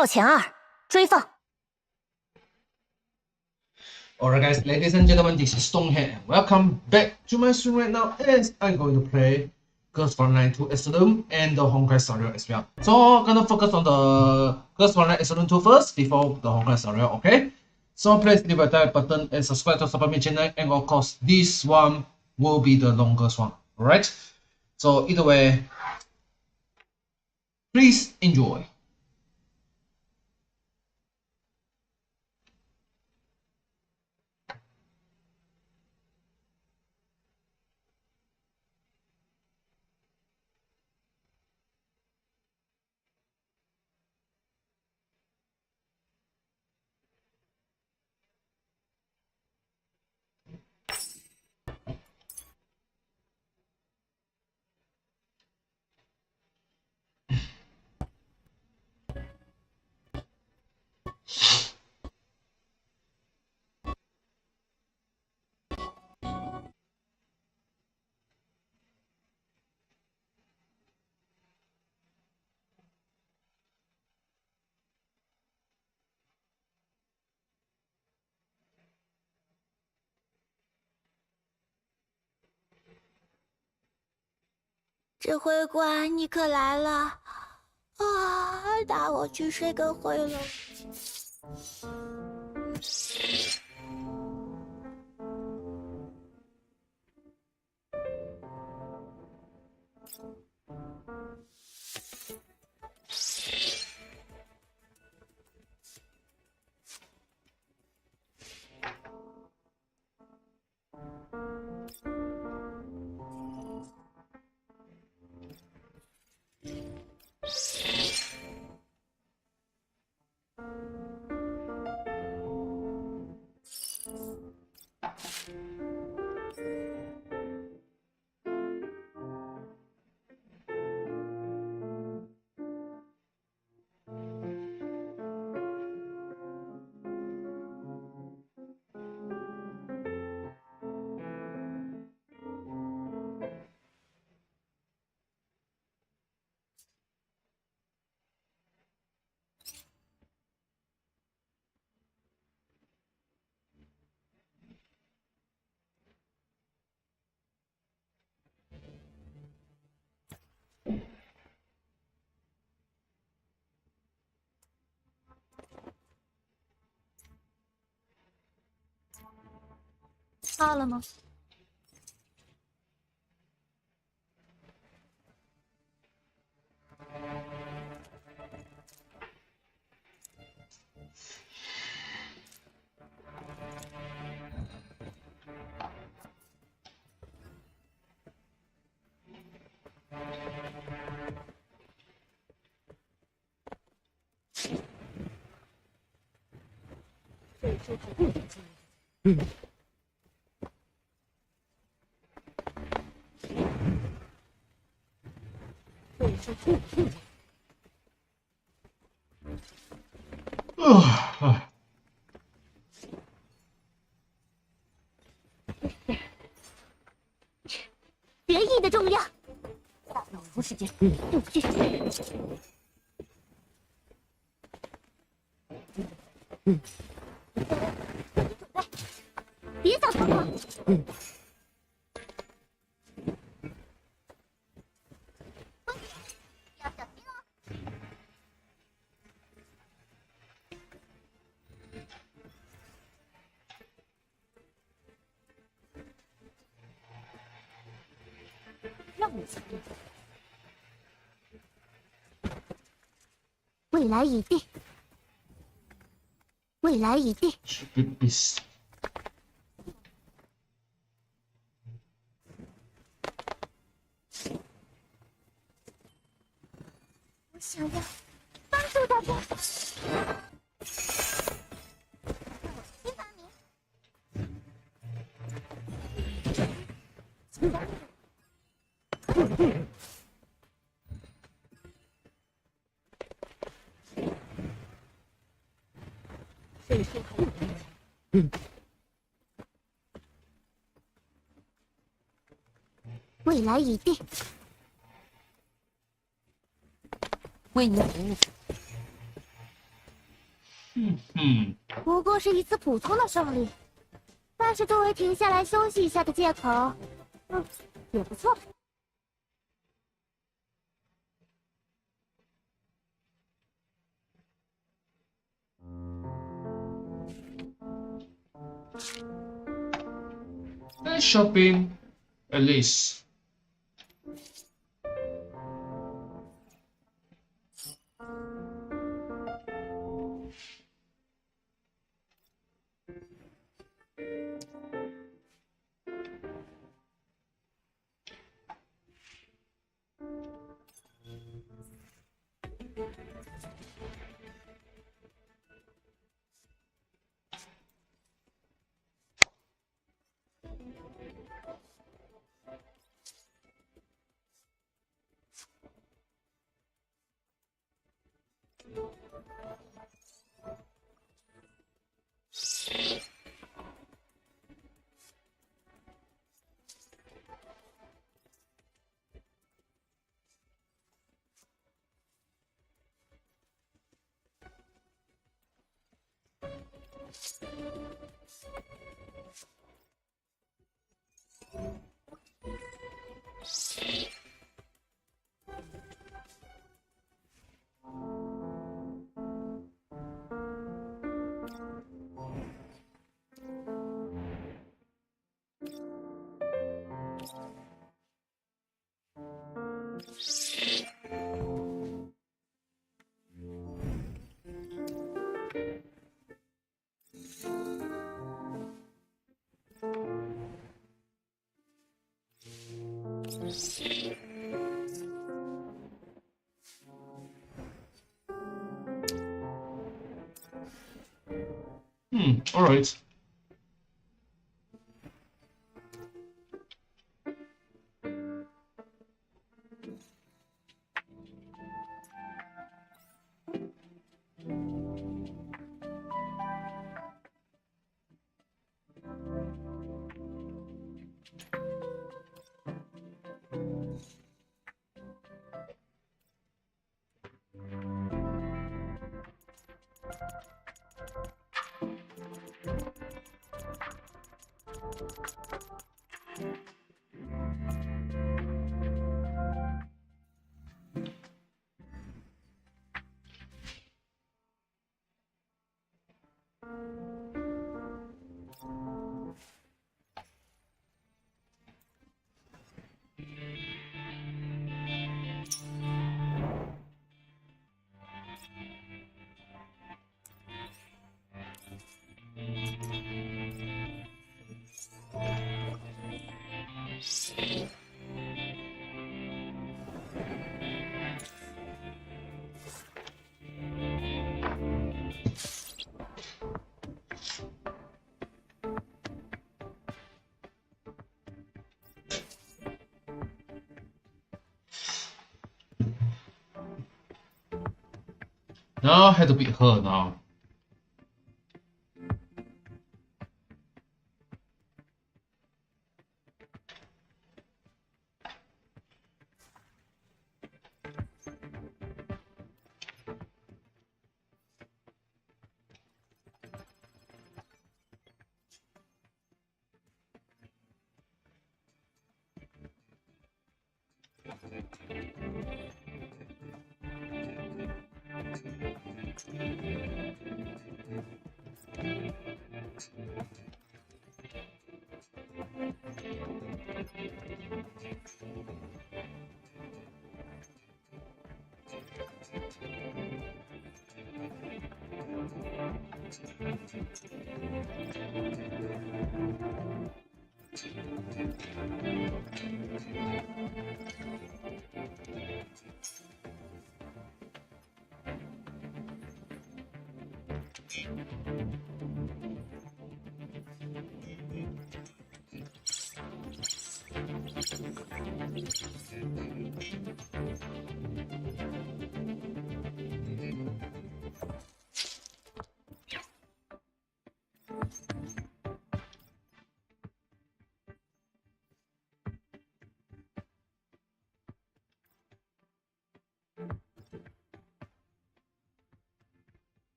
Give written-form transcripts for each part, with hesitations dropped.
少前二追放。Alright guys, ladies and gentlemen, this is Stone here. Welcome back to my stream right now as I'm going to play Frontline 2 Exilum and the Honkai Story as well. So I'm gonna focus on the Frontline Exilum 2 first before the Honkai Story, okay? So please leave a like button and subscribe to support my channel, and of course this one will be the longest one, alright? So either way, please enjoy.指挥官，你可来了啊！带我去睡个回笼。到了吗？决议的重量，大脑浮时间不继续。别想逃跑！要小心哦。让你参与。未来已定。未来已定。我想要帮助大家。新发明。未来已定，为你服务。不过是一次普通的胜利，但是作为停下来休息一下的借口，也不错。Let's shopping at least. All right. Now I had to beat her now.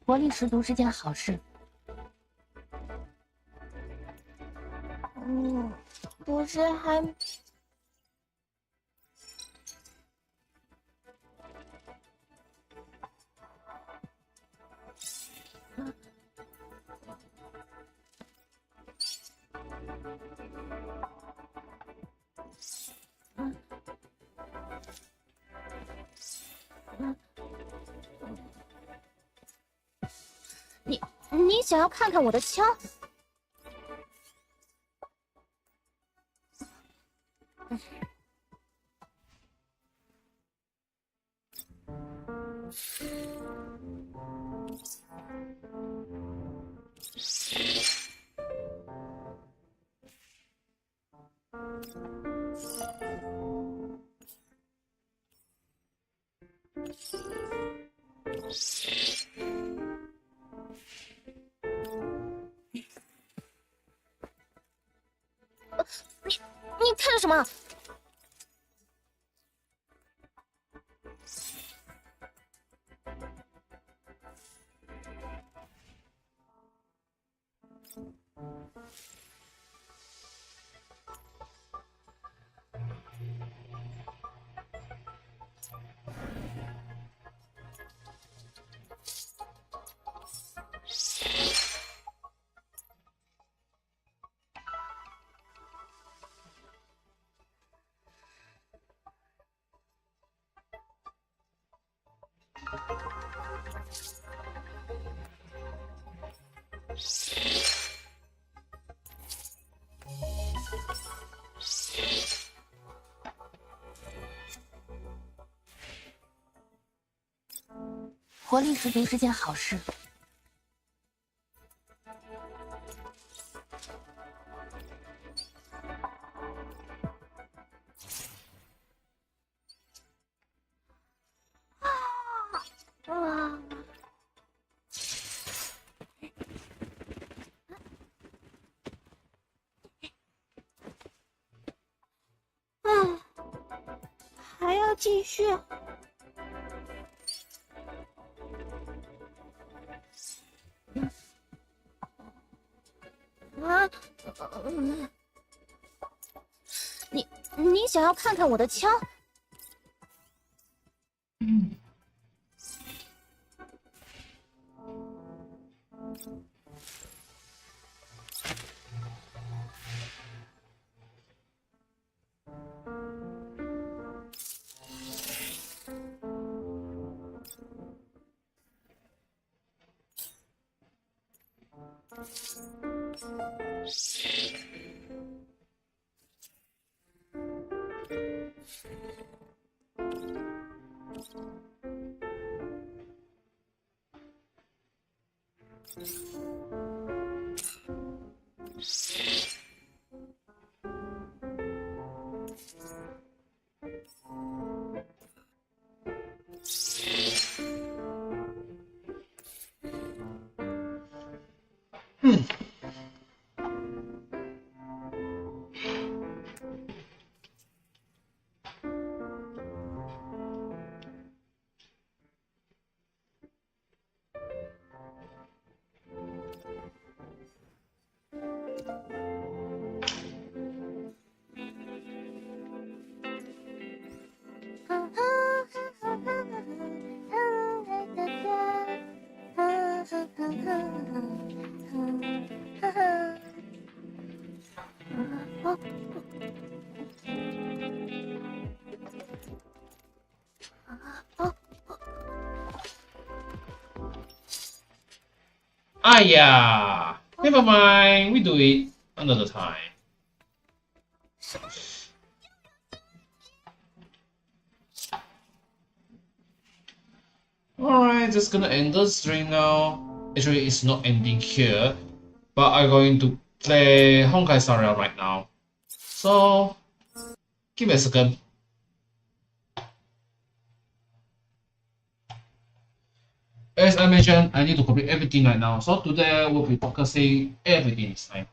活力十足是件好事。不是还想要看看我的枪？你看什么？活力十足是件好事。啊！唉，还要继续。啊，你想要看看我的枪？哎呀 never mind, we do it another time. Alright, just gonna end the stream now. Actually, it's not ending here, but I'm going to play Honkai Star Rail right now. So, give me a second. As I mentioned, I need to complete everything right now. So today we'll be focusing everything this time.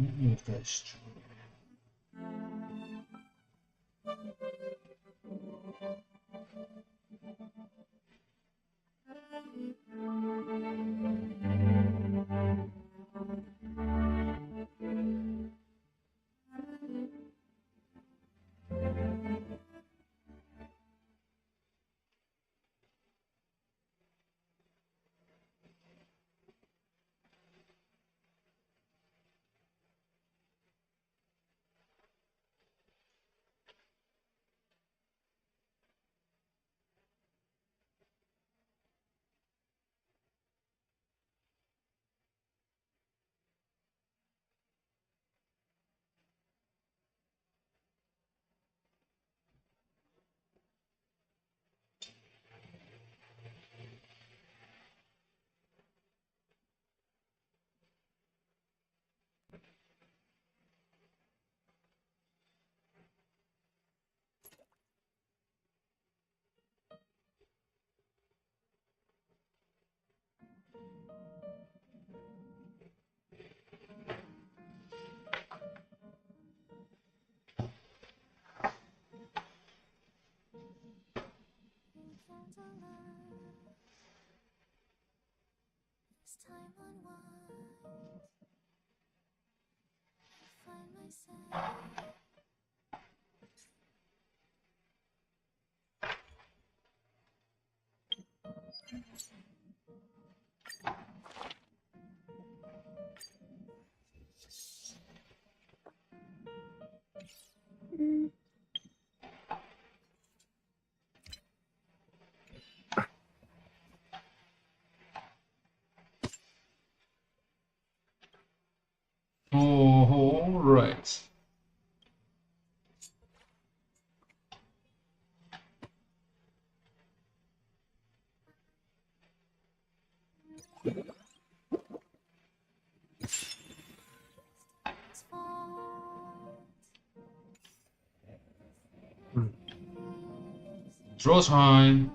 If that's true. All right. Draw time.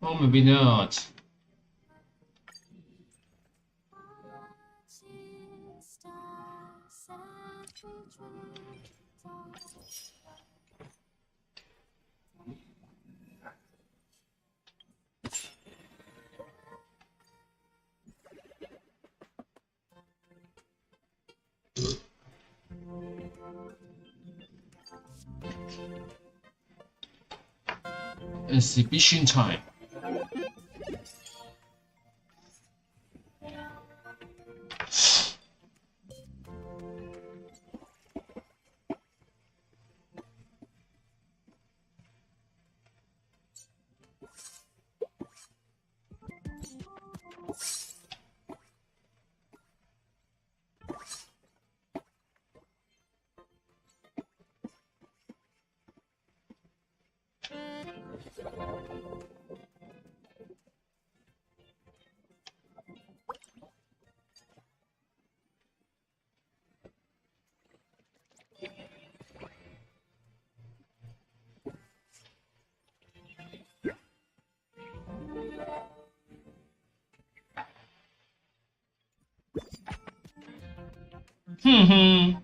Or maybe not. Exhibition time. Hmm.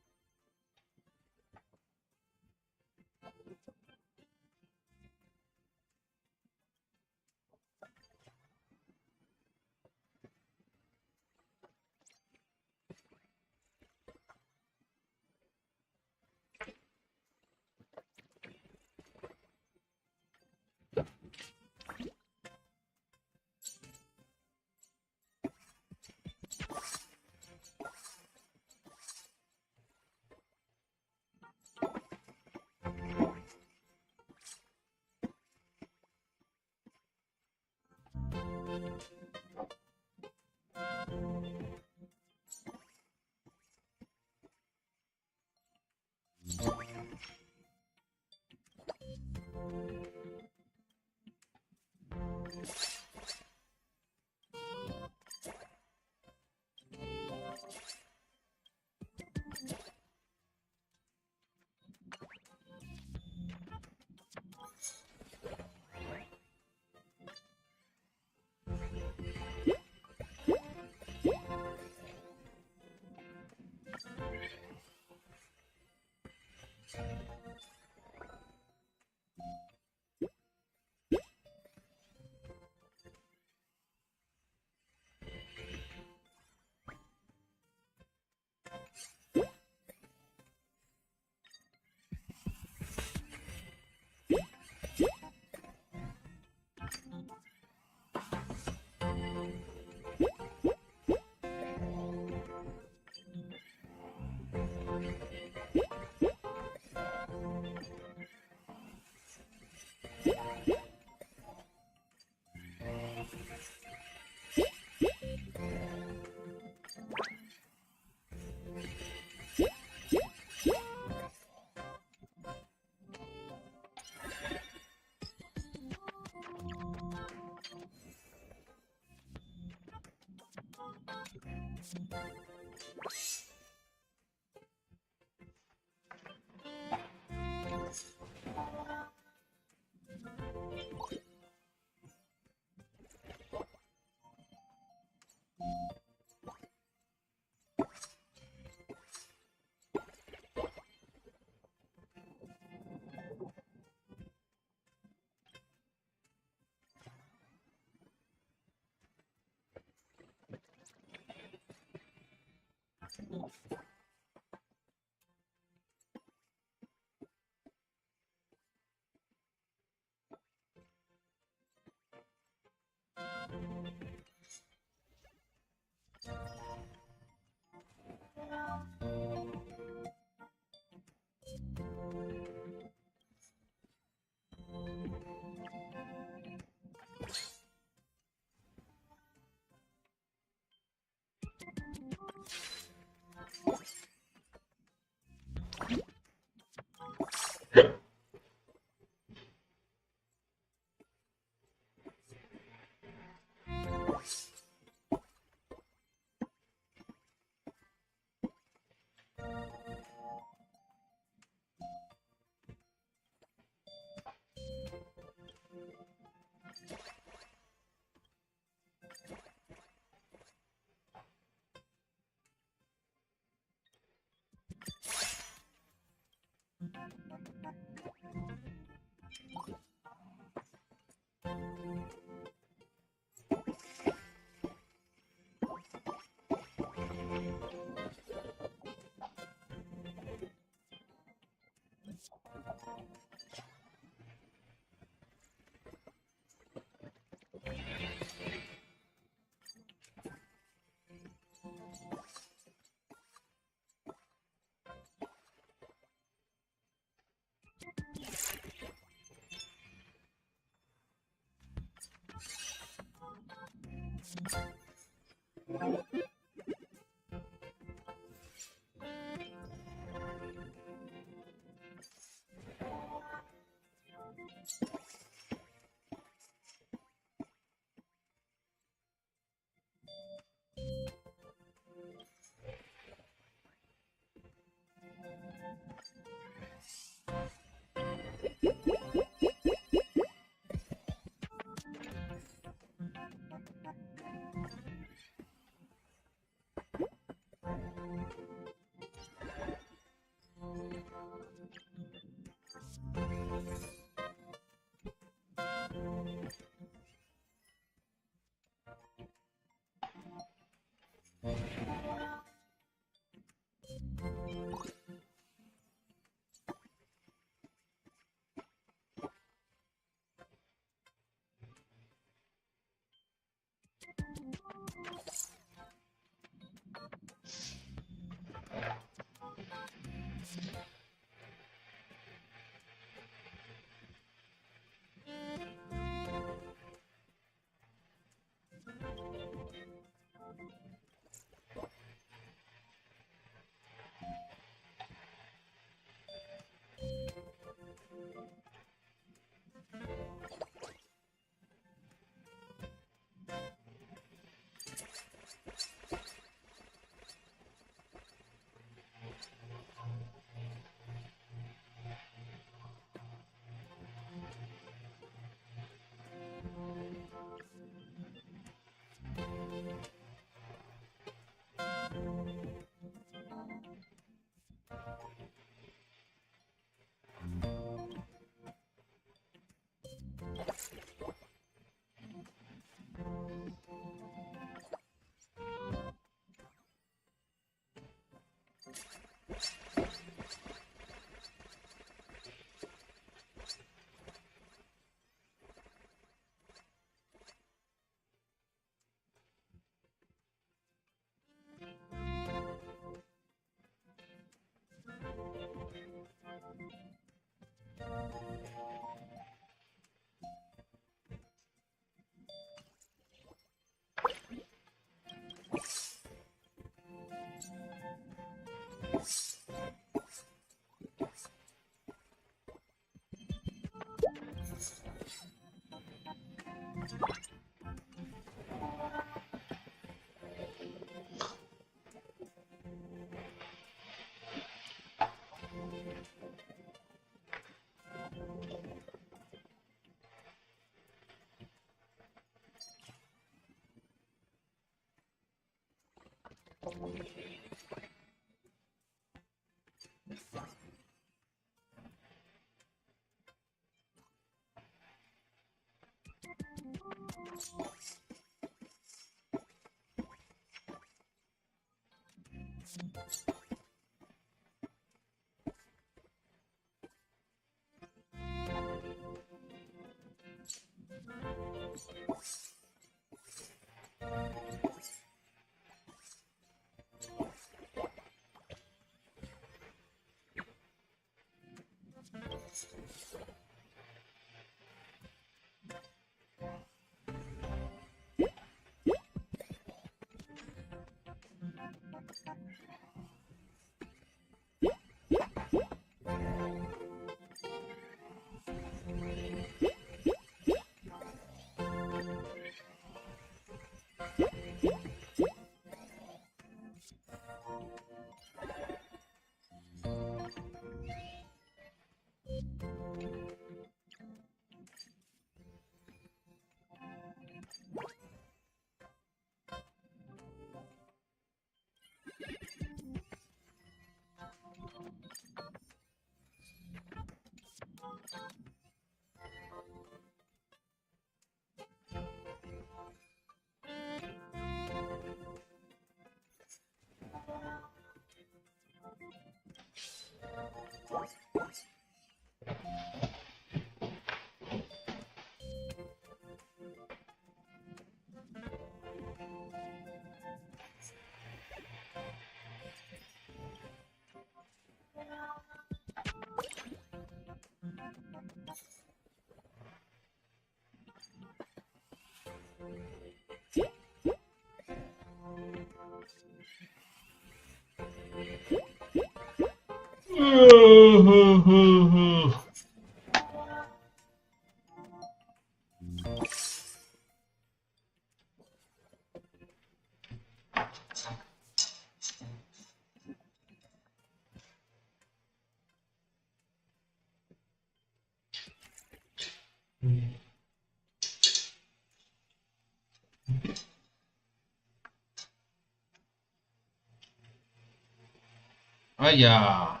哎呀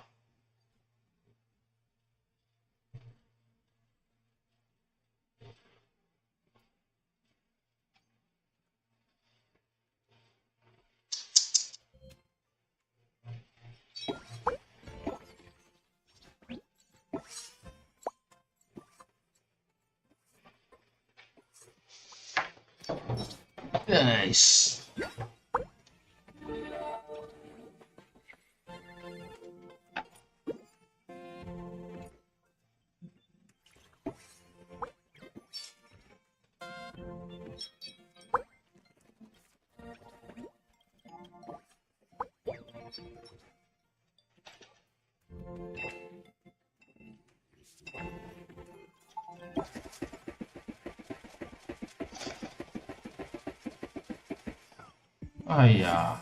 ！Nice.哎呀！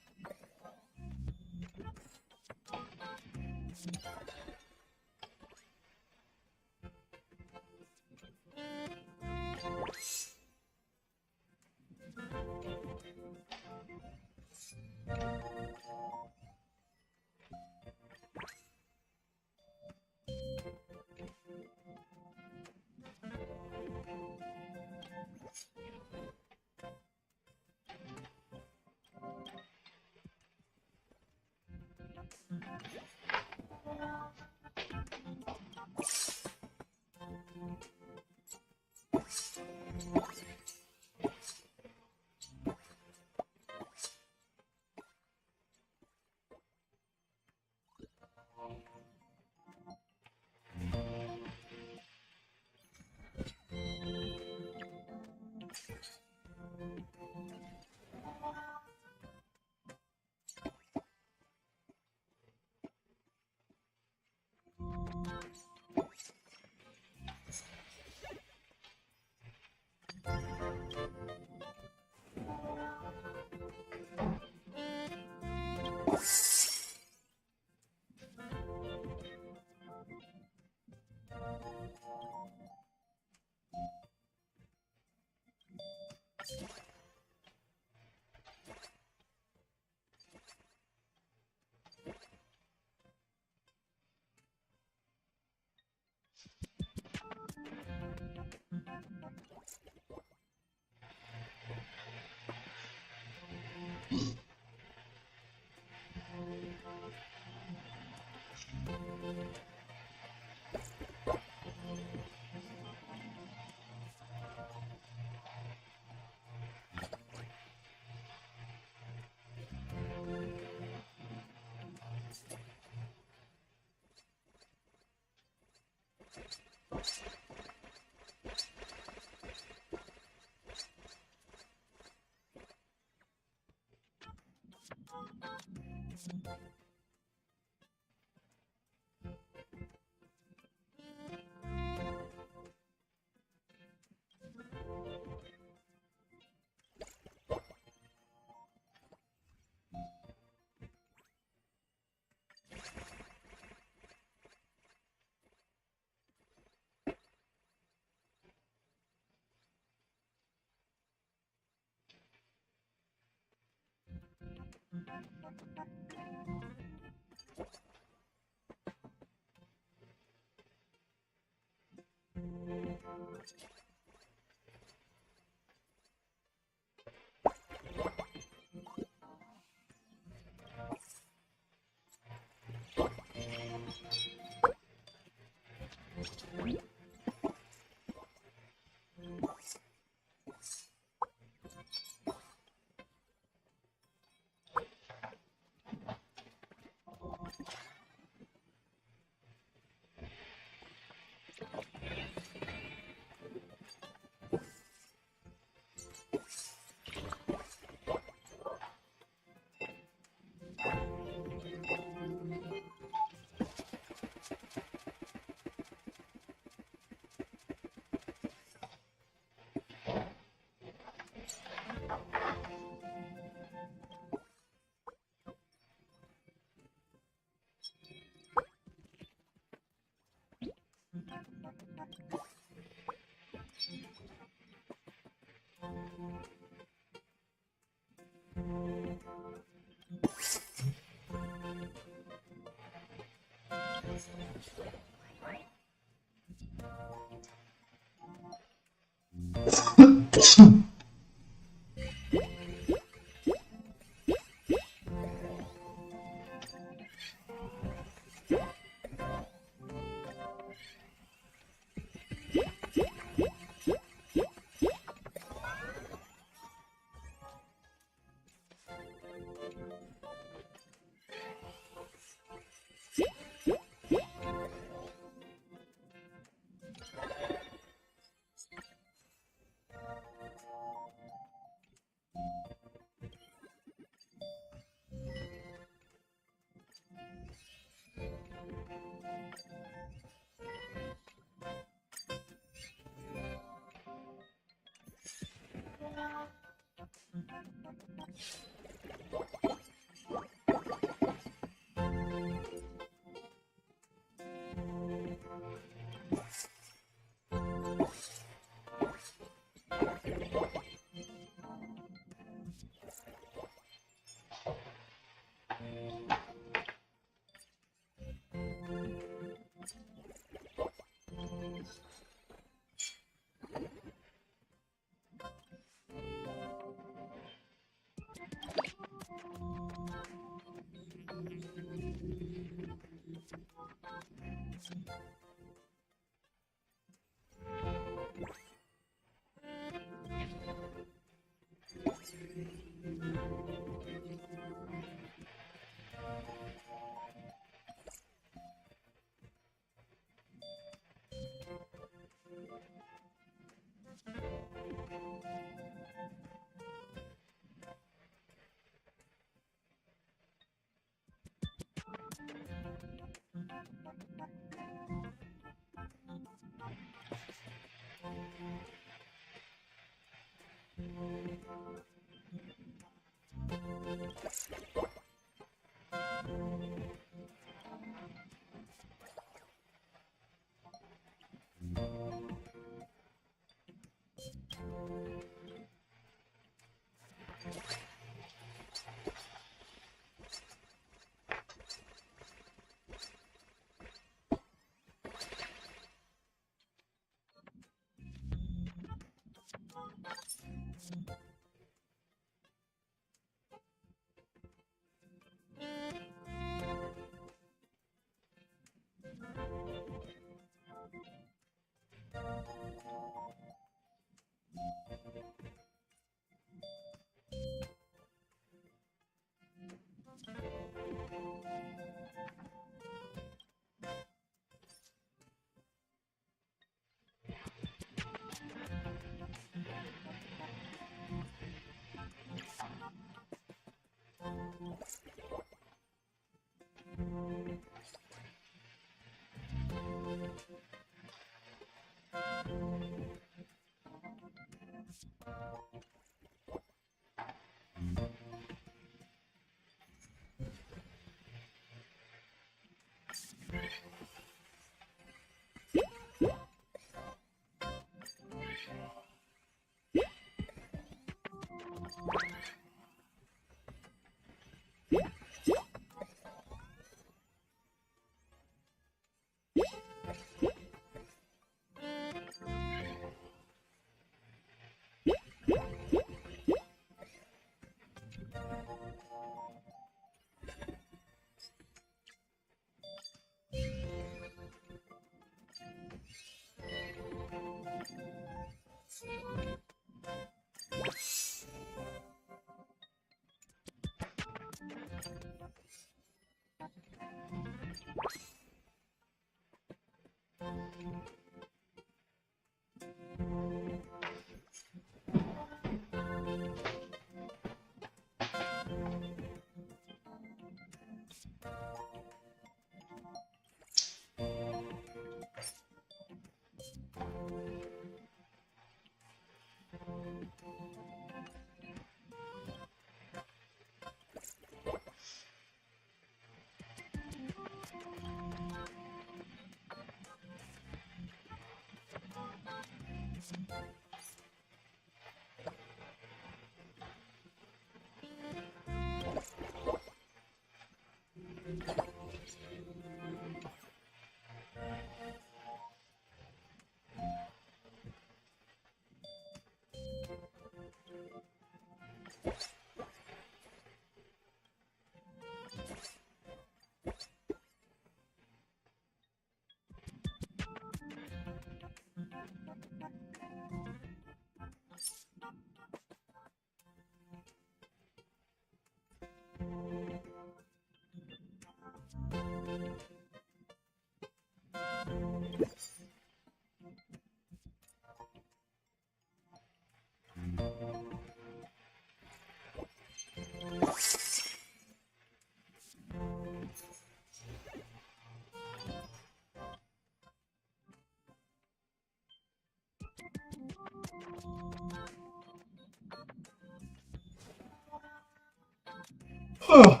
Ugh.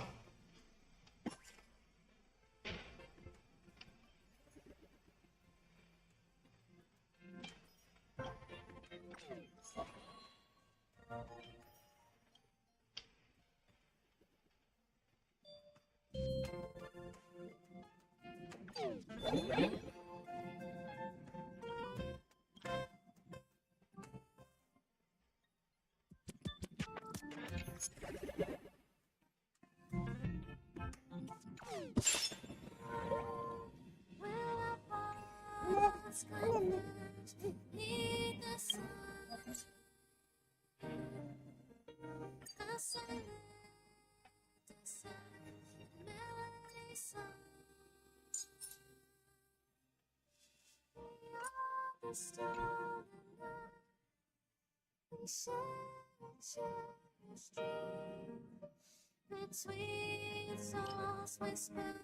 Between souls whisper.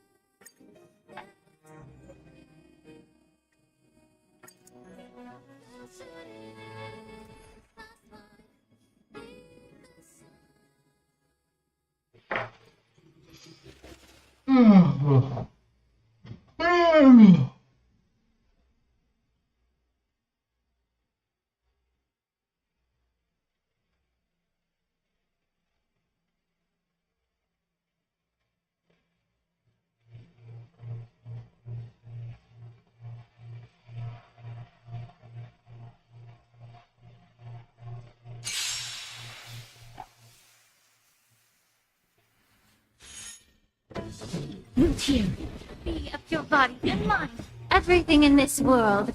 Move here. Be of your body and mind. Everything in this world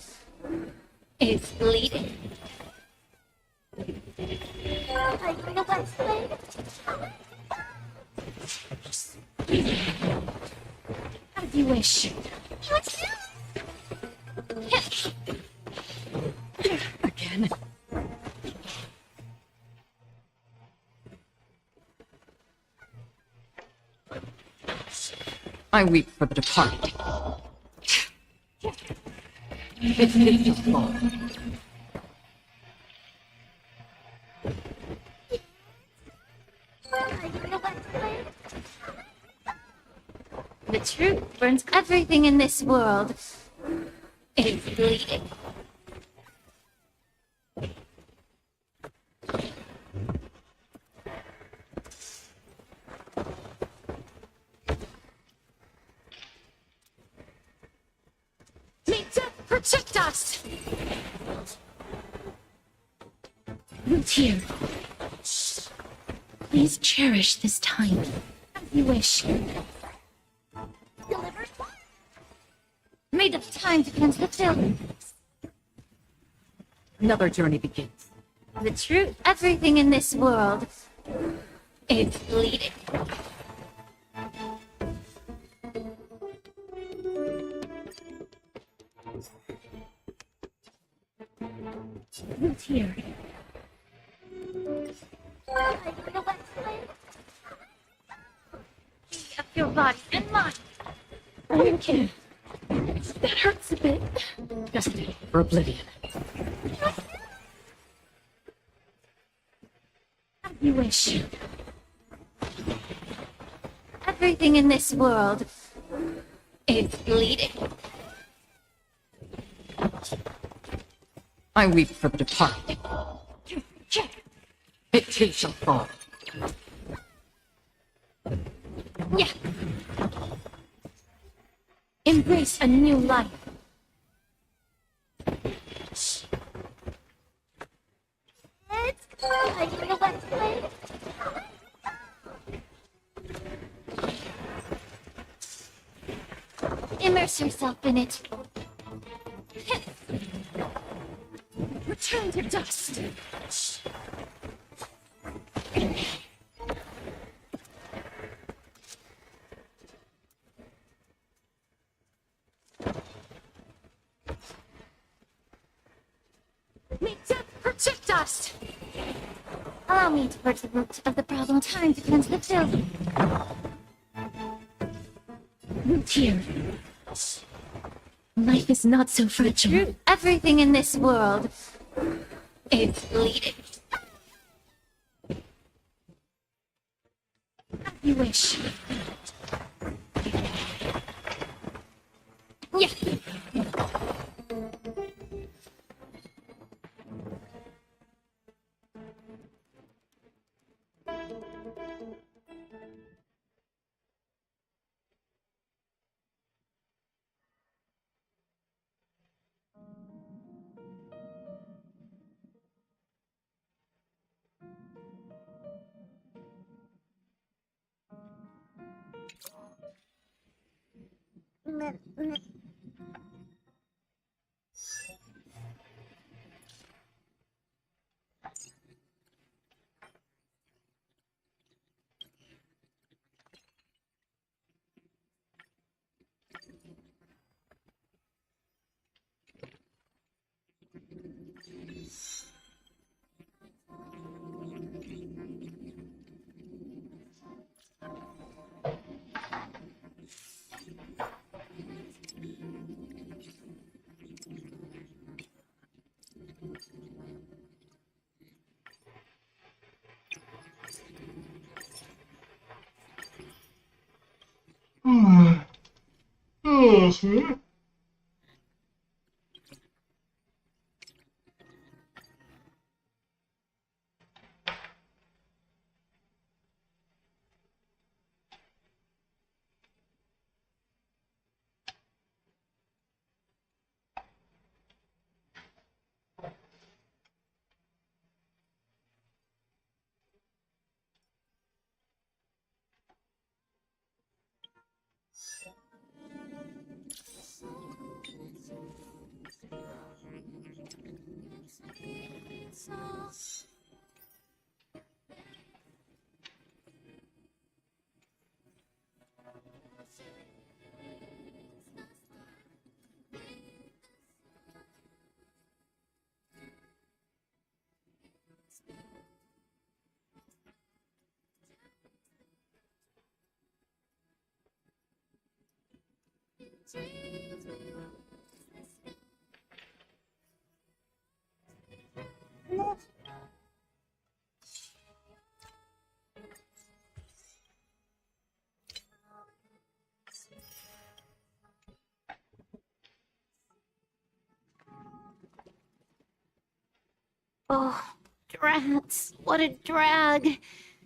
is bleeding. I don't know what's playing. As you wish. What's this? Again. I weep for the departed. It is fall. The truth burns everything in this world. It is bleeding. May death protect us! Root here. Please cherish this time. As you wish. May the time depends the film. Another journey begins. The truth, everything in this world is bleeding. Root here. Be of your body and mind. Okay. That hurts a bit. Destined for oblivion. As you wish. Everything in this world is bleeding. I weep for the departed. It too shall fall. Yeah. Embrace a new life. Immerse yourself in it. Return to dust. May death protect us! Allow me to purge the root of the problem. Time to cleanse the filth. Root here. Life is not so fragile. Everything in this world is bleeding. As you wish. Yeah. Oh, Oh, drats. What a drag.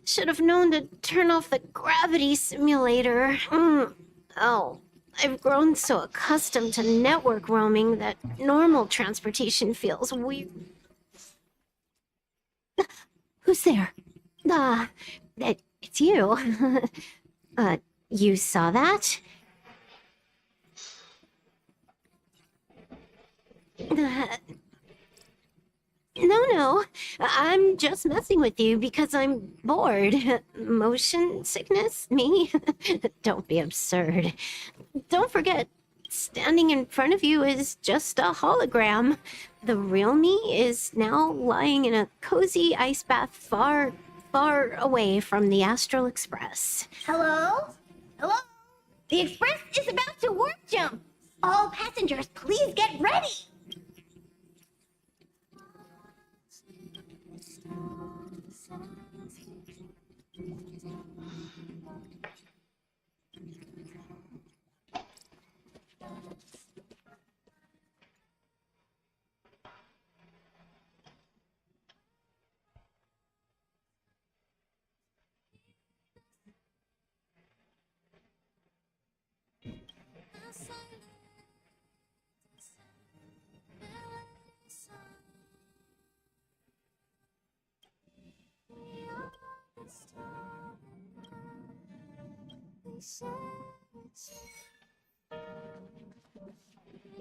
Should have known to turn off the gravity simulator. Oh, I've grown so accustomed to network roaming that normal transportation feels weird. Who's there? It's you. You saw that? No. I'm just messing with you because I'm bored. Motion sickness? Me? Don't be absurd. Don't forget, standing in front of you is just a hologram. The real me is now lying in a cozy ice bath far, far away from the Astral Express. Hello? Hello? The express is about to warp jump. All passengers, please get ready.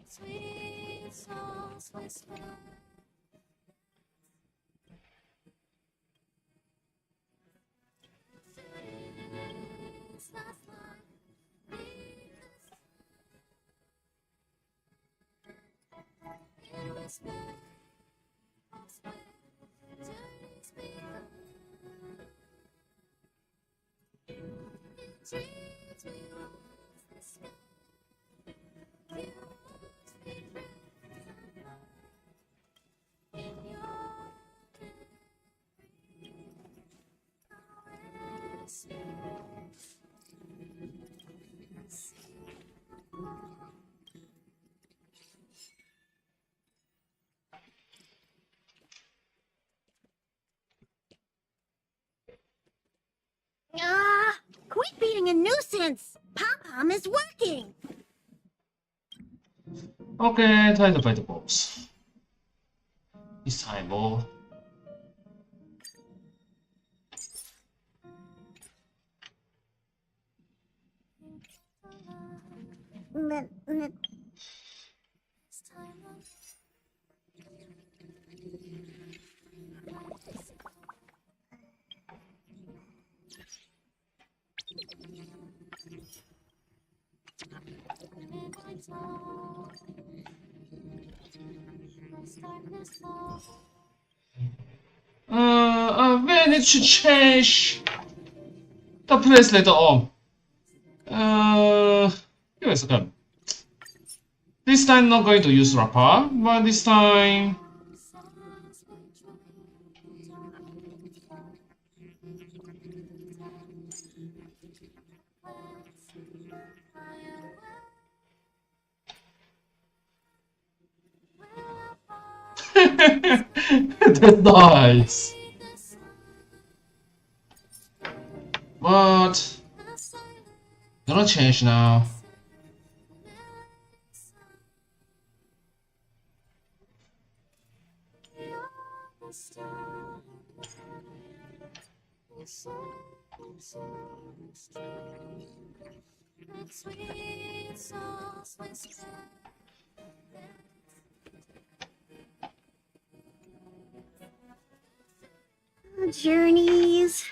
Sweet souls whisper. Quit being a nuisance. Pom-Pom is working. Okay, time to fight the boss. This time, boy. I managed to change the place later on. Give me a second. This time not going to use wrapper, but this time That's nice. What? Gonna change now. Journeys.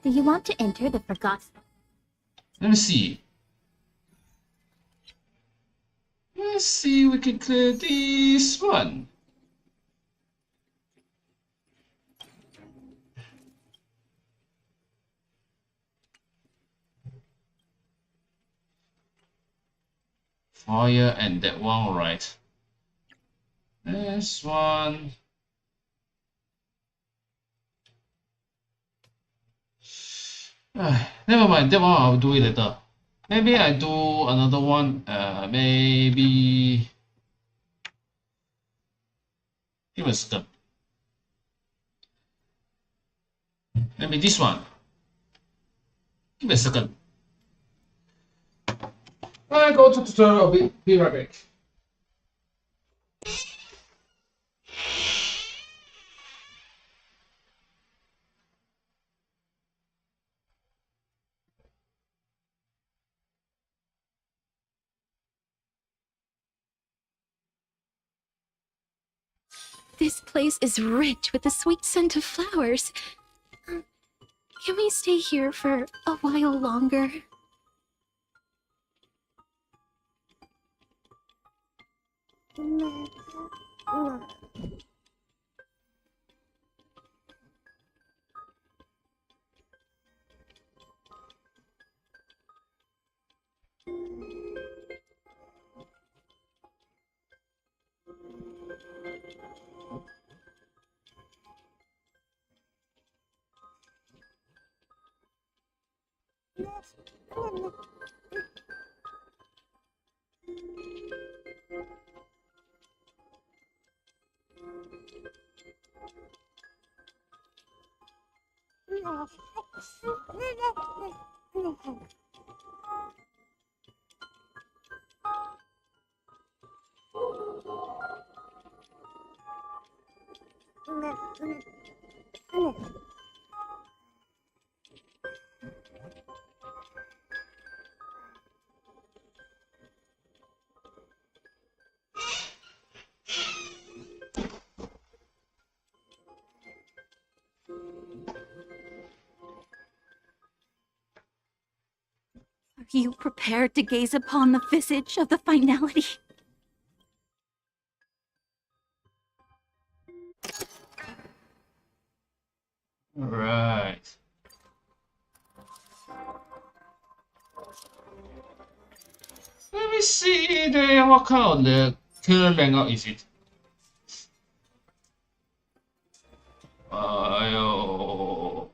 Do you want to enter the Forgotten? Let me see. Let's see, we can clear this one. Fire and that one, right? This one. Never mind, that one I'll do it later. Maybe I do another one. Maybe. Give me a second. Maybe this one. Give me a second. I go to tutorial. Be right back. This place is rich with the sweet scent of flowers. Can we stay here for a while longer? Are you prepared to gaze upon the visage of the finality? Right. Let me see there. What kind of the killer manga is it? Yo.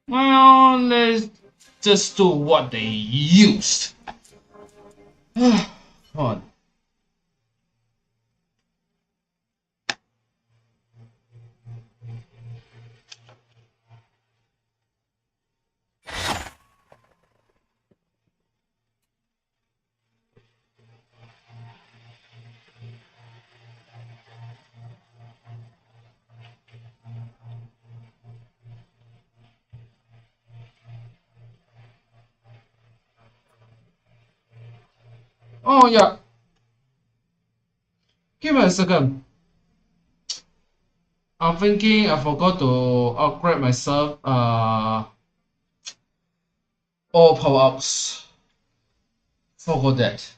Well, let's just do what they used. Come on. Oh yeah. Give me a second. I'm thinking I forgot to upgrade myself. All power ups. Forgot that.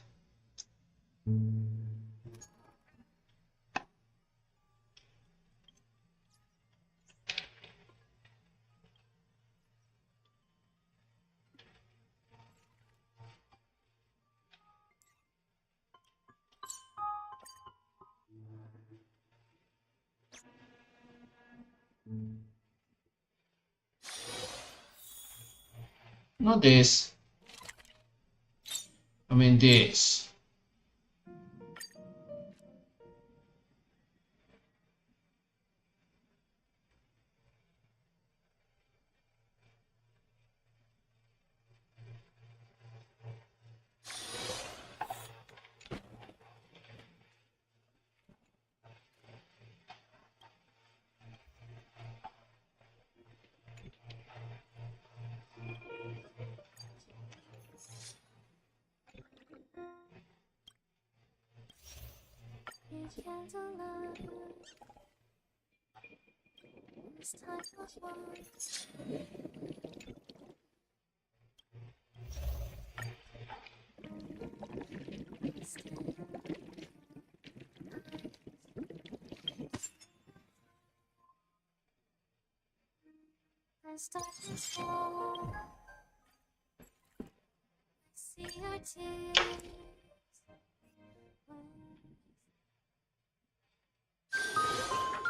Not this. I mean this.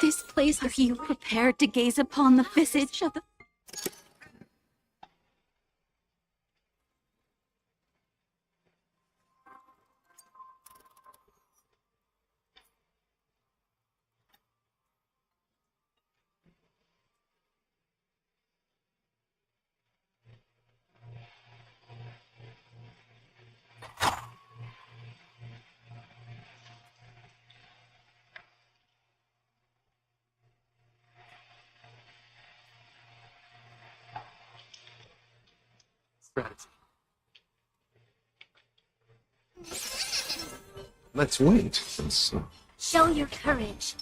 This place, are you prepared to gaze upon the visage of the... Let's wait. Show your courage.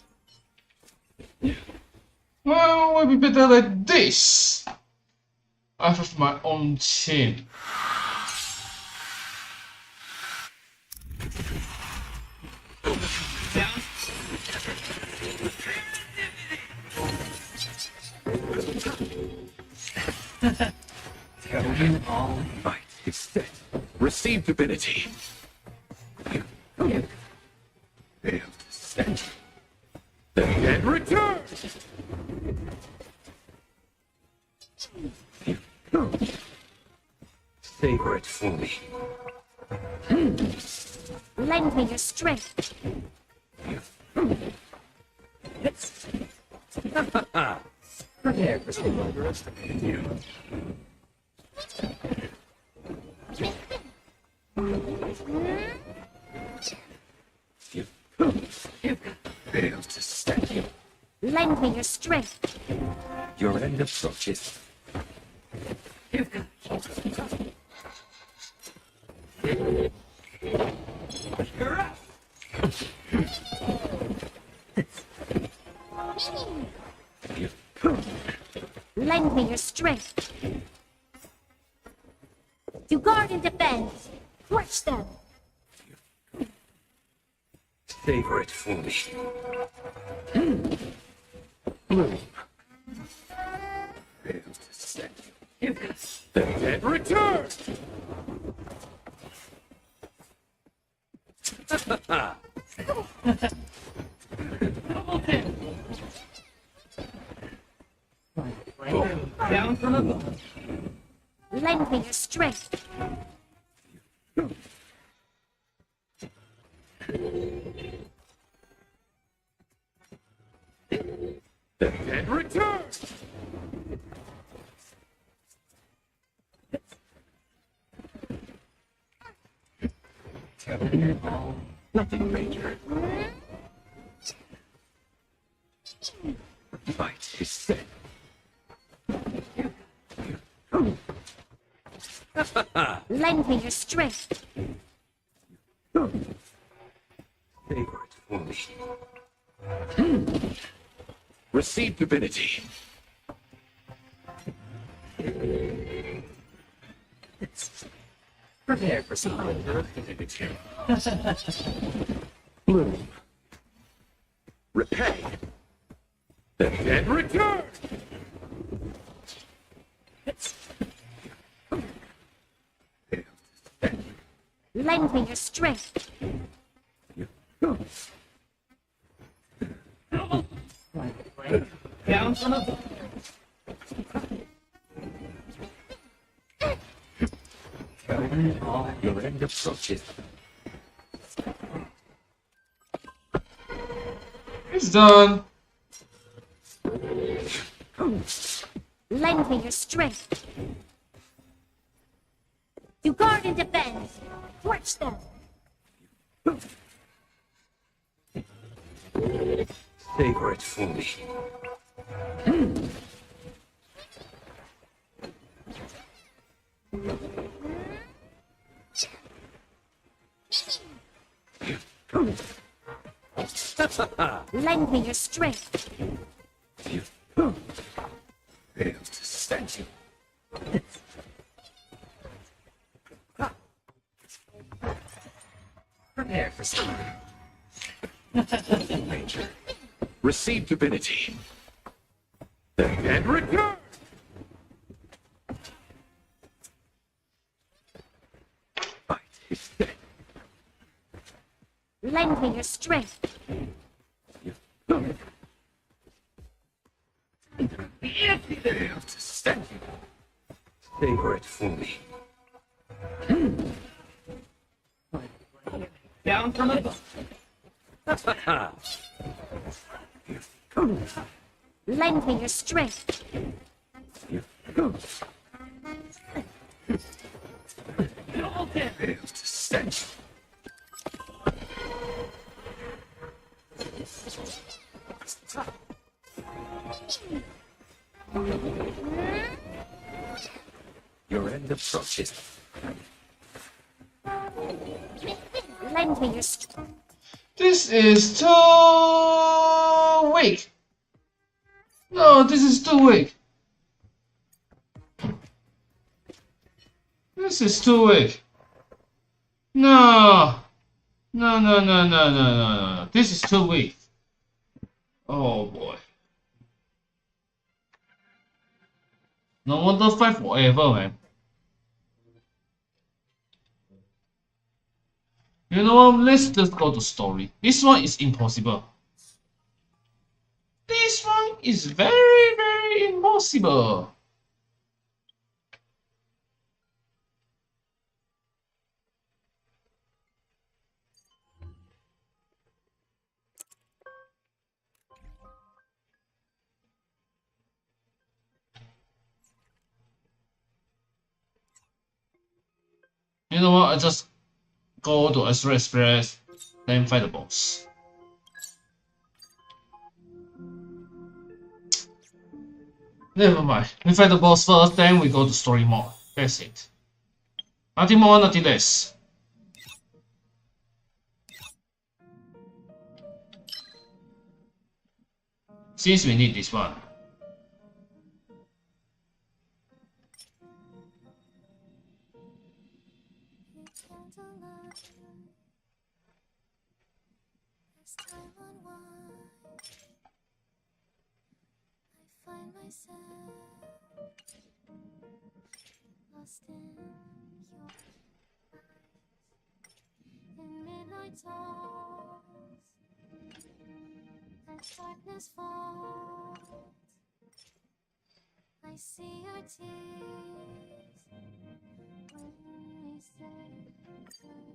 Well, we'll be better like this. I have my own chin. All right, it's set. Receive divinity. Fail to set. And return! Savor it for me. Lend me your strength. Prepare for some underestimated you. Fail to set you. Lend me your strength. Your end approaches. You're up. Lend me your strength. To guard and defend. Crush them. Savor it for me. Bloom. Fail to set you. And return! Down from above. Lend me your strength. And return! Nothing major. Fight is set. Lend me your strength. Favorite for me. Receive divinity. Prepare for something. Bloom. Repay. Then return. Lend me your strength. Down from above. Your end approaches. It's done. Lend me your strength. You guard and defend. Thresh them. Favorite for me. Lend me your strength. Failed to stand you. Prepare for something. Ranger. Receive divinity. Then return. Fight is dead. Lend me your strength. Failed to stand you. Favorite for me. Down from above. Lend me your strength. Failed to stand you. Your end approaches. Lend me your strength. This is too weak. No, this is too weak. This is too weak. No. No, no, no, no, no, no, no. This is too weak. Oh boy. No wonder fight forever, man. You know what? Let's just go to story. This one is impossible. This one is very, very impossible. You know what? I just go to Astro Express, then fight the boss. Never mind. We fight the boss first, then we go to story mode. That's it. Nothing more, nothing less. Since we need this one. Lost in your eyes, in midnight talks, as darkness falls, I see your tears when we say goodbye.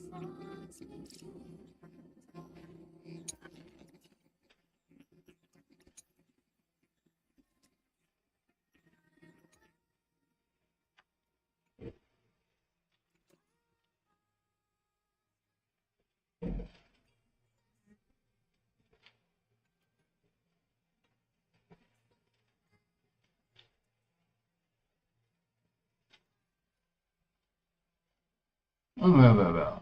Stars and Well.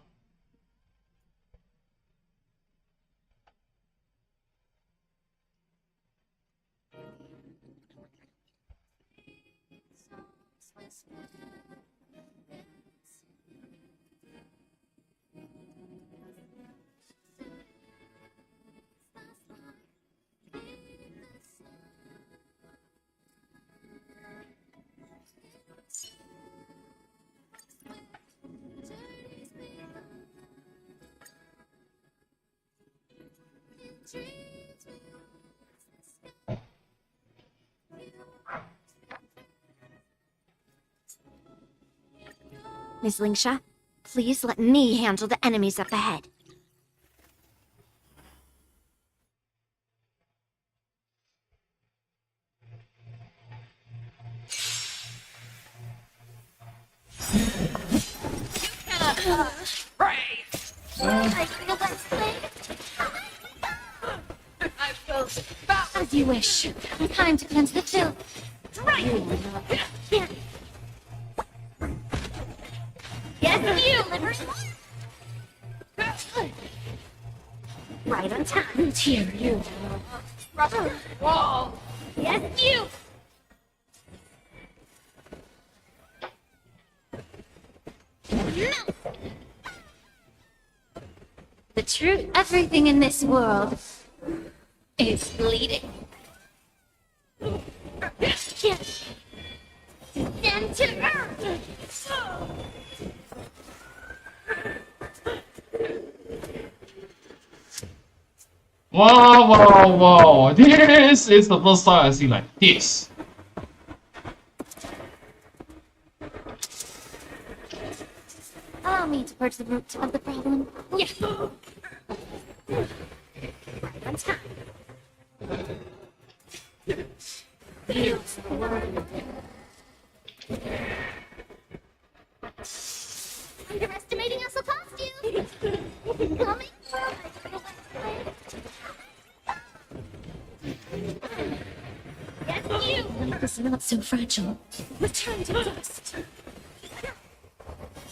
Miss Lingsha, please let me handle the enemies up ahead. As you wish. Time to cleanse the filth. Yes, you, liver. Right on time. Who's here? You. Whoa. Yes, you. The truth. Everything in this world is bleeding. Stand to earth. Wow. This is the first time I see like this. Allow me to purge the root of the problem. Yeah. Right on time. Underestimating us will cost you. Coming. Yes, you. Life is not so fragile. Return to dust.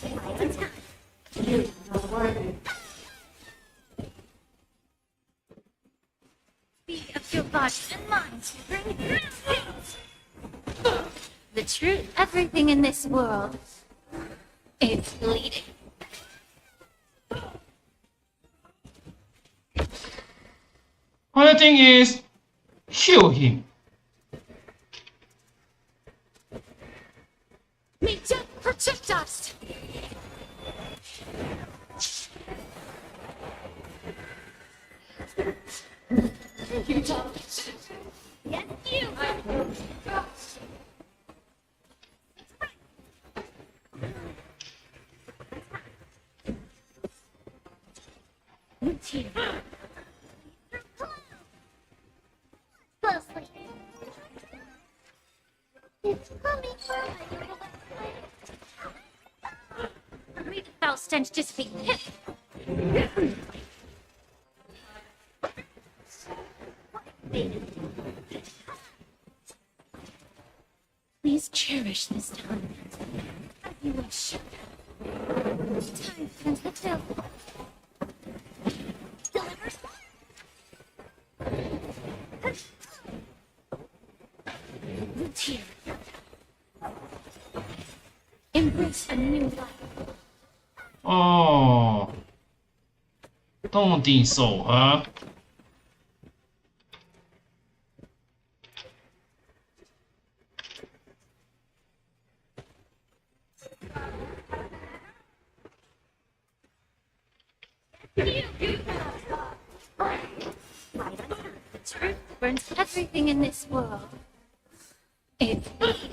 Right on time. Be of your body and mind to bring the truth. Everything in this world is bleeding. Other thing is, heal him. May death protect us. Yes, you. Closely. It's coming. May the foul stench dissipate. Please cherish this time. As you wish. Time to cleanse the filth. Delivers. Root here. Embrace a new life. Oh, don't think so, huh? The truth burns everything in this world. It's bleeding.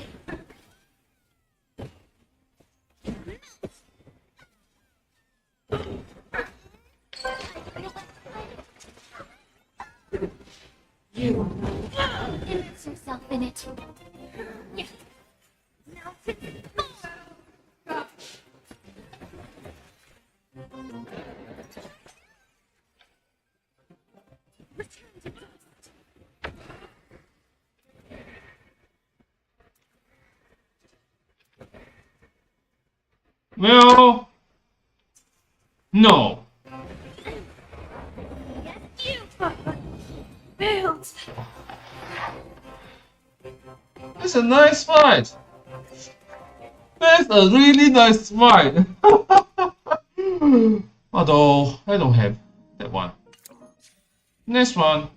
You immerse yourself in it. Yeah. Now to Well, No. You failed. It's a nice fight. That's a really nice fight. Although I don't have that one. Next one.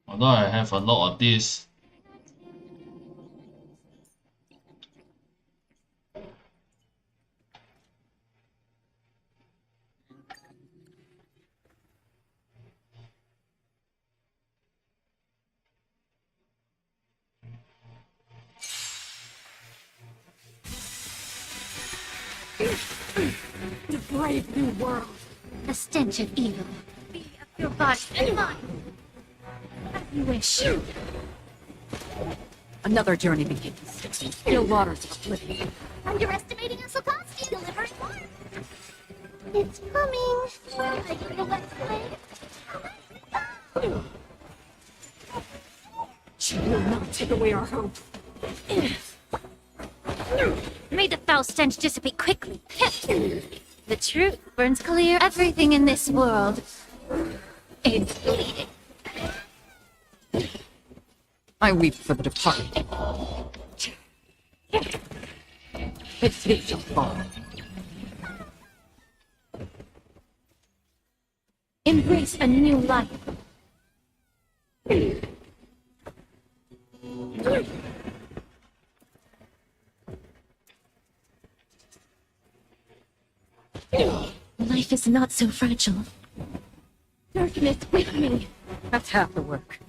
Although I have a lot of this. The brave new world. The stench of evil. Be of your body and mind. As you wish. Another journey begins. Still waters of oblivion. Underestimating us will cost you. Delivering warmth. It's coming. I don't know what to play. She will not take away our hope. May the foul stench dissipate quickly. The truth burns clear. Everything in this world is bleeding. I weep for the departed. Its fate shall fall. Embrace a new life. Life is not so fragile. Darkness with me. That's half the work.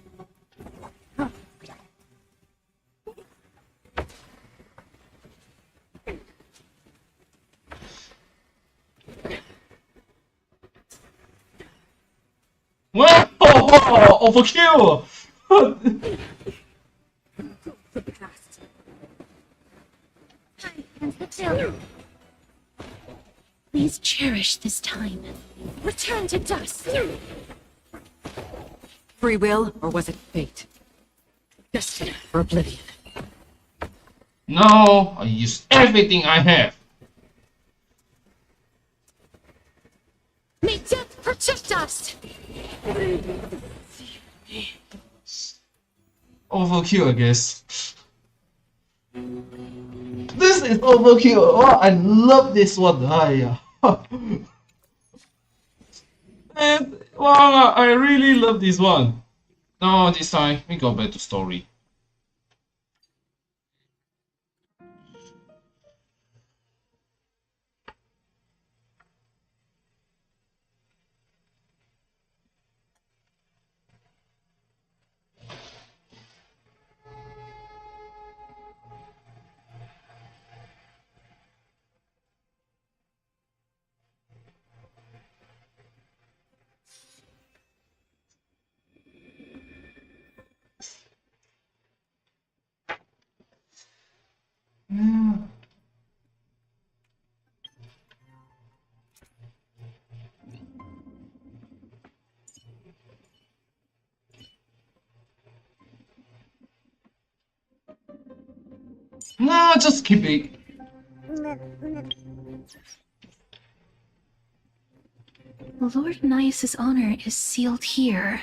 Wow! Overkill! The past. Time and the failure. Please cherish this time. Return to dust. Free will, or was it fate? Destiny for oblivion. No, I use everything I have. May death protect us. Overkill, I guess. This is overkill. Oh, I love this one. Hiya. And wow, I really love this one. Now this time we go back to story. Yeah. Nah, just keep it. Lord Nias's honor is sealed here.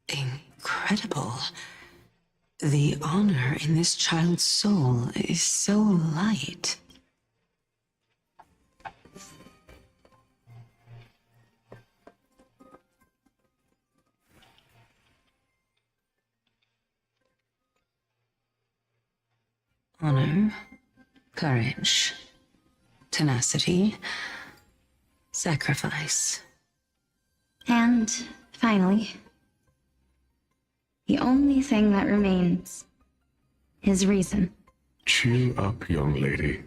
Incredible. The honor in this child's soul is so light. Honor, courage, tenacity, sacrifice. And finally, the only thing that remains his reason. Cheer up, young lady.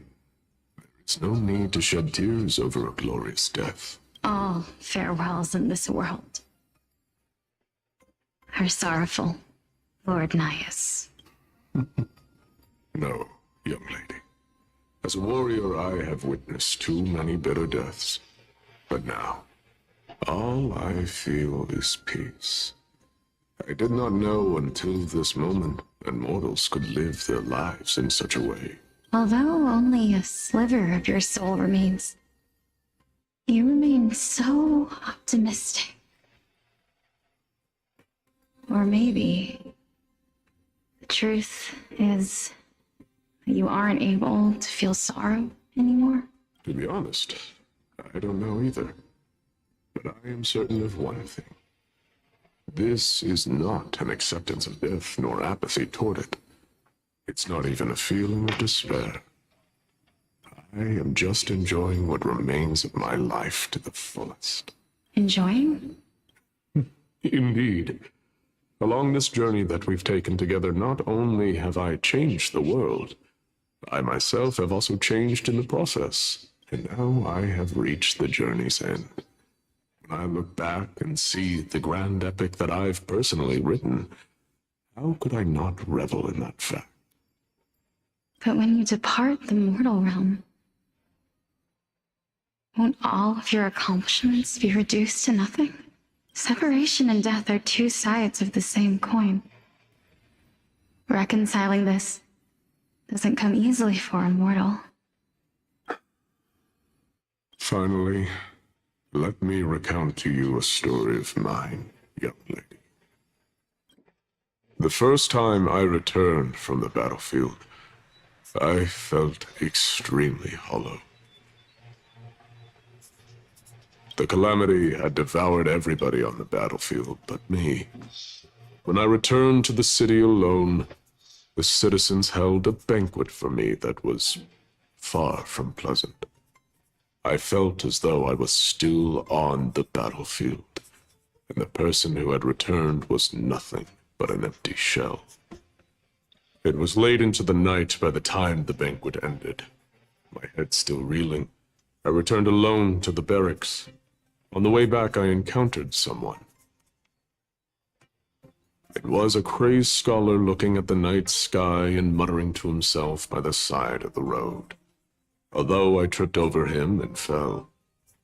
There is no need to shed tears over a glorious death. All farewells in this world are sorrowful, Lord Nias. No, young lady. As a warrior, I have witnessed too many bitter deaths. But now, all I feel is peace. I did not know until this moment that mortals could live their lives in such a way. Although only a sliver of your soul remains, you remain so optimistic. Or maybe the truth is that you aren't able to feel sorrow anymore. To be honest, I don't know either. But I am certain of one thing. This is not an acceptance of death nor apathy toward it. It's not even a feeling of despair. I am just enjoying what remains of my life to the fullest. Enjoying? Indeed. Along this journey that we've taken together, not only have I changed the world, I myself have also changed in the process. And now I have reached the journey's end. When I look back and see the grand epic that I've personally written, how could I not revel in that fact? But when you depart the mortal realm, won't all of your accomplishments be reduced to nothing? Separation and death are two sides of the same coin. Reconciling this doesn't come easily for a mortal. Finally, let me recount to you a story of mine, young lady. The first time I returned from the battlefield, I felt extremely hollow. The calamity had devoured everybody on the battlefield but me. When I returned to the city alone, the citizens held a banquet for me that was far from pleasant. I felt as though I was still on the battlefield, and the person who had returned was nothing but an empty shell. It was late into the night by the time the banquet ended. My head still reeling, I returned alone to the barracks. On the way back, I encountered someone. It was a crazed scholar looking at the night sky and muttering to himself by the side of the road. Although I tripped over him and fell,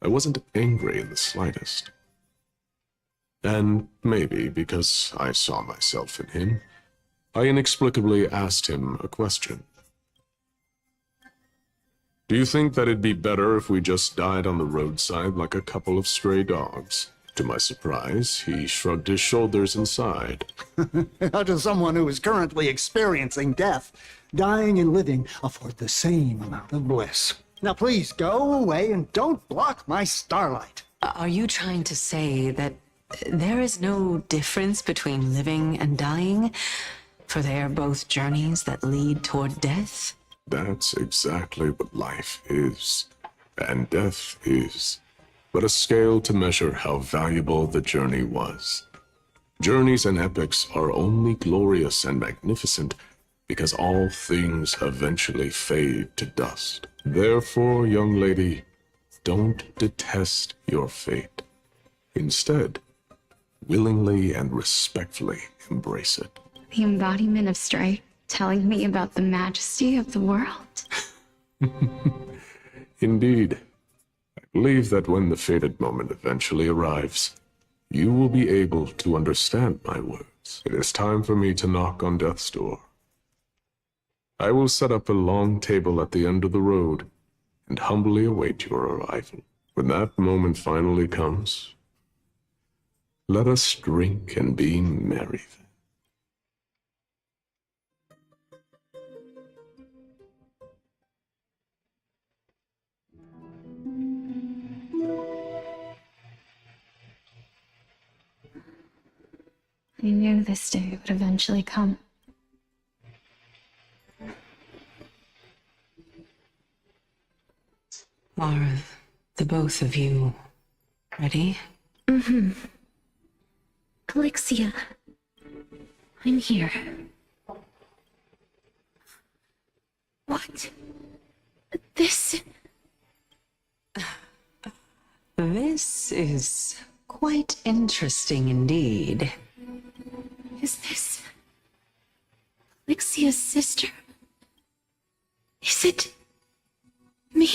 I wasn't angry in the slightest. And maybe because I saw myself in him, I inexplicably asked him a question. Do you think that it'd be better if we just died on the roadside like a couple of stray dogs? To my surprise, he shrugged his shoulders and sighed. How does someone who is currently experiencing death, dying and living, afford the same amount of bliss? Now please go away and don't block my starlight. Are you trying to say that there is no difference between living and dying? For they are both journeys that lead toward death? That's exactly what life is, and death is, but a scale to measure how valuable the journey was. Journeys and epics are only glorious and magnificent because all things eventually fade to dust. Therefore, young lady, don't detest your fate. Instead, willingly and respectfully embrace it. The embodiment of strife, telling me about the majesty of the world. Indeed. I believe that when the fated moment eventually arrives, you will be able to understand my words. It is time for me to knock on death's door. I will set up a long table at the end of the road and humbly await your arrival. When that moment finally comes, let us drink and be merry then. I knew this day would eventually come. Are the both of you ready? Mm-hmm. Alexia, I'm here. What? This... This is quite interesting indeed. Is this... Alexia's sister? Is it... me?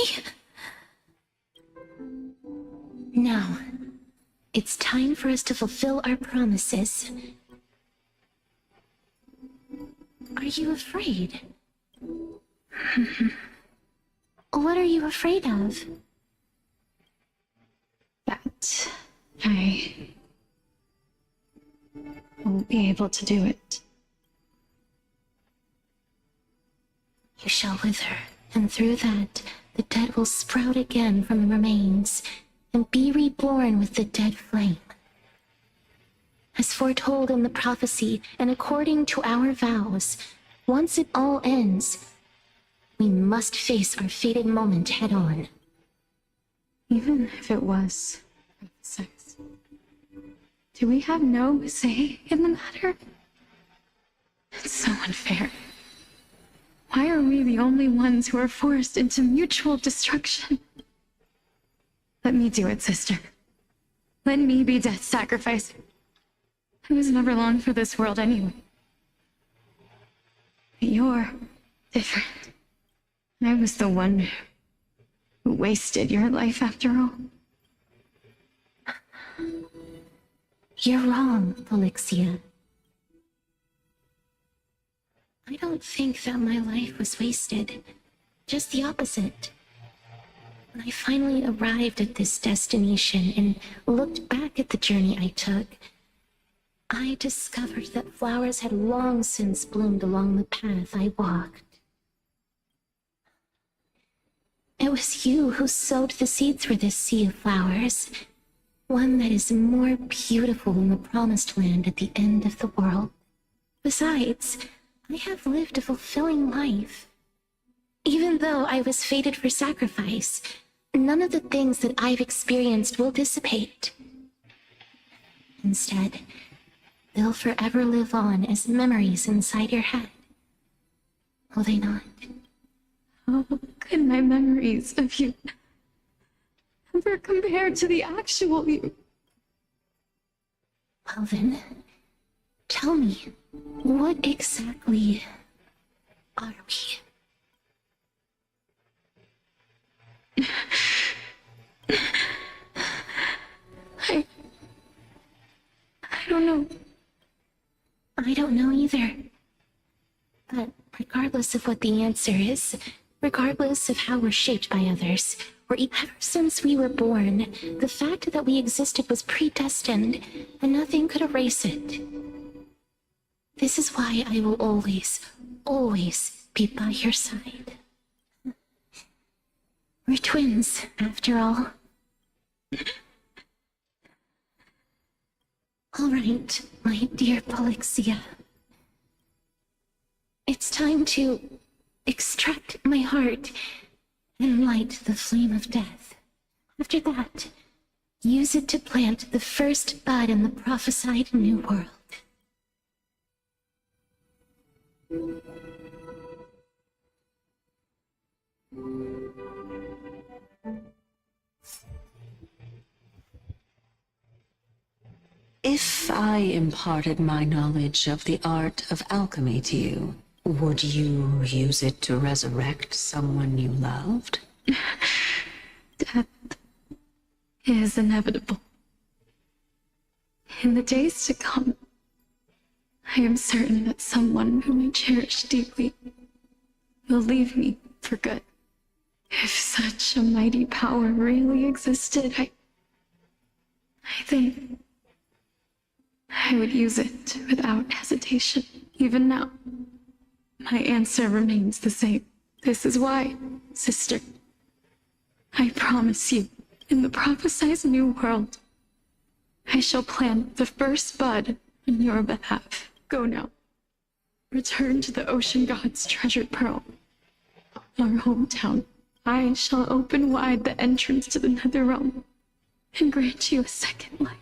Now, it's time for us to fulfill our promises. Are you afraid? What are you afraid of? That I won't be able to do it. You shall wither, and through that, the dead will sprout again from the remains, and be reborn with the dead flame. As foretold in the prophecy, and according to our vows, once it all ends, we must face our fated moment head-on. Even if it was sex, do we have no say in the matter? It's so unfair. Why are we the only ones who are forced into mutual destruction? Let me do it, sister. Let me be death's sacrifice. I was never long for this world anyway. But you're different. I was the one who wasted your life after all. You're wrong, Alexia. I don't think that my life was wasted. Just the opposite. When I finally arrived at this destination and looked back at the journey I took, I discovered that flowers had long since bloomed along the path I walked. It was you who sowed the seeds for this sea of flowers, one that is more beautiful than the promised land at the end of the world. Besides, I have lived a fulfilling life. Even though I was fated for sacrifice, none of the things that I've experienced will dissipate. Instead, they'll forever live on as memories inside your head. Will they not? How could my memories of you ever compare to the actual you? Well then, tell me, what exactly are we? I don't know. I don't know either. But regardless of what the answer is, regardless of how we're shaped by others, or ever since we were born, the fact that we existed was predestined, and nothing could erase it. This is why I will always, always be by your side. We're twins, after all. All right, my dear Polixia. It's time to extract my heart and light the flame of death. After that, use it to plant the first bud in the prophesied new world. If I imparted my knowledge of the art of alchemy to you, would you use it to resurrect someone you loved? Death is inevitable. In the days to come, I am certain that someone whom I cherish deeply will leave me for good. If such a mighty power really existed, I think I would use it without hesitation. Even now, my answer remains the same. This is why, sister, I promise you, in the prophesied new world, I shall plant the first bud on your behalf. Go now. Return to the ocean god's treasured pearl, our hometown. I shall open wide the entrance to the nether realm and grant you a second life.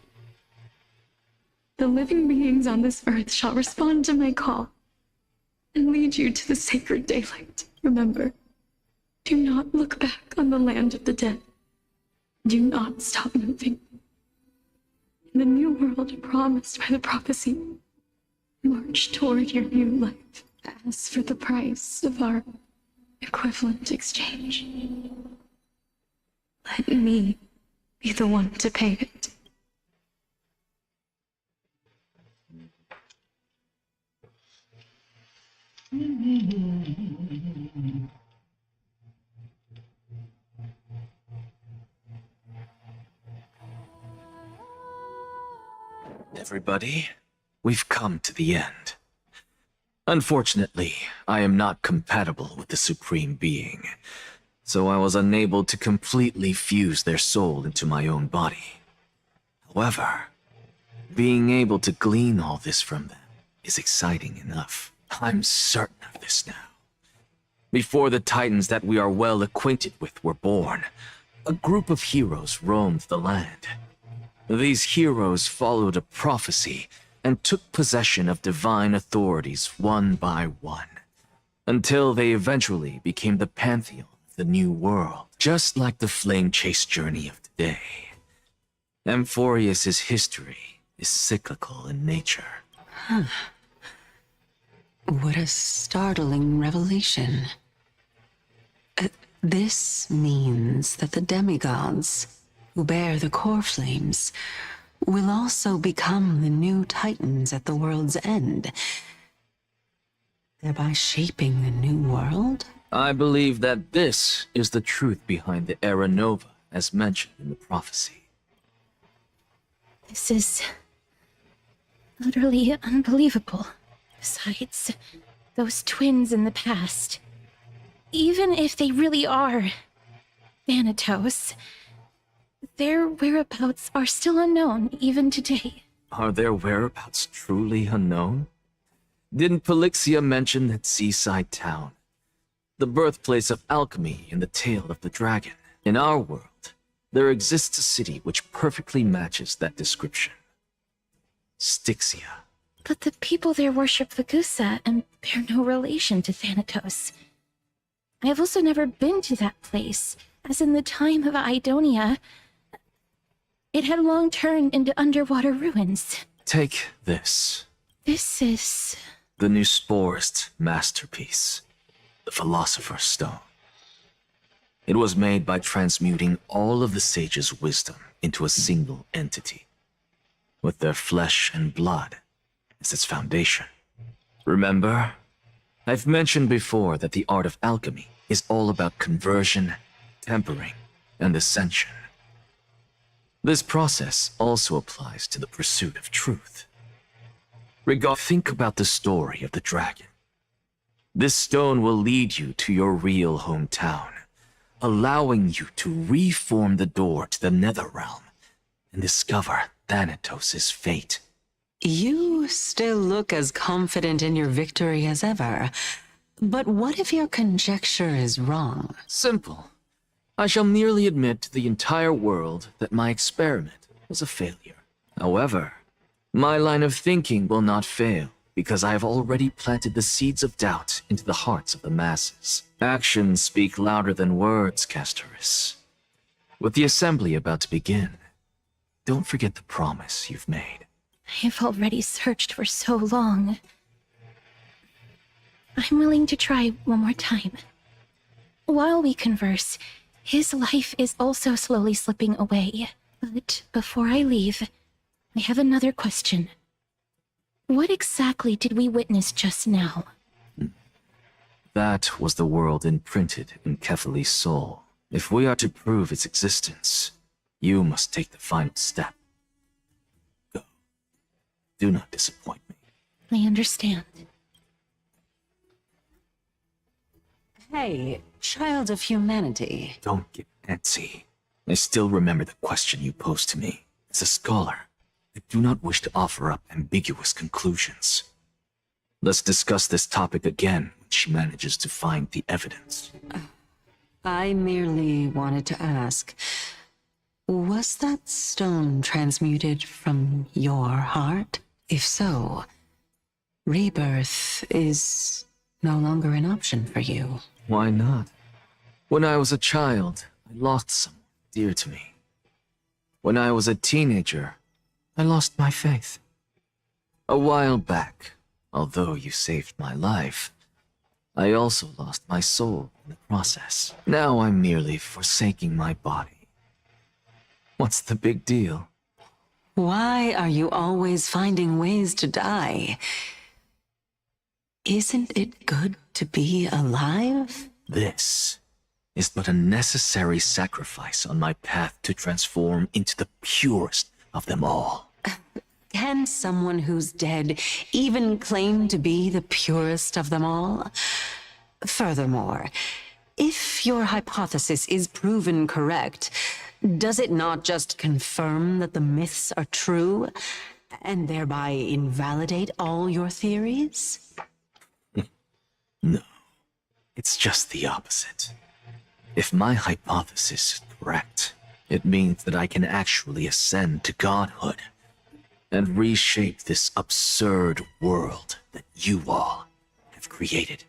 The living beings on this earth shall respond to my call, and lead you to the sacred daylight. Remember, do not look back on the land of the dead. Do not stop moving. In the new world promised by the prophecy, march toward your new life. As for the price of our equivalent exchange, let me be the one to pay it. Everybody, we've come to the end. Unfortunately, I am not compatible with the Supreme Being, so I was unable to completely fuse their soul into my own body. However, being able to glean all this from them is exciting enough. I'm certain of this now. Before the Titans that we are well acquainted with were born, a group of heroes roamed the land. These heroes followed a prophecy and took possession of divine authorities one by one, until they eventually became the pantheon of the new world, just like the flame chase journey of today. Amphorius's history is cyclical in nature. What a startling revelation. This means that the demigods, who bear the core flames, will also become the new Titans at the world's end, thereby shaping a new world? I believe that this is the truth behind the Era Nova, as mentioned in the prophecy. This is utterly unbelievable. Besides, those twins in the past, even if they really are Thanatos, their whereabouts are still unknown even today. Are their whereabouts truly unknown? Didn't Polixia mention that seaside town, the birthplace of alchemy and the tale of the dragon? In our world, there exists a city which perfectly matches that description. Styxia. But the people there worship Vagusa and bear no relation to Thanatos. I have also never been to that place, as in the time of Idonia, it had long turned into underwater ruins. Take this. This is... The new Sporist masterpiece, the Philosopher's Stone. It was made by transmuting all of the sages' wisdom into a single entity, with their flesh and blood as its foundation. Remember, I've mentioned before that the art of alchemy is all about conversion, tempering, and ascension. This process also applies to the pursuit of truth. Think about the story of the dragon. This stone will lead you to your real hometown, allowing you to reform the door to the Netherrealm and discover Thanatos' fate. You still look as confident in your victory as ever. But what if your conjecture is wrong? Simple. I shall merely admit to the entire world that my experiment was a failure. However, my line of thinking will not fail, because I have already planted the seeds of doubt into the hearts of the masses. Actions speak louder than words, Castoris. With the assembly about to begin, don't forget the promise you've made. I've already searched for so long. I'm willing to try one more time. While we converse, his life is also slowly slipping away. But before I leave, I have another question. What exactly did we witness just now? That was the world imprinted in Kefali's soul. If we are to prove its existence, you must take the final step. Go. Do not disappoint me. I understand. Hey, child of humanity. Don't get antsy. I still remember the question you posed to me. As a scholar, I do not wish to offer up ambiguous conclusions. Let's discuss this topic again when she manages to find the evidence. I merely wanted to ask, was that stone transmuted from your heart? If so, rebirth is no longer an option for you. Why not? When I was a child, I lost someone dear to me. When I was a teenager, I lost my faith. A while back, although you saved my life, I also lost my soul in the process. Now I'm merely forsaking my body. What's the big deal? Why are you always finding ways to die? Isn't it good to be alive? This is but a necessary sacrifice on my path to transform into the purest of them all. Can someone who's dead even claim to be the purest of them all? Furthermore, if your hypothesis is proven correct, does it not just confirm that the myths are true, and thereby invalidate all your theories? No, it's just the opposite. If my hypothesis is correct, it means that I can actually ascend to godhood and reshape this absurd world that you all have created.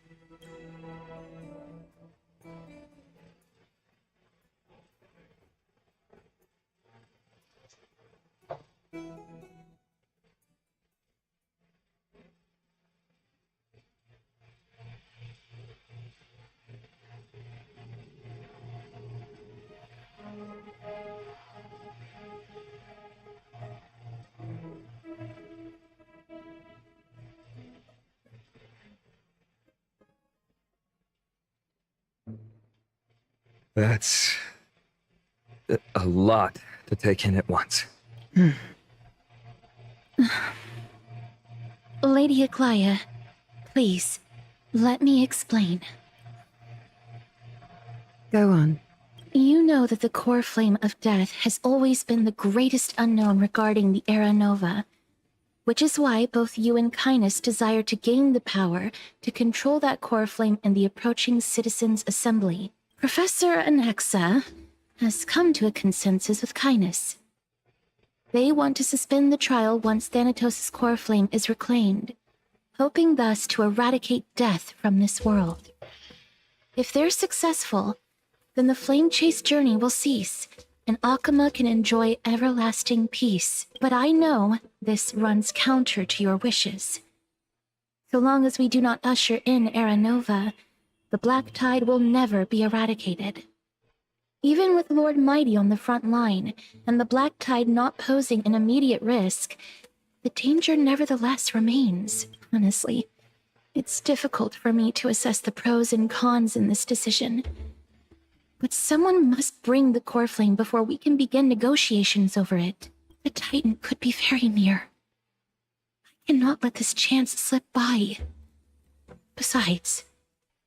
That's a lot to take in at once. Lady Aglaia, please, let me explain. Go on. You know that the core flame of death has always been the greatest unknown regarding the Era Nova, which is why both you and Kindness desire to gain the power to control that core flame in the approaching Citizens' Assembly. Professor Anaxa has come to a consensus with Kindness. They want to suspend the trial once Thanatos' core flame is reclaimed, hoping thus to eradicate death from this world. If they're successful, then the flame chase journey will cease, and Akama can enjoy everlasting peace. But I know this runs counter to your wishes. So long as we do not usher in Era Nova, the Black Tide will never be eradicated. Even with Lord Mighty on the front line, and the Black Tide not posing an immediate risk, the danger nevertheless remains. Honestly, it's difficult for me to assess the pros and cons in this decision. But someone must bring the core flame before we can begin negotiations over it. The Titan could be very near. I cannot let this chance slip by. Besides,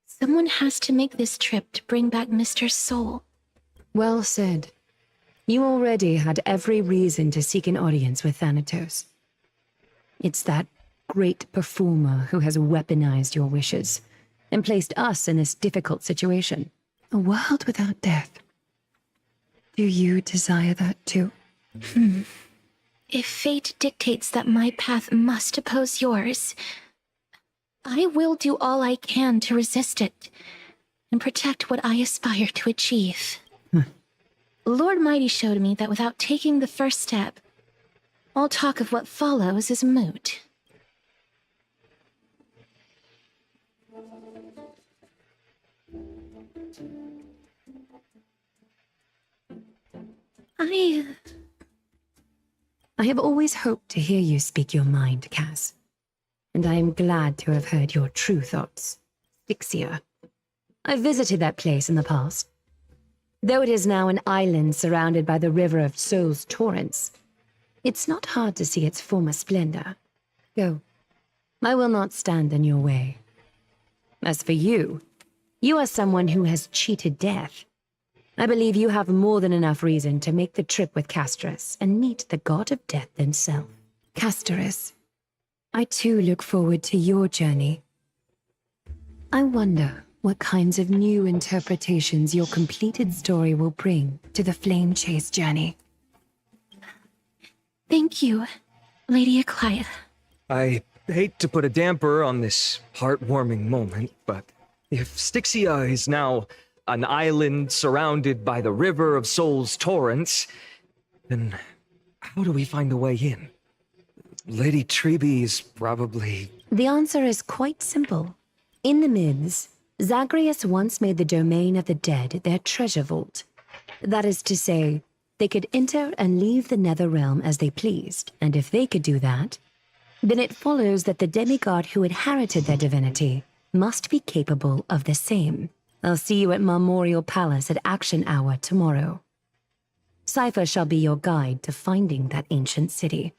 someone has to make this trip to bring back Mr. Soul. Well said. You already had every reason to seek an audience with Thanatos. It's that great performer who has weaponized your wishes and placed us in this difficult situation. A world without death. Do you desire that too? If fate dictates that my path must oppose yours, I will do all I can to resist it and protect what I aspire to achieve. Lord Mighty showed me that without taking the first step, all talk of what follows is moot. I have always hoped to hear you speak your mind, Cass. And I am glad to have heard your true thoughts. Styxia. I visited that place in the past. Though it is now an island surrounded by the river of Soul's torrents, it's not hard to see its former splendor. Go. I will not stand in your way. As for you, you are someone who has cheated death. I believe you have more than enough reason to make the trip with Casterus and meet the god of death himself. Casterus, I too look forward to your journey. I wonder what kinds of new interpretations your completed story will bring to the Flame Chase journey. Thank you, Lady Aglaia. I hate to put a damper on this heartwarming moment, but if Styxia is now an island surrounded by the river of Soul's torrents, then how do we find a way in? Lady Treby is probably... The answer is quite simple. In the Mids, Zagreus once made the domain of the dead their treasure vault. That is to say, they could enter and leave the nether realm as they pleased, and if they could do that, then it follows that the demigod who inherited their divinity must be capable of the same. I'll see you at Marmorial Palace at Action Hour tomorrow. Cypher shall be your guide to finding that ancient city.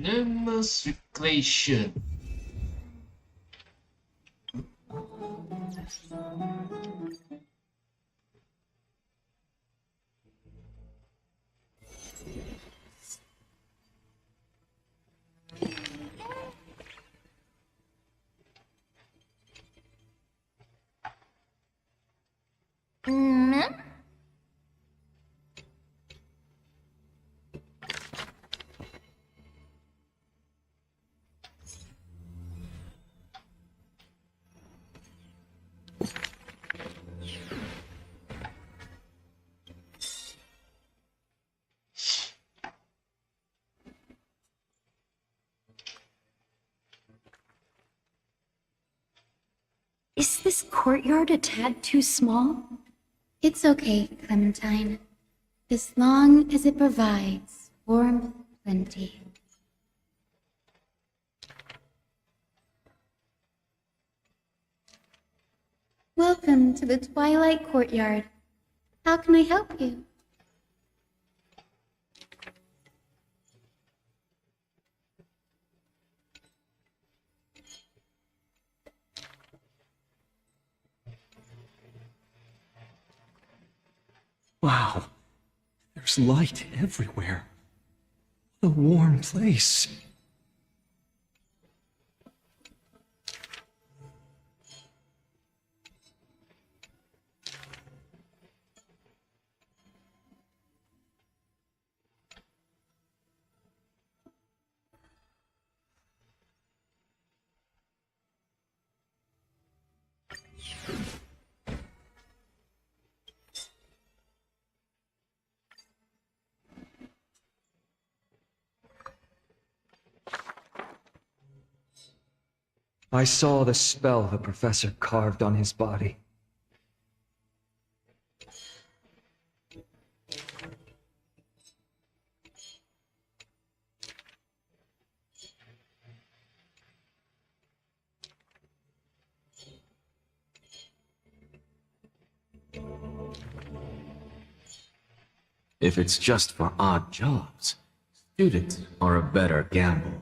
Demonstration. Is this courtyard a tad too small? It's okay, Clementine. As long as it provides warmth plenty. Welcome to the Twilight Courtyard. How can I help you? Wow, there's light everywhere. What a warm place. I saw the spell the professor carved on his body. If it's just for odd jobs, students are a better gamble.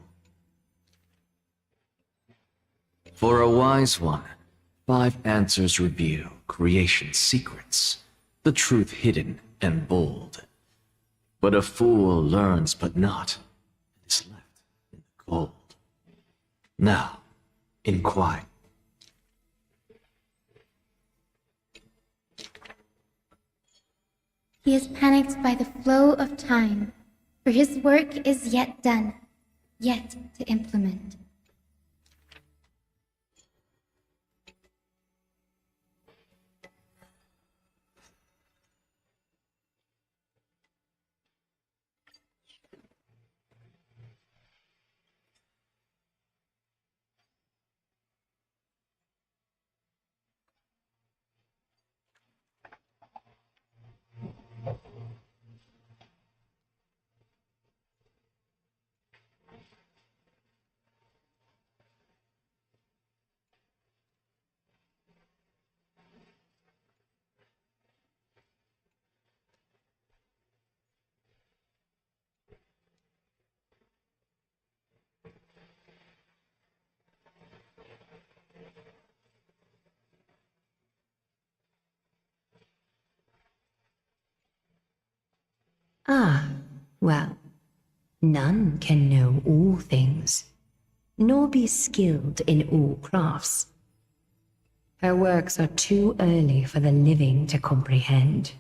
For a wise one, 5 answers review creation's secrets, the truth hidden and bold. But a fool learns but not, and is left in the cold. Now, in quiet. He is panicked by the flow of time, for his work is yet done, yet to implement. Ah, well, none can know all things. nor be skilled in all crafts. Her works are too early for the living to comprehend.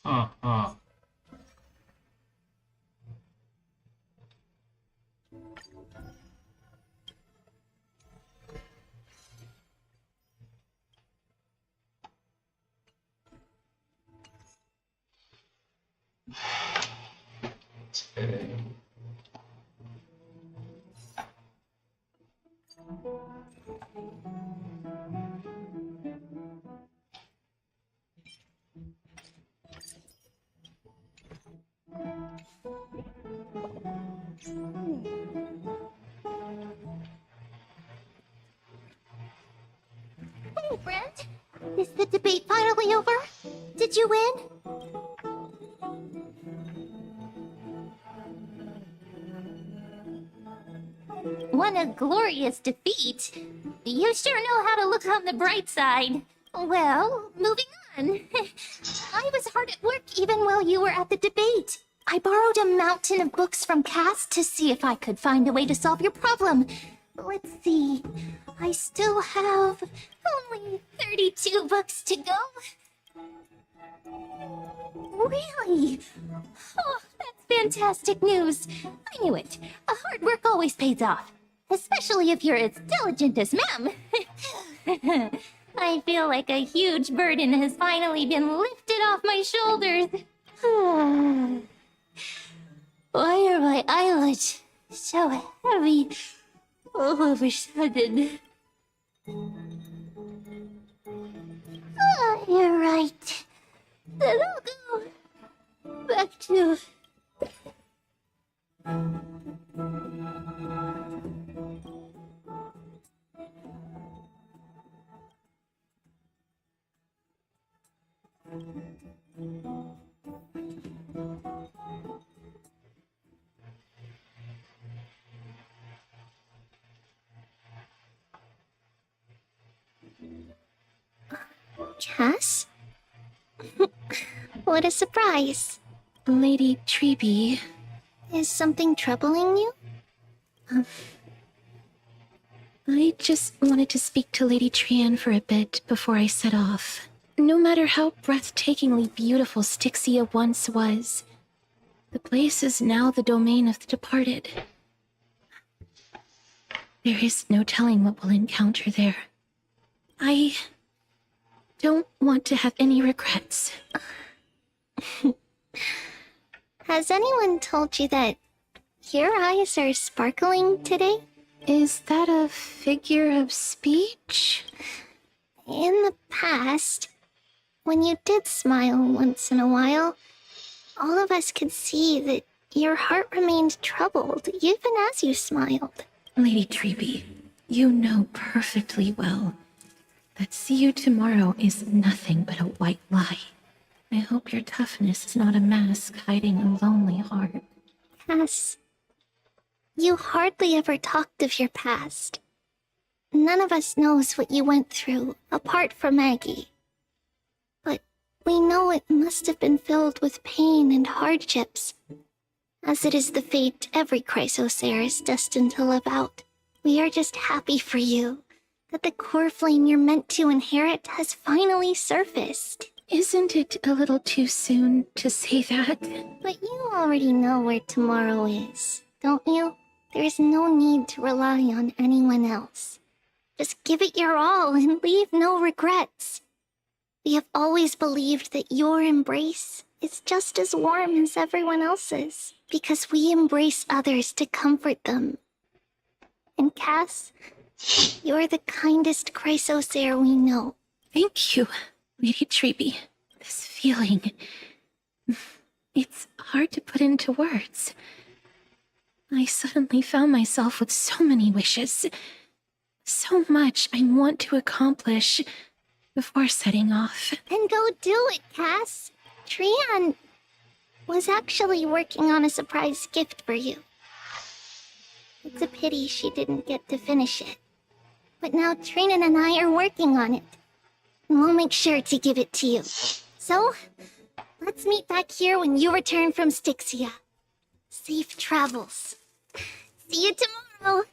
Uh-huh. Hey, friend. Is the debate finally over? Did you win? What a glorious defeat. You sure know how to look on the bright side. Well, moving on. I was hard at work even while you were at the debate. I borrowed a mountain of books from Cass to see if I could find a way to solve your problem. Let's see. I still have only 32 books to go. Really? Oh, that's fantastic news. I knew it. Hard work always pays off. Especially if you're as diligent as Ma'am. I feel like a huge burden has finally been lifted off my shoulders. Why are my eyelids so heavy all of a sudden? Oh, you're right. Then I'll go back to... Cass? What a surprise. Lady Treeby. Is something troubling you? I just wanted to speak to Lady Trian for a bit before I set off. No matter how breathtakingly beautiful Styxia once was, the place is now the domain of the departed. There is no telling what we'll encounter there. I don't want to have any regrets. Has anyone told you that your eyes are sparkling today? Is that a figure of speech? In the past, when you did smile once in a while, all of us could see that your heart remained troubled even as you smiled. Lady Treeby, you know perfectly well that see you tomorrow is nothing but a white lie. I hope your toughness is not a mask hiding a lonely heart. Cass, you hardly ever talked of your past. None of us knows what you went through, apart from Maggie. But we know it must have been filled with pain and hardships, as it is the fate every Chrysosaur is destined to live out. We are just happy for you that the core flame you're meant to inherit has finally surfaced. Isn't it a little too soon to say that? But you already know where tomorrow is, don't you? There's no need to rely on anyone else. Just give it your all and leave no regrets. We have always believed that your embrace is just as warm as everyone else's, because we embrace others to comfort them. And Cass, you're the kindest Chrysosaur we know. Thank you, Lady Treeby. This feeling... It's hard to put into words. I suddenly found myself with so many wishes. So much I want to accomplish before setting off. Then go do it, Cass. Trian was actually working on a surprise gift for you. It's a pity she didn't get to finish it. But now Trinan and I are working on it. And we'll make sure to give it to you. So, let's meet back here when you return from Styxia. Safe travels. See you tomorrow!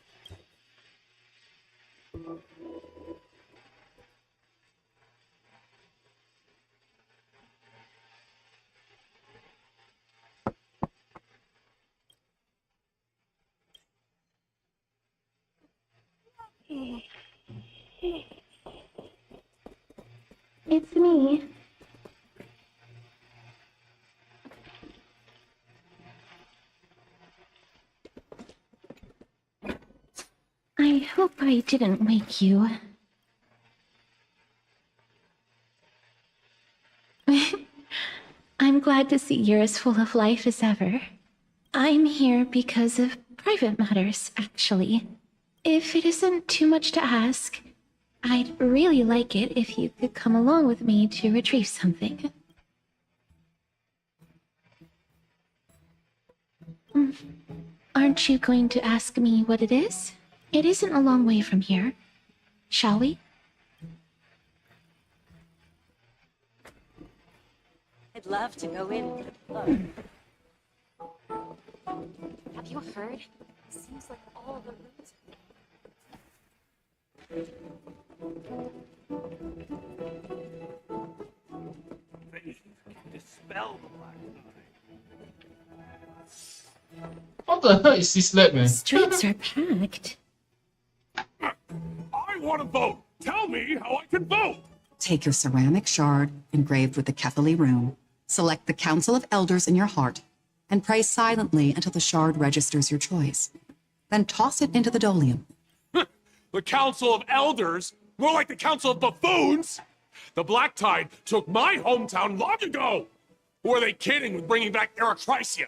It's me. I hope I didn't wake you. I'm glad to see you're as full of life as ever. I'm here because of private matters, actually. If it isn't too much to ask, I'd really like it if you could come along with me to retrieve something. Aren't you going to ask me what it is? It isn't a long way from here. Shall we? I'd love to go in with the club. Have you heard? It seems like all of the rooms Dispel the black eye. What the hell is this lab, man? Streets are packed. I want to vote. Tell me how I can vote. Take your ceramic shard engraved with the Kefali rune, select the Council of Elders in your heart, and pray silently until the shard registers your choice. Then toss it into the Dolium. The Council of Elders? More like the Council of Buffoons! The Black Tide took my hometown long ago! Who are they kidding with bringing back Erechrysia?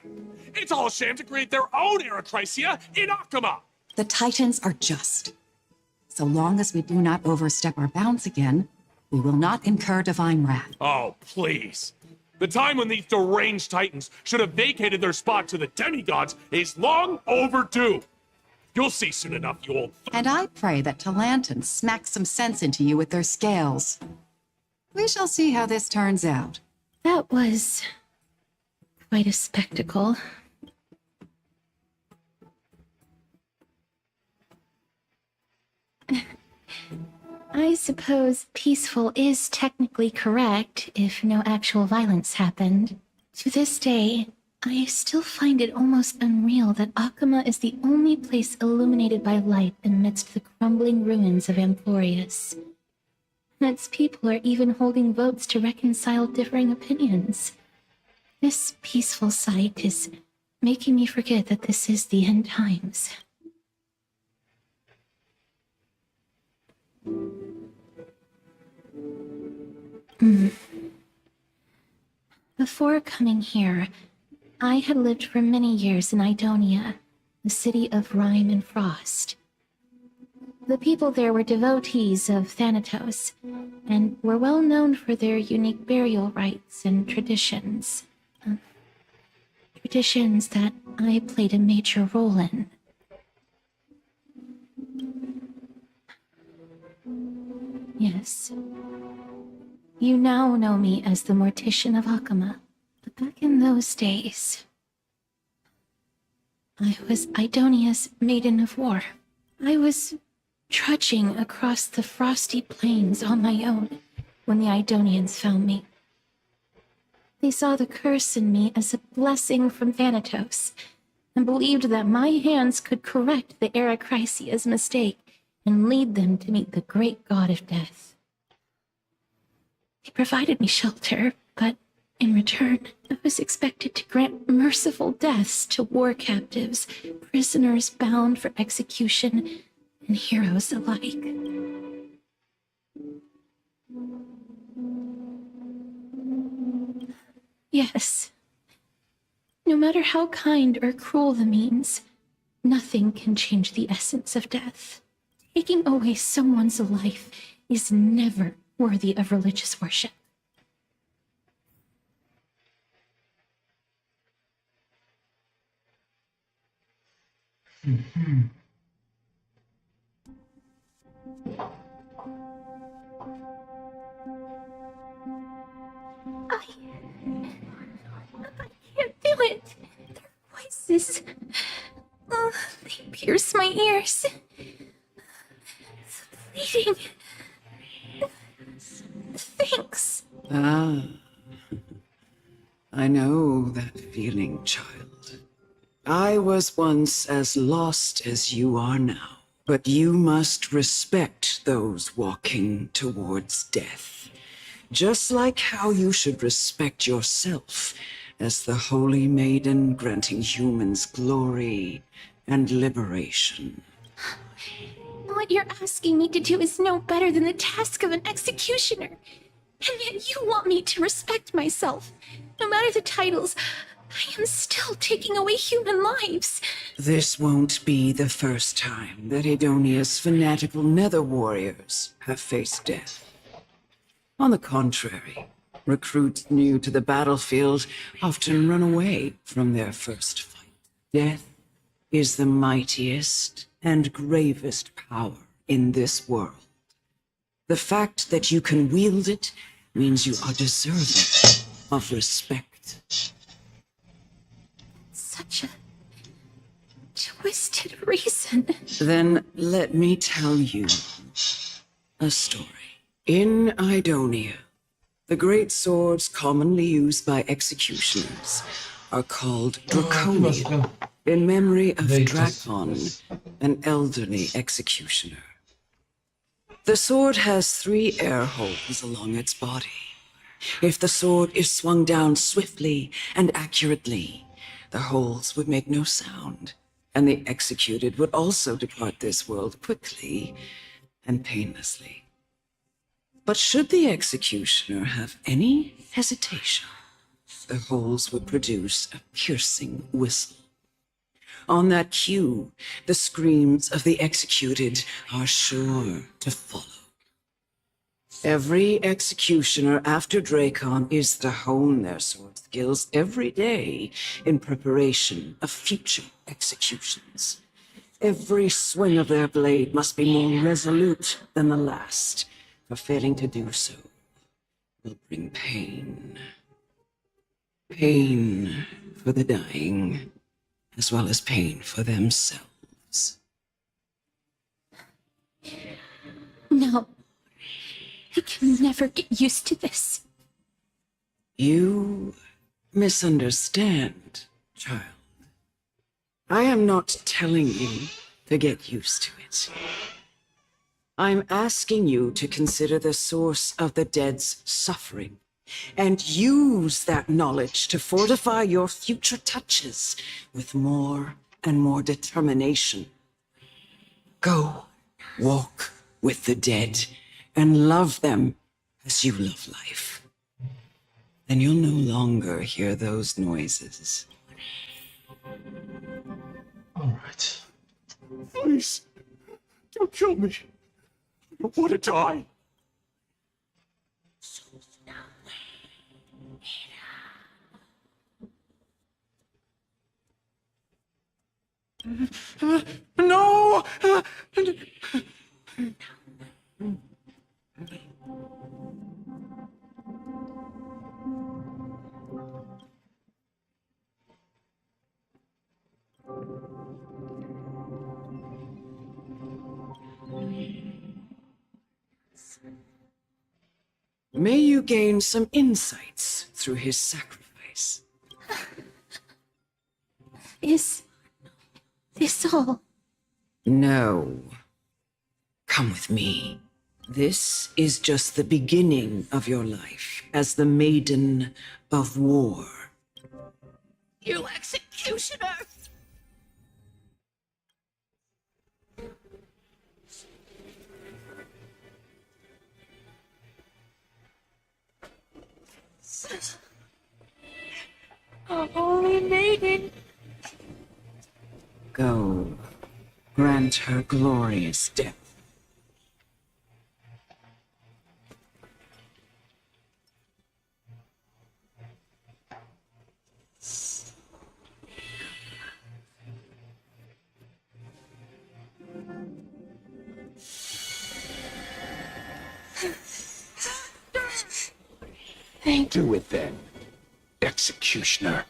It's all a sham to create their own Erechrysia in Akama! The Titans are just. So long as we do not overstep our bounds again, we will not incur divine wrath. Oh, please. The time when these deranged Titans should have vacated their spot to the demigods is long overdue. You'll see soon enough, you old... And I pray that Talanton smacks some sense into you with their scales. We shall see how this turns out. That was quite a spectacle. I suppose peaceful is technically correct if no actual violence happened. To this day, I still find it almost unreal that Akama is the only place illuminated by light amidst the crumbling ruins of Emporius. Its people are even holding votes to reconcile differing opinions. This peaceful sight is making me forget that this is the end times. Before coming here, I had lived for many years in Idonia, the city of rime and frost. The people there were devotees of Thanatos, and were well known for their unique burial rites and traditions. Traditions that I played a major role in. Yes. You now know me as the Mortician of Akama, but back in those days, I was Idonia's Maiden of War. I was trudging across the frosty plains on my own when the Idonians found me. They saw the curse in me as a blessing from Thanatos, and believed that my hands could correct the Eracrisia's mistake and lead them to meet the great god of death. They provided me shelter, but in return, I was expected to grant merciful deaths to war captives, prisoners bound for execution, and heroes alike. Yes. No matter how kind or cruel the means, nothing can change the essence of death. Taking away someone's life is never worthy of religious worship. I can't do it. Their voices, they pierce my ears. It's bleeding. Thanks. Ah, I know that feeling, child. I was once as lost as you are now, but you must respect those walking towards death, just like how you should respect yourself as the Holy Maiden granting humans glory and liberation. What you're asking me to do is no better than the task of an executioner. And yet you want me to respect myself. No matter the titles, I am still taking away human lives. This won't be the first time that Edonia's fanatical nether warriors have faced death. On the contrary, recruits new to the battlefield often run away from their first fight. Death is the mightiest and gravest power in this world. The fact that you can wield it means you are deserving of respect. Such a twisted reason. Then let me tell you a story. In Idonia, the great swords commonly used by executioners are called draconian, in memory of Drakon, an elderly executioner. The sword has 3 air holes along its body. If the sword is swung down swiftly and accurately, the holes would make no sound, and the executed would also depart this world quickly and painlessly. But should the executioner have any hesitation, the holes would produce a piercing whistle. On that cue, the screams of the executed are sure to follow. Every executioner after Drakon is to hone their sword skills every day in preparation of future executions. Every swing of their blade must be more resolute than the last, for failing to do so will bring pain. Pain for the dying, as well as pain for themselves. No. I can never get used to this. You misunderstand, child. I am not telling you to get used to it. I'm asking you to consider the source of the dead's suffering and use that knowledge to fortify your future touches with more and more determination. Go, walk with the dead and love them as you love life. Then you'll no longer hear those noises. All right. Please, don't kill me. I don't want to die. No! May you gain some insights through his sacrifice. Is this all? No. Come with me. This is just the beginning of your life as the Maiden of War. You executioner! A holy maiden. Go. Grant her glorious death. Do it then, executioner.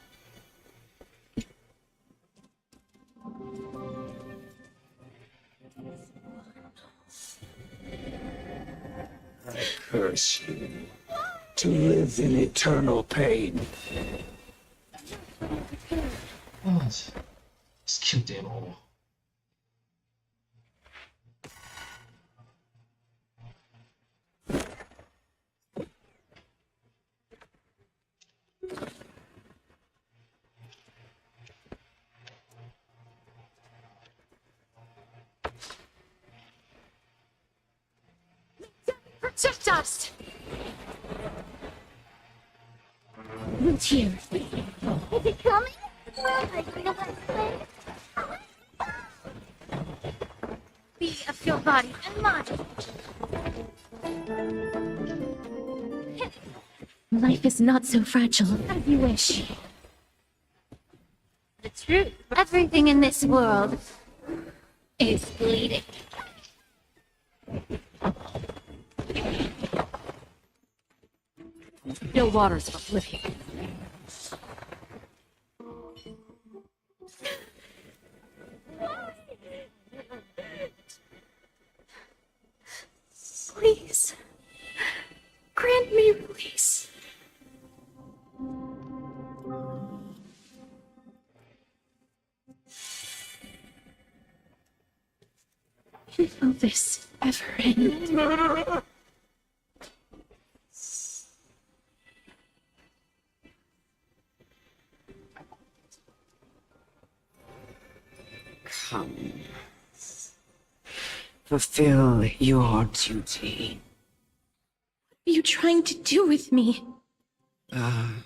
I curse you to live in eternal pain. Let's kill them all. Protect us! Root here. Is it coming? Well, I don't know what Be of your body and mind. Life is not so fragile as you wish. the truth. Everything in this world is bleeding. No waters of oblivion. Please, grant me release. Will this ever end? Come. Fulfill your duty. What are you trying to do with me? I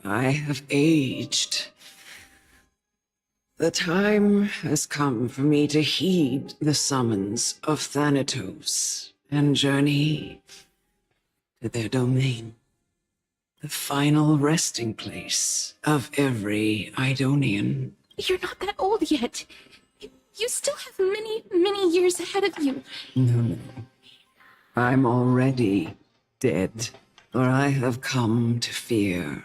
have aged. The time has come for me to heed the summons of Thanatos and journey to their domain, the final resting place of every Idonian. You're not that old yet. You still have many, many years ahead of you. No. I'm already dead, for I have come to fear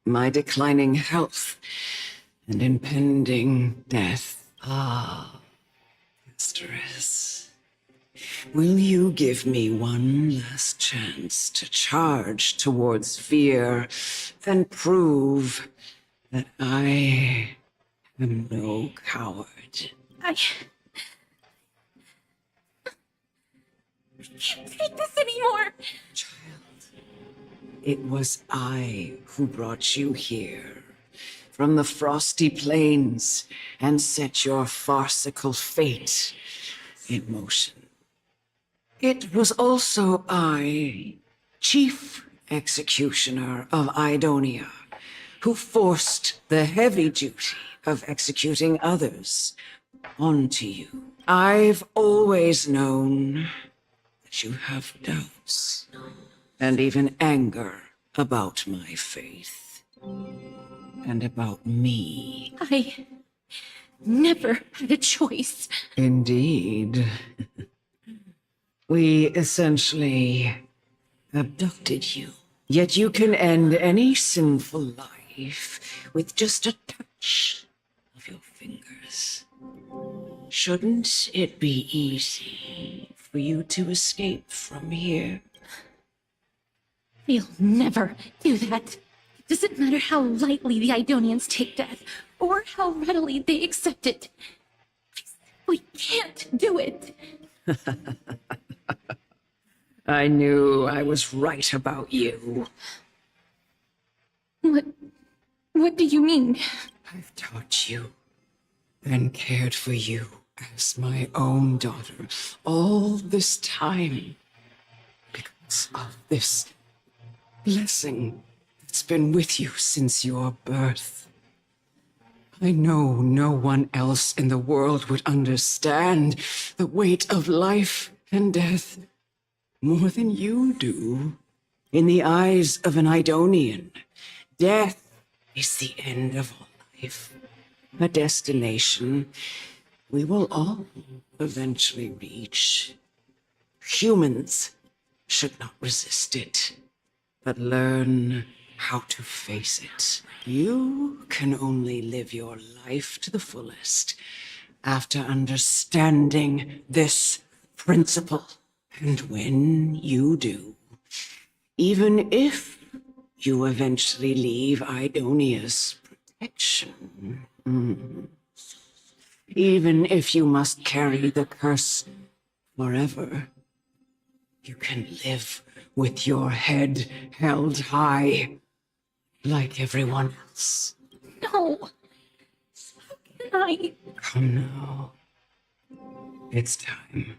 my declining health and impending death. Ah, mistress, will you give me one last chance to charge towards fear and prove that I am no coward? I can't take this anymore. It was I who brought you here from the frosty plains and set your farcical fate in motion. It was also I, Chief Executioner of Idonia, who forced the heavy duty of executing others onto you. I've always known that you have doubts and even anger about my faith and about me. I never had a choice. Indeed. We essentially abducted you. Yet you can end any sinful life with just a touch of your fingers. Shouldn't it be easy for you to escape from here? We'll never do that. It doesn't matter how lightly the Idonians take death, or how readily they accept it. We can't do it. I knew I was right about you. What do you mean? I've taught you and cared for you as my own daughter all this time because of this blessing that's been with you since your birth. I know no one else in the world would understand the weight of life and death more than you do. In the eyes of an Idonian, death is the end of all life, a destination we will all eventually reach. Humans should not resist it, but learn how to face it. You can only live your life to the fullest after understanding this principle. And when you do, even if you eventually leave Idonia's protection, even if you must carry the curse forever, you can live with your head held high, like everyone else. No. How can I? Come now. It's time.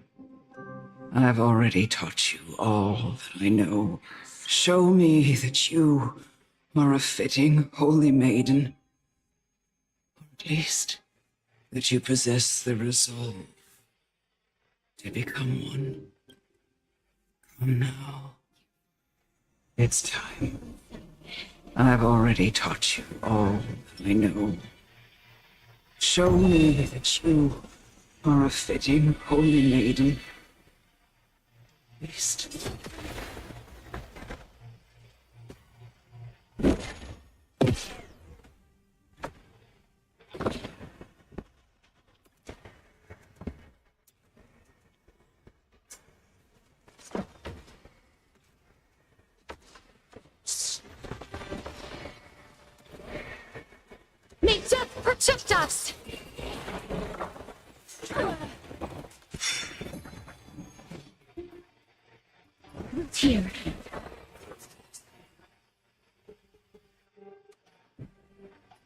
I've already taught you all that I know. Show me that you are a fitting holy maiden. Or at least that you possess the resolve to become one. Come now. It's time. I've already taught you all that I know. Show me that you are a fitting holy maiden. At least. May death protect us! Here.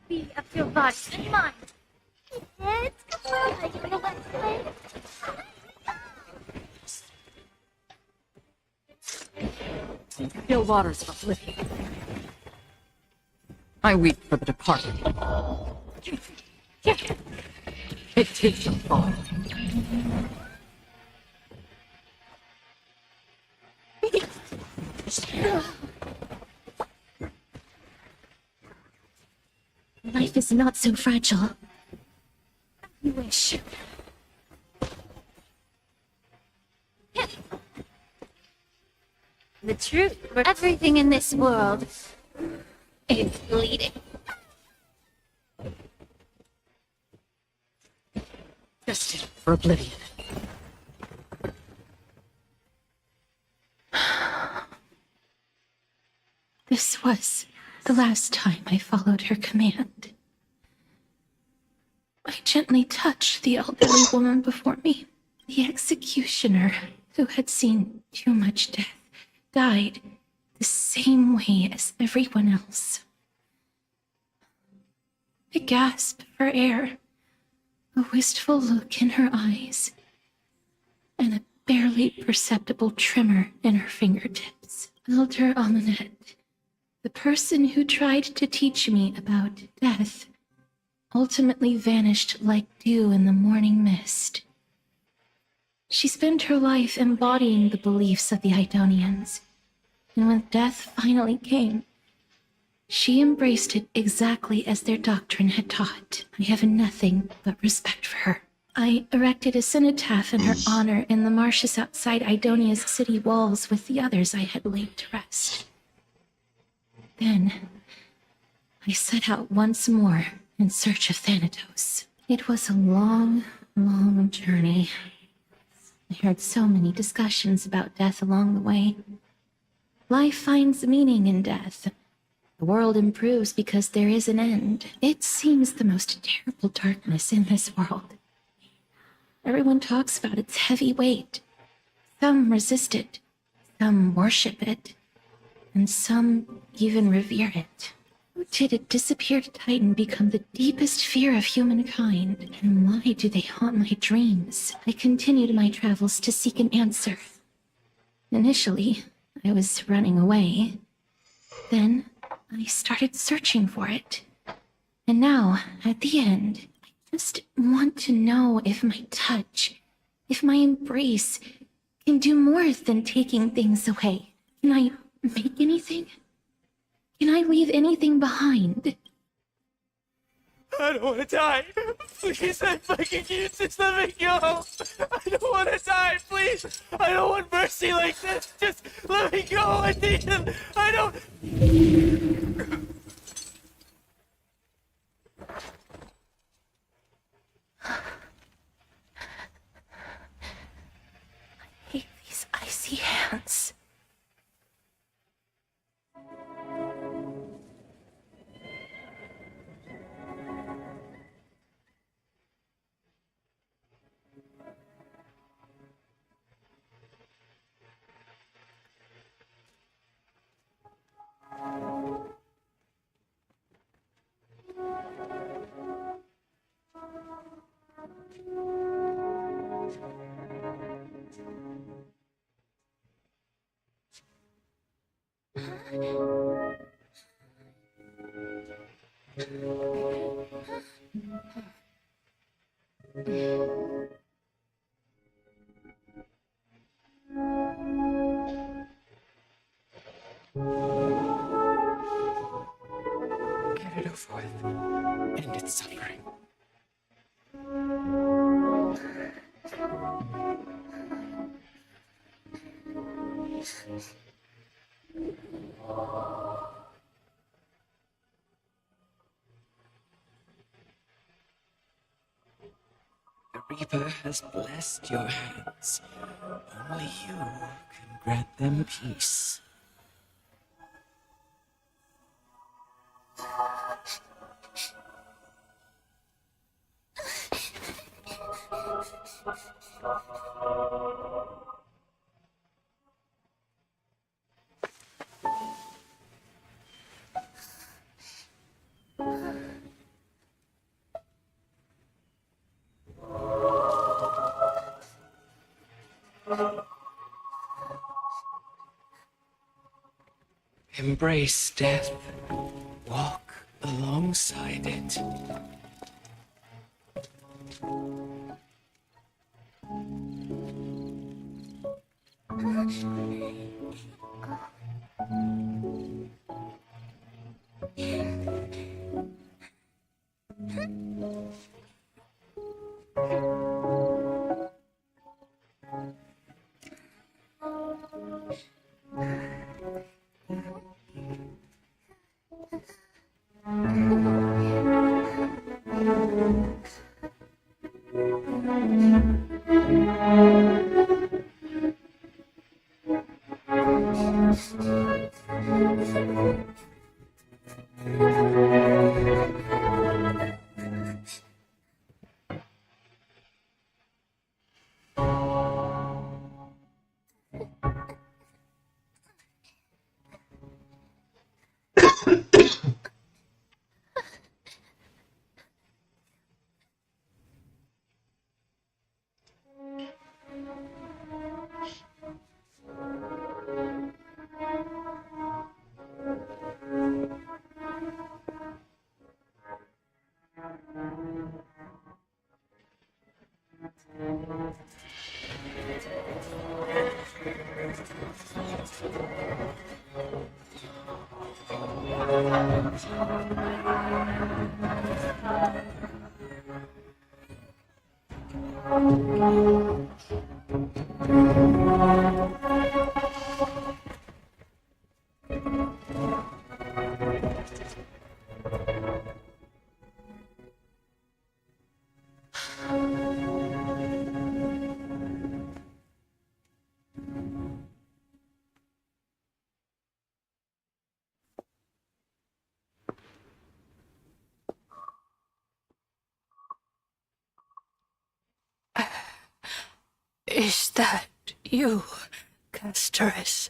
Be of your body and mind. Kids, come on, I don't know what to play. Still waters of oblivion. I weep for the departed. It takes a fall. Life is not so fragile. I wish. The truth for everything in this world is bleeding. Destined for oblivion. This was the last time I followed her command. I gently touched the elderly woman before me. The executioner, who had seen too much death, died the same way as everyone else. I gasped for air, a wistful look in her eyes, and a barely perceptible tremor in her fingertips. Elder Amunet, the person who tried to teach me about death, ultimately vanished like dew in the morning mist. She spent her life embodying the beliefs of the Idonians, and when death finally came, she embraced it exactly as their doctrine had taught. I have nothing but respect for her. I erected a cenotaph in her honor in the marshes outside Idonia's city walls with the others I had laid to rest. Then, I set out once more in search of Thanatos. It was a long, long journey. I heard so many discussions about death along the way. Life finds meaning in death. The world improves because there is an end. It seems the most terrible darkness in this world. Everyone talks about its heavy weight. Some resist it, some worship it, and some even revere it. How did a disappeared titan become the deepest fear of humankind? And why do they haunt my dreams? I continued my travels to seek an answer. Initially, I was running away. Then, I started searching for it. And now, at the end, I just want to know if my touch, if my embrace, can do more than taking things away. Can I make anything? Can I leave anything behind? I don't want to die. Please, I fucking you. Just let me go. I don't want to die. Please. I don't want mercy like this. Just let me go. I don't. I hate these icy hands. Get it over with. End its suffering. The Reaper has blessed your hands. Only you can grant them peace. Embrace death. Walk alongside it. Is that you, Castorus?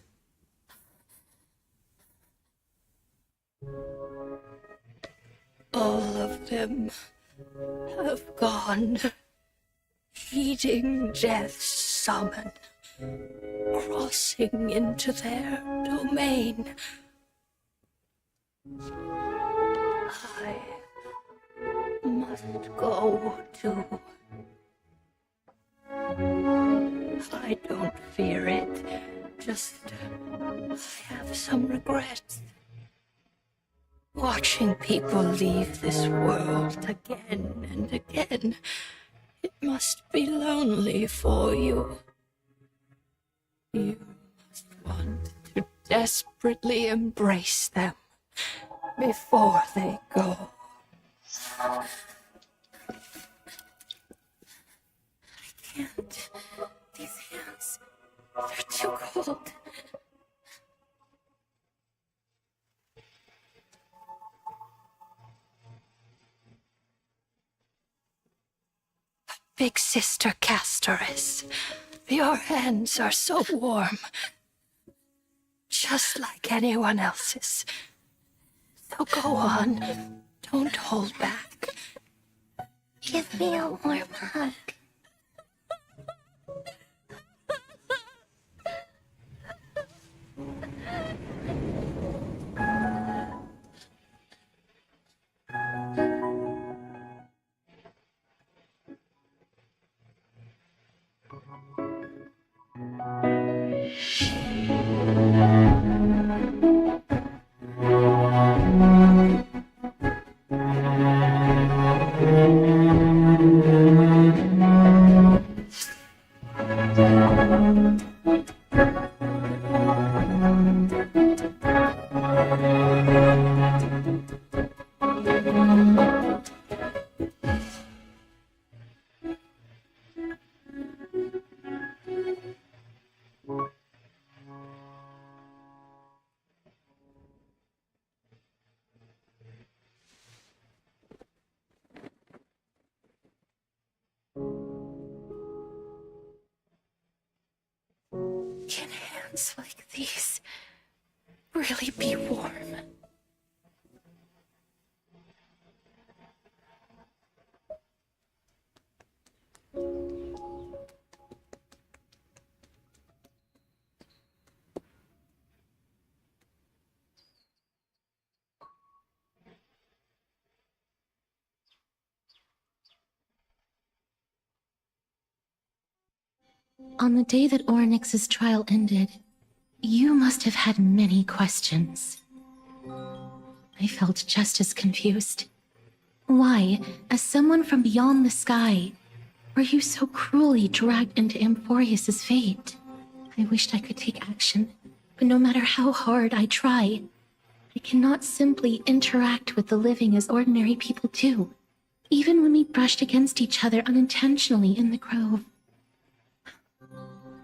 All of them have gone, heeding death's summon, crossing into their domain. I must go too. I don't fear it, just I have some regrets. Watching people leave this world again and again, it must be lonely for you. You must want to desperately embrace them before they go. I can't. These hands, they're too cold. Big Sister Castorus, your hands are so warm. Just like anyone else's. So go on. Don't hold back. Give me a warm hug. Can hands like these really be warm? On the day that Oryx's trial ended, you must have had many questions. I felt just as confused. Why, as someone from beyond the sky, were you so cruelly dragged into Amphorius's fate? I wished I could take action, but no matter how hard I try, I cannot simply interact with the living as ordinary people do, even when we brushed against each other unintentionally in the grove.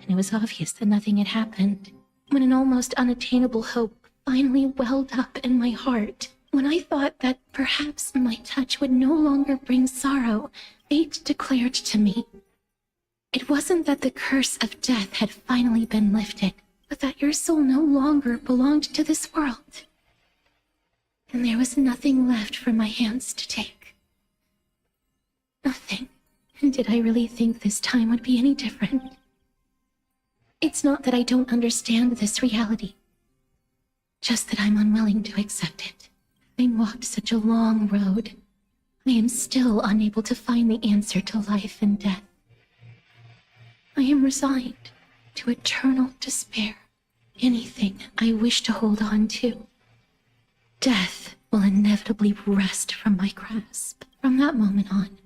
And it was obvious that nothing had happened, when an almost unattainable hope finally welled up in my heart. When I thought that perhaps my touch would no longer bring sorrow, fate declared to me, it wasn't that the curse of death had finally been lifted, but that your soul no longer belonged to this world. And there was nothing left for my hands to take. Nothing. And did I really think this time would be any different? It's not that I don't understand this reality, just that I'm unwilling to accept it. Having walked such a long road, I am still unable to find the answer to life and death. I am resigned to eternal despair. Anything I wish to hold on to, death will inevitably wrest from my grasp. From that moment on,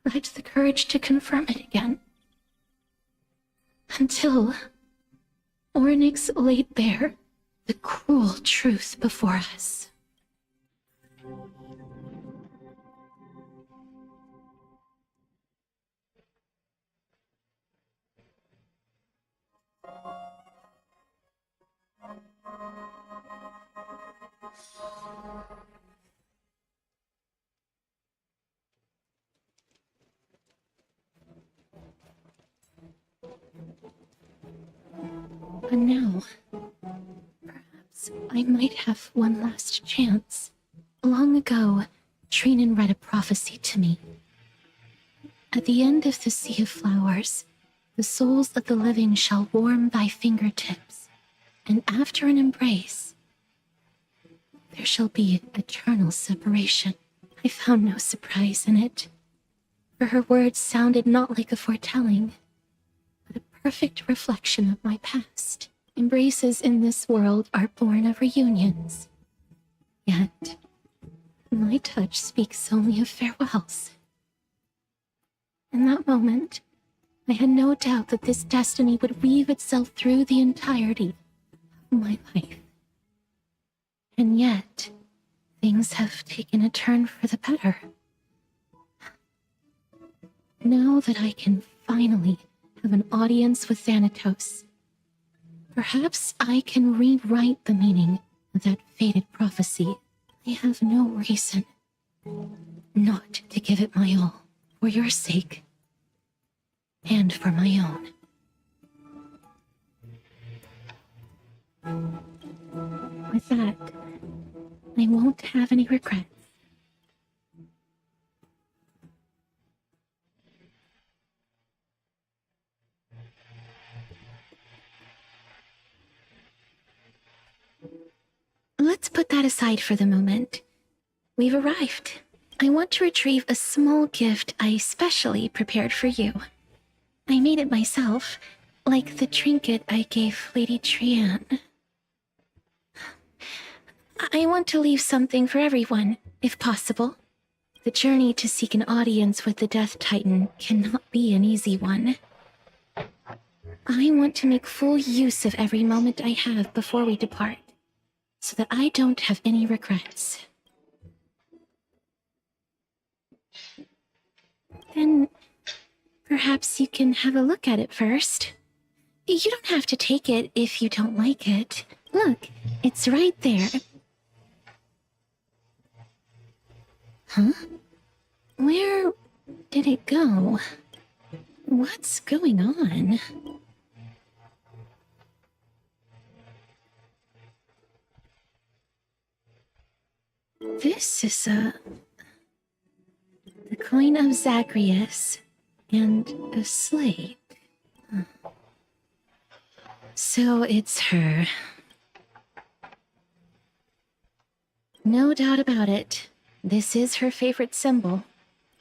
I lacked the courage to confirm it again. Until Oryx laid bare the cruel truth before us. But now, perhaps I might have one last chance. Long ago, Trinan read a prophecy to me. At the end of the Sea of Flowers, the souls of the living shall warm thy fingertips, and after an embrace, there shall be eternal separation. I found no surprise in it, for her words sounded not like a foretelling, but a perfect reflection of my past. Embraces in this world are born of reunions. Yet, my touch speaks only of farewells. In that moment, I had no doubt that this destiny would weave itself through the entirety of my life. And yet, things have taken a turn for the better. Now that I can finally have an audience with Thanatos, perhaps I can rewrite the meaning of that fated prophecy. I have no reason not to give it my all, for your sake, and for my own. With that, I won't have any regrets. Let's put that aside for the moment. We've arrived. I want to retrieve a small gift I specially prepared for you. I made it myself, like the trinket I gave Lady Trianne. I want to leave something for everyone, if possible. The journey to seek an audience with the Death Titan cannot be an easy one. I want to make full use of every moment I have before we depart, so that I don't have any regrets. Then, perhaps you can have a look at it first. You don't have to take it if you don't like it. Look, it's right there. Huh? Where did it go? What's going on? This is the coin of Zagreus and a slate. So it's her. No doubt about it. This is her favorite symbol.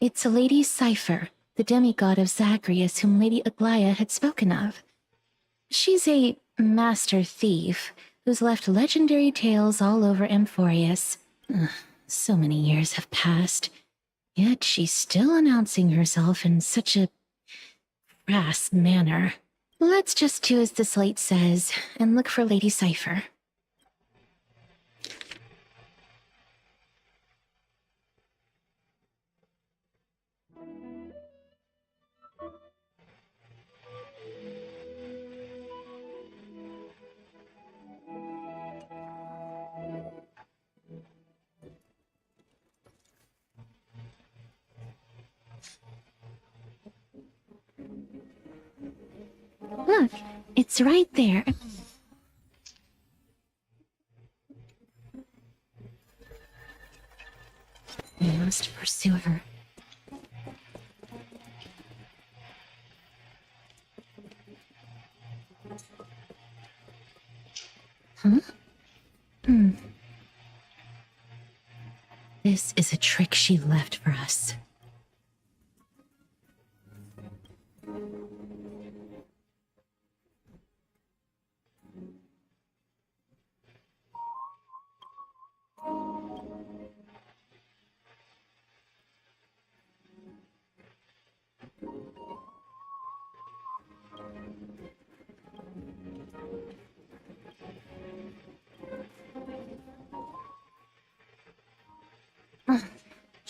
It's a lady's cipher, the demigod of Zagreus whom Lady Aglaia had spoken of. She's a master thief who's left legendary tales all over Amphorius. So many years have passed, yet she's still announcing herself in such a crass manner. Let's just do as the slate says and look for Lady Cipher. Look, it's right there. We must pursue her. Huh? This is a trick she left for us.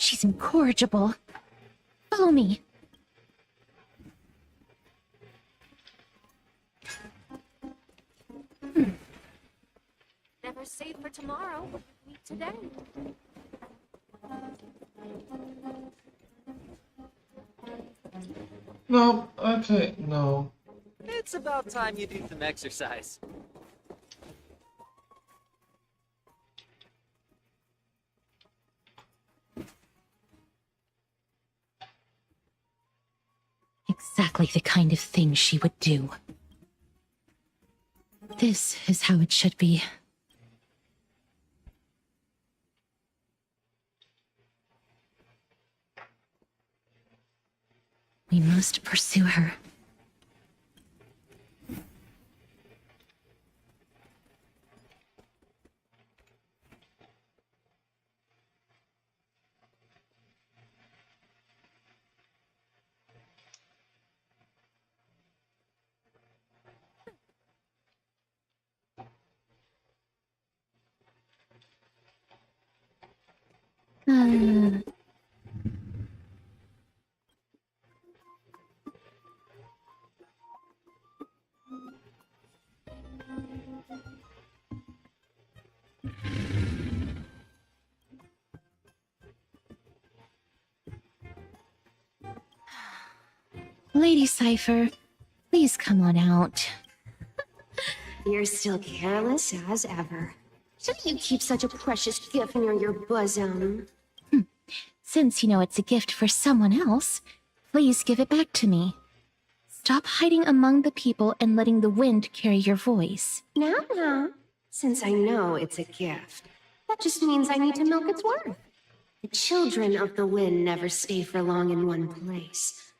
She's incorrigible. Follow me. Never save for tomorrow. Meet today. No, okay, no. It's about time you do some exercise. Exactly the kind of thing she would do. This is how it should be. We must pursue her. Uh, Lady Cypher, please come on out. You're still careless as ever. Shouldn't you keep such a precious gift near your bosom? Since you know it's a gift for someone else, please give it back to me. Stop hiding among the people and letting the wind carry your voice. Now, since I know it's a gift, that just means I need to milk its worth. The children of the wind never stay for long in one place.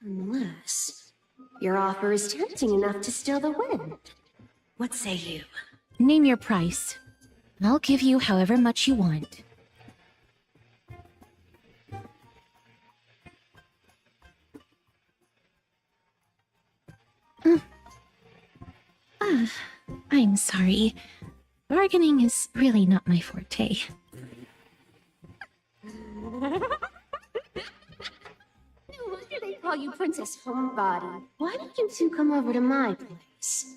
Unless your offer is tempting enough to steal the wind. What say you? Name your price. I'll give you however much you want. I'm sorry. Bargaining is really not my forte. No wonder they call you Princess Homebody. Why don't you two come over to my place?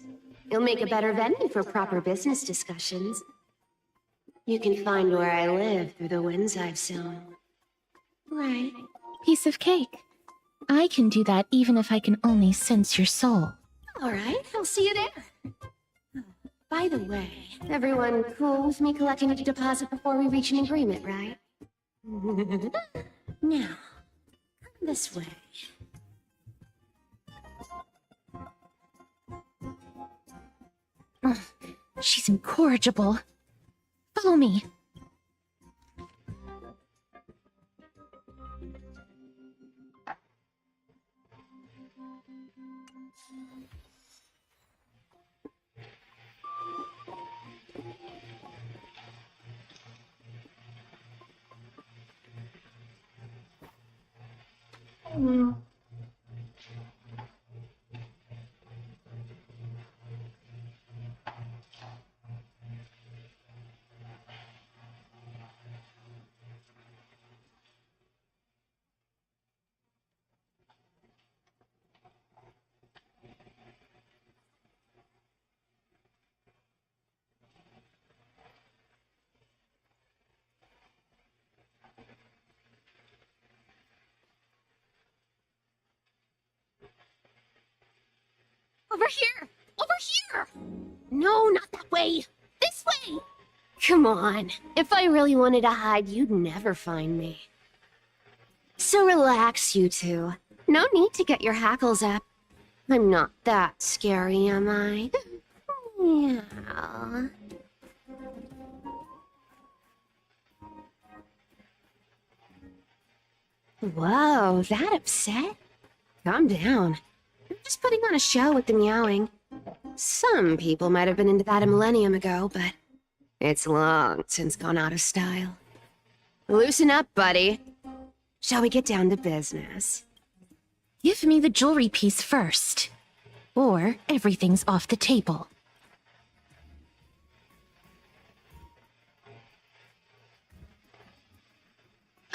You'll make a better venue for proper business discussions. You can find where I live through the winds I've sown. Right. Piece of cake. I can do that even if I can only sense your soul. All right, I'll see you there. By the way, everyone cool with me collecting a deposit before we reach an agreement, right? Now, come this way. Ugh, she's incorrigible. Follow me. Over here! Over here! No, not that way! This way! Come on. If I really wanted to hide, you'd never find me. So relax, you two. No need to get your hackles up. I'm not that scary, am I? Yeah. Whoa, that upset? Calm down. I'm just putting on a show with the meowing. Some people might have been into that a millennium ago, but it's long since gone out of style. Loosen up, buddy. Shall we get down to business? Give me the jewelry piece first, or everything's off the table.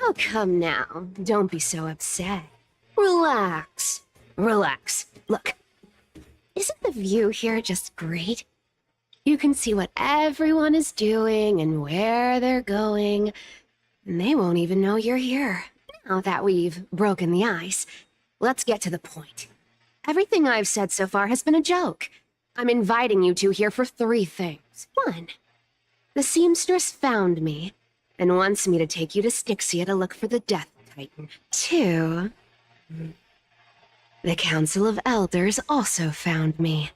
Oh, come now. Don't be so upset. Relax. Relax. Look, isn't the view here just great? You can see what everyone is doing and where they're going, and they won't even know you're here. Now that we've broken the ice, let's get to the point. Everything I've said so far has been a joke. I'm inviting you two here for 3 things. 1, the seamstress found me and wants me to take you to Styxia to look for the Death Titan. 2, The Council of Elders also found me,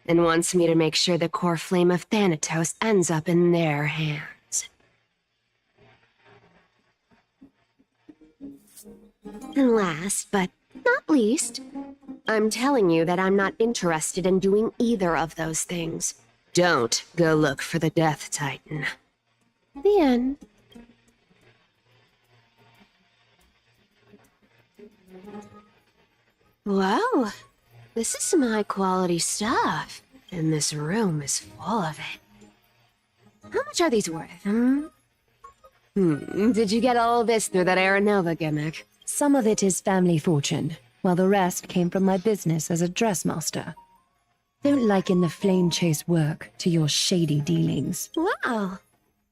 and wants me to make sure the core flame of Thanatos ends up in their hands. And last, but not least, I'm telling you that I'm not interested in doing either of those things. Don't go look for the Death Titan. The end. Whoa, this is some high-quality stuff, and this room is full of it. How much are these worth, Did you get all this through that Aranova gimmick? Some of it is family fortune, while the rest came from my business as a dressmaster. Don't liken the flame chase work to your shady dealings. Wow,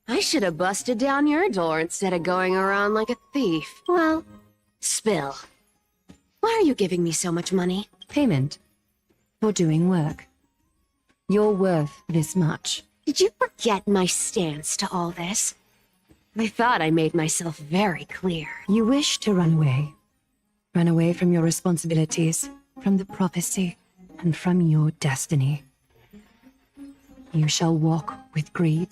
I should have busted down your door instead of going around like a thief. Well, spill. Why are you giving me so much money? Payment for doing work. You're worth this much. Did you forget my stance to all this? I thought I made myself very clear. You wish to run away. Run away from your responsibilities, from the prophecy, and from your destiny. You shall walk with greed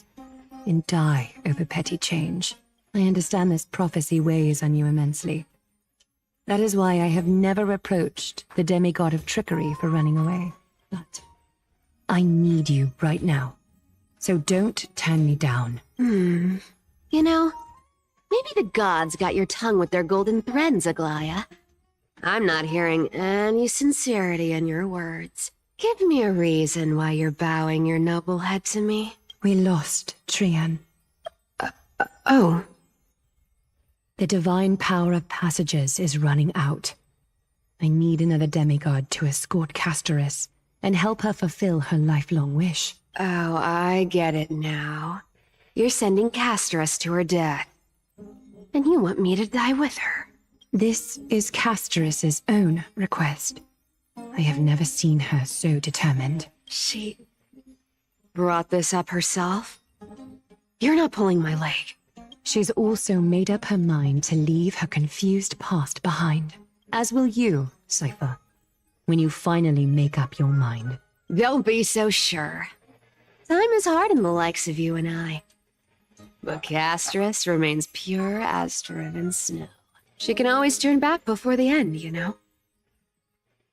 and die over petty change. I understand this prophecy weighs on you immensely. That is why I have never reproached the demigod of trickery for running away. But I need you right now. So don't turn me down. You know, maybe the gods got your tongue with their golden threads, Aglaya. I'm not hearing any sincerity in your words. Give me a reason why you're bowing your noble head to me. We lost Trian. Oh. The divine power of passages is running out. I need another demigod to escort Castoris and help her fulfill her lifelong wish. Oh, I get it now. You're sending Castoris to her death. And you want me to die with her. This is Castoris's own request. I have never seen her so determined. She brought this up herself? You're not pulling my leg. She's also made up her mind to leave her confused past behind. As will you, Cypher, when you finally make up your mind. Don't be so sure. Time is hard in the likes of you and I. But Castoris remains pure as driven snow. She can always turn back before the end, you know?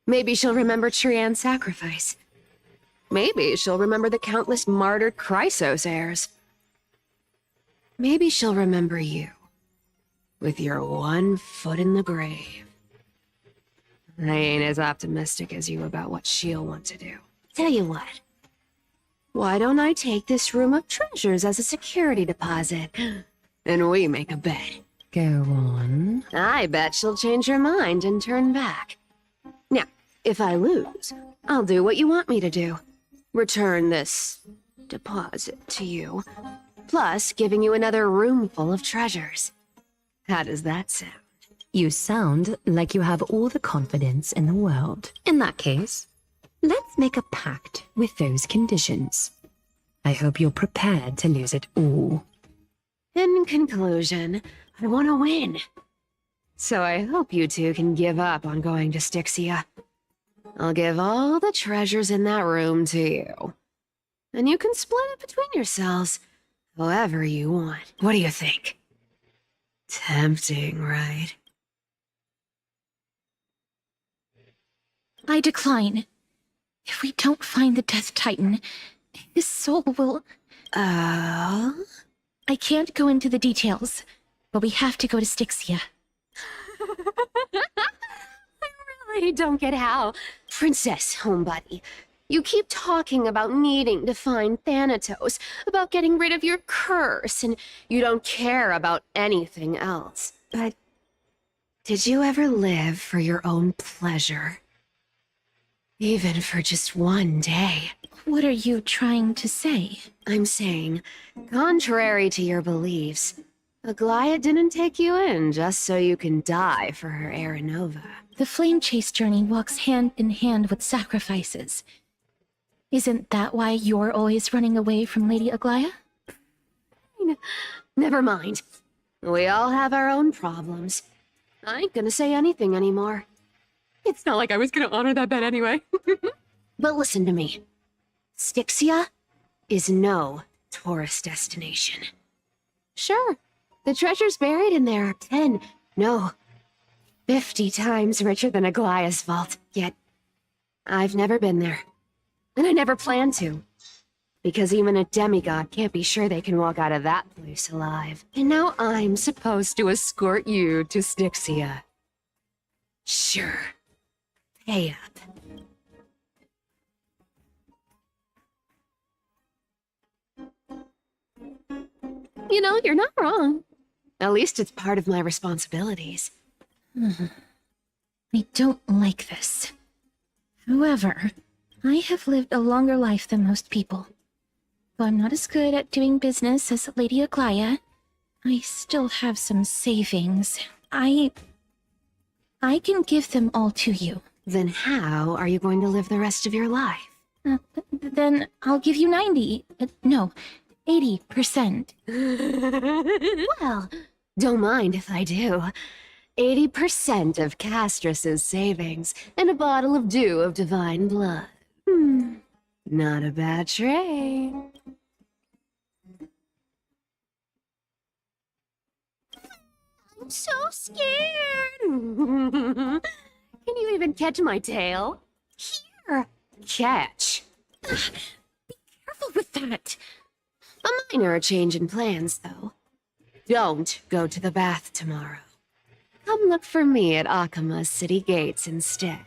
Maybe she'll remember Trian's sacrifice. Maybe she'll remember the countless martyred Chrysos heirs. Maybe she'll remember you, with your one foot in the grave. I ain't as optimistic as you about what she'll want to do. Tell you what, why don't I take this room of treasures as a security deposit, and we make a bet? Go on. I bet she'll change her mind and turn back. Now, if I lose, I'll do what you want me to do. Return this deposit to you. Plus, giving you another room full of treasures. How does that sound? You sound like you have all the confidence in the world. In that case, let's make a pact with those conditions. I hope you're prepared to lose it all. In conclusion, I want to win. So I hope you two can give up on going to Styxia. I'll give all the treasures in that room to you. And you can split it between yourselves. However you want. What do you think? Tempting, right? I decline. If we don't find the Death Titan, his soul will... Oh? I can't go into the details, but we have to go to Styxia. I really don't get how. Princess, homebuddy, you keep talking about needing to find Thanatos, about getting rid of your curse, and you don't care about anything else. But did you ever live for your own pleasure? Even for just one day? What are you trying to say? I'm saying, contrary to your beliefs, Aglaya didn't take you in just so you can die for her Aranova. The flame chase journey walks hand in hand with sacrifices. Isn't that why you're always running away from Lady Aglaya? Never mind. We all have our own problems. I ain't gonna say anything anymore. It's not like I was gonna honor that bet anyway. But listen to me. Styxia is no tourist destination. Sure, the treasures buried in there are 10, no, 50 times richer than Aglaya's vault, yet I've never been there. And I never plan to. Because even a demigod can't be sure they can walk out of that place alive. And now I'm supposed to escort you to Styxia. Sure. Pay up. You know, you're not wrong. At least it's part of my responsibilities. I don't like this. However, I have lived a longer life than most people. Though I'm not as good at doing business as Lady Aglaya, I still have some savings. I can give them all to you. Then how are you going to live the rest of your life? Then I'll give you 90. No, 80%. Well, don't mind if I do. 80% of Castrus's savings and a bottle of dew of divine blood. Not a bad trade. I'm so scared. Can you even catch my tail? Here. Catch. Be careful with that. A minor change in plans, though. Don't go to the bath tomorrow. Come look for me at Akama's city gates instead.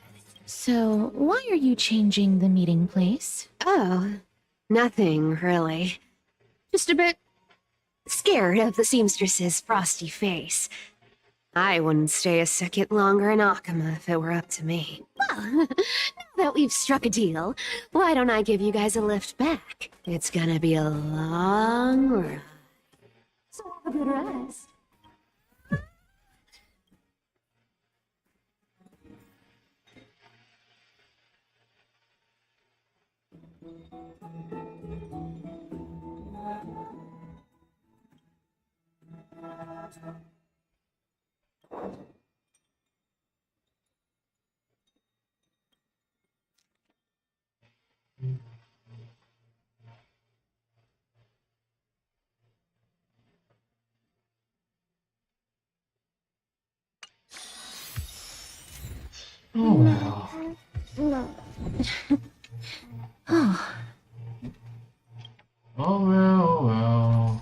So, why are you changing the meeting place? Oh, nothing really. Just a bit scared of the seamstress's frosty face. I wouldn't stay a second longer in Akama if it were up to me. Well, now that we've struck a deal, why don't I give you guys a lift back? It's gonna be a long ride. So have a good rest. Oh well. Oh. Oh well, oh well.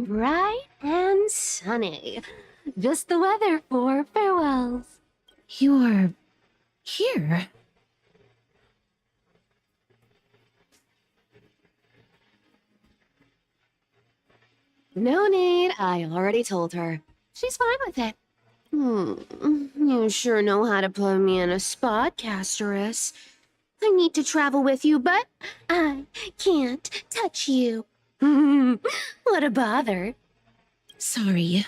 Bright and sunny. Just the weather for farewells. You're here? No need, I already told her. She's fine with it. You sure know how to put me in a spot, Castorus. I need to travel with you, but I can't touch you. What a bother. Sorry.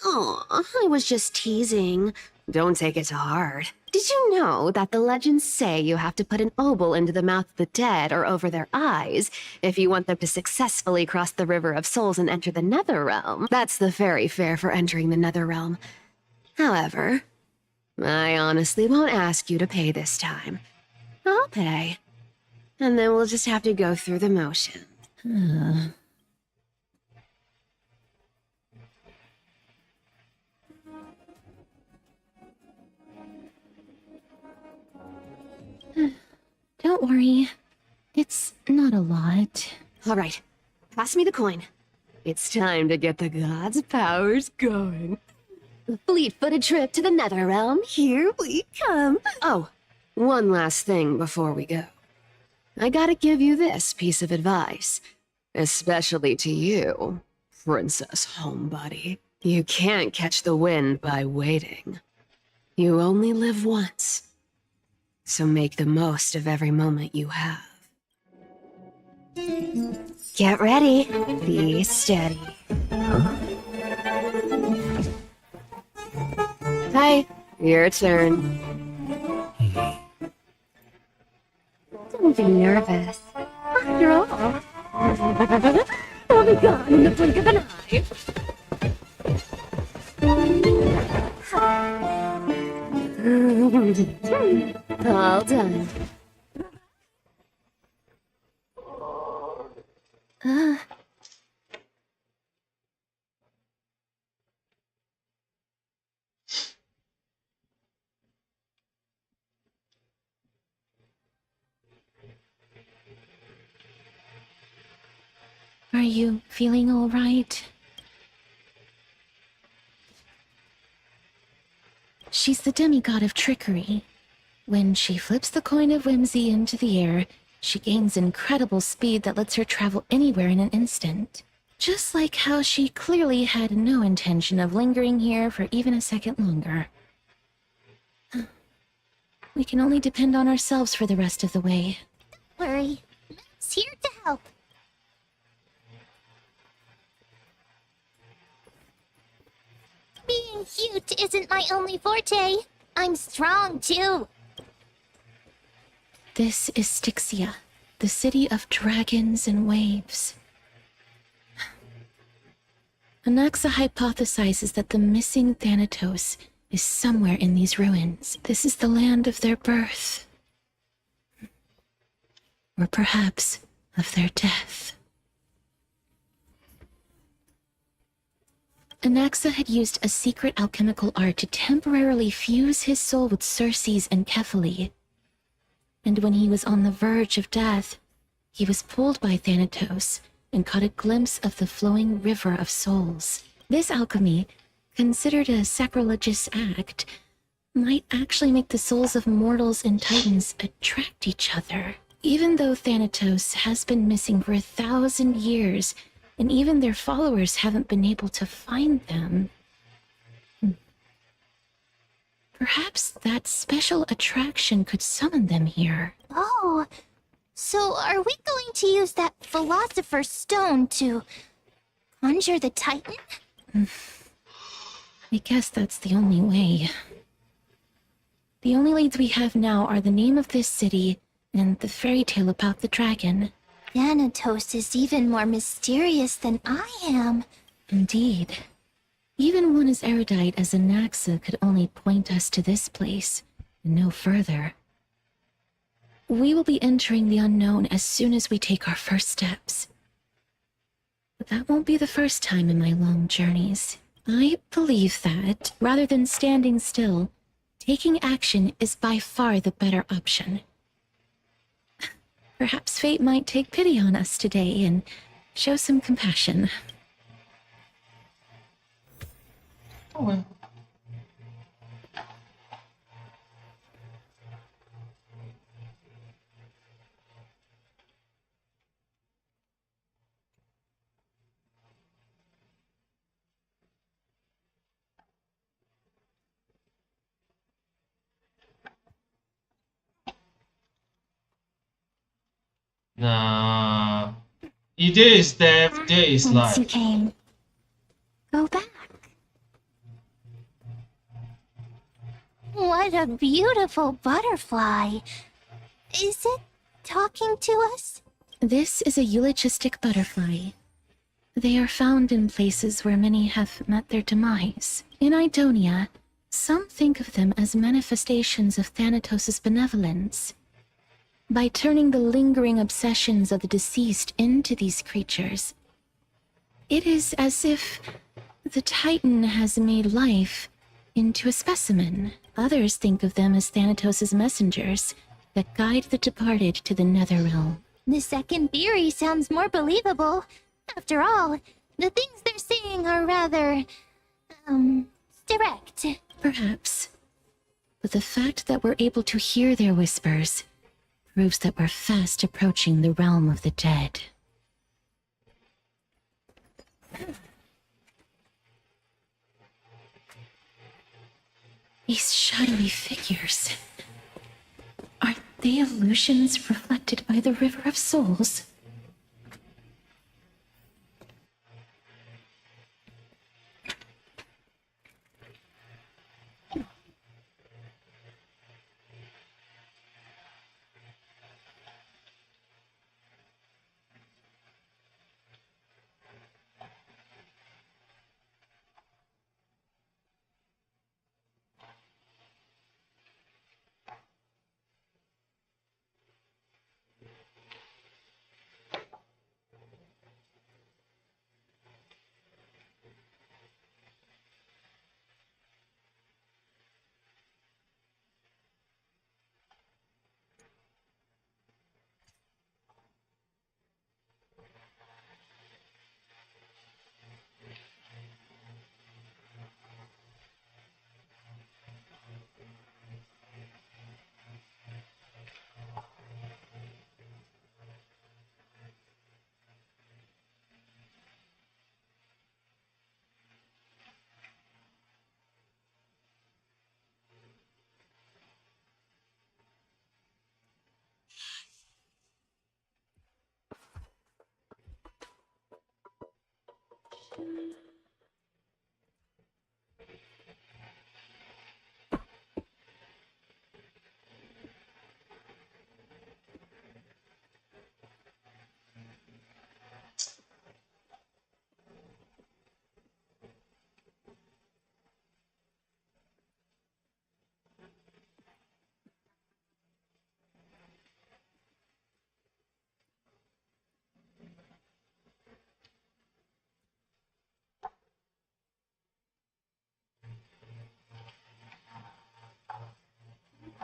Aw, I was just teasing. Don't take it to heart. Did you know that the legends say you have to put an obol into the mouth of the dead or over their eyes if you want them to successfully cross the River of Souls and enter the Nether Realm? That's the fairy fare for entering the Nether Realm. However, I honestly won't ask you to pay this time. I'll pay. And then we'll just have to go through the motion. Don't worry. It's not a lot. All right, pass me the coin. It's time to get the gods' powers going. A fleet-footed trip to the Nether Realm. Here we come. Oh, one last thing before we go. I gotta give you this piece of advice, especially to you, Princess Homebody. You can't catch the wind by waiting. You only live once, so make the most of every moment you have. Get ready. Be steady. Hi, your turn. Don't be nervous. After all, I'll be gone in the blink of an eye. All done. Are you feeling all right? She's the demigod of trickery. When she flips the coin of whimsy into the air, she gains incredible speed that lets her travel anywhere in an instant. Just like how she clearly had no intention of lingering here for even a second longer. We can only depend on ourselves for the rest of the way. Don't worry. Matt's here to help. Being cute isn't my only forte. I'm strong, too. This is Styxia, the city of dragons and waves. Anaxa hypothesizes that the missing Thanatos is somewhere in these ruins. This is the land of their birth. Or perhaps of their death. Anaxa had used a secret alchemical art to temporarily fuse his soul with Circe's and Kephae. And when he was on the verge of death, he was pulled by Thanatos and caught a glimpse of the flowing river of souls. This alchemy, considered a sacrilegious act, might actually make the souls of mortals and titans attract each other. Even though Thanatos has been missing for 1,000 years, and even their followers haven't been able to find them. Perhaps that special attraction could summon them here. Oh, so are we going to use that Philosopher's Stone to conjure the Titan? I guess that's the only way. The only leads we have now are the name of this city and the fairy tale about the dragon. Thanatos is even more mysterious than I am. Indeed. Even one as erudite as Anaxa could only point us to this place, and no further. We will be entering the unknown as soon as we take our first steps. But that won't be the first time in my long journeys. I believe that, rather than standing still, taking action is by far the better option. Perhaps fate might take pity on us today and show some compassion. Oh well. Nah. It is death, there is Once you life. came, go back. What a beautiful butterfly. Is it talking to us? This is a eulogistic butterfly. They are found in places where many have met their demise. In Idonia, some think of them as manifestations of Thanatos' benevolence. By turning the lingering obsessions of the deceased into these creatures, it is as if the Titan has made life into a specimen. Others think of them as Thanatos' messengers that guide the departed to the Nether Realm. The second theory sounds more believable. After all, the things they're saying are rather, direct. Perhaps. But the fact that we're able to hear their whispers proves that we're fast approaching the realm of the dead. These shadowy figures. Are they illusions reflected by the River of Souls?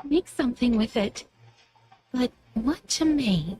Make something with it. But what to make?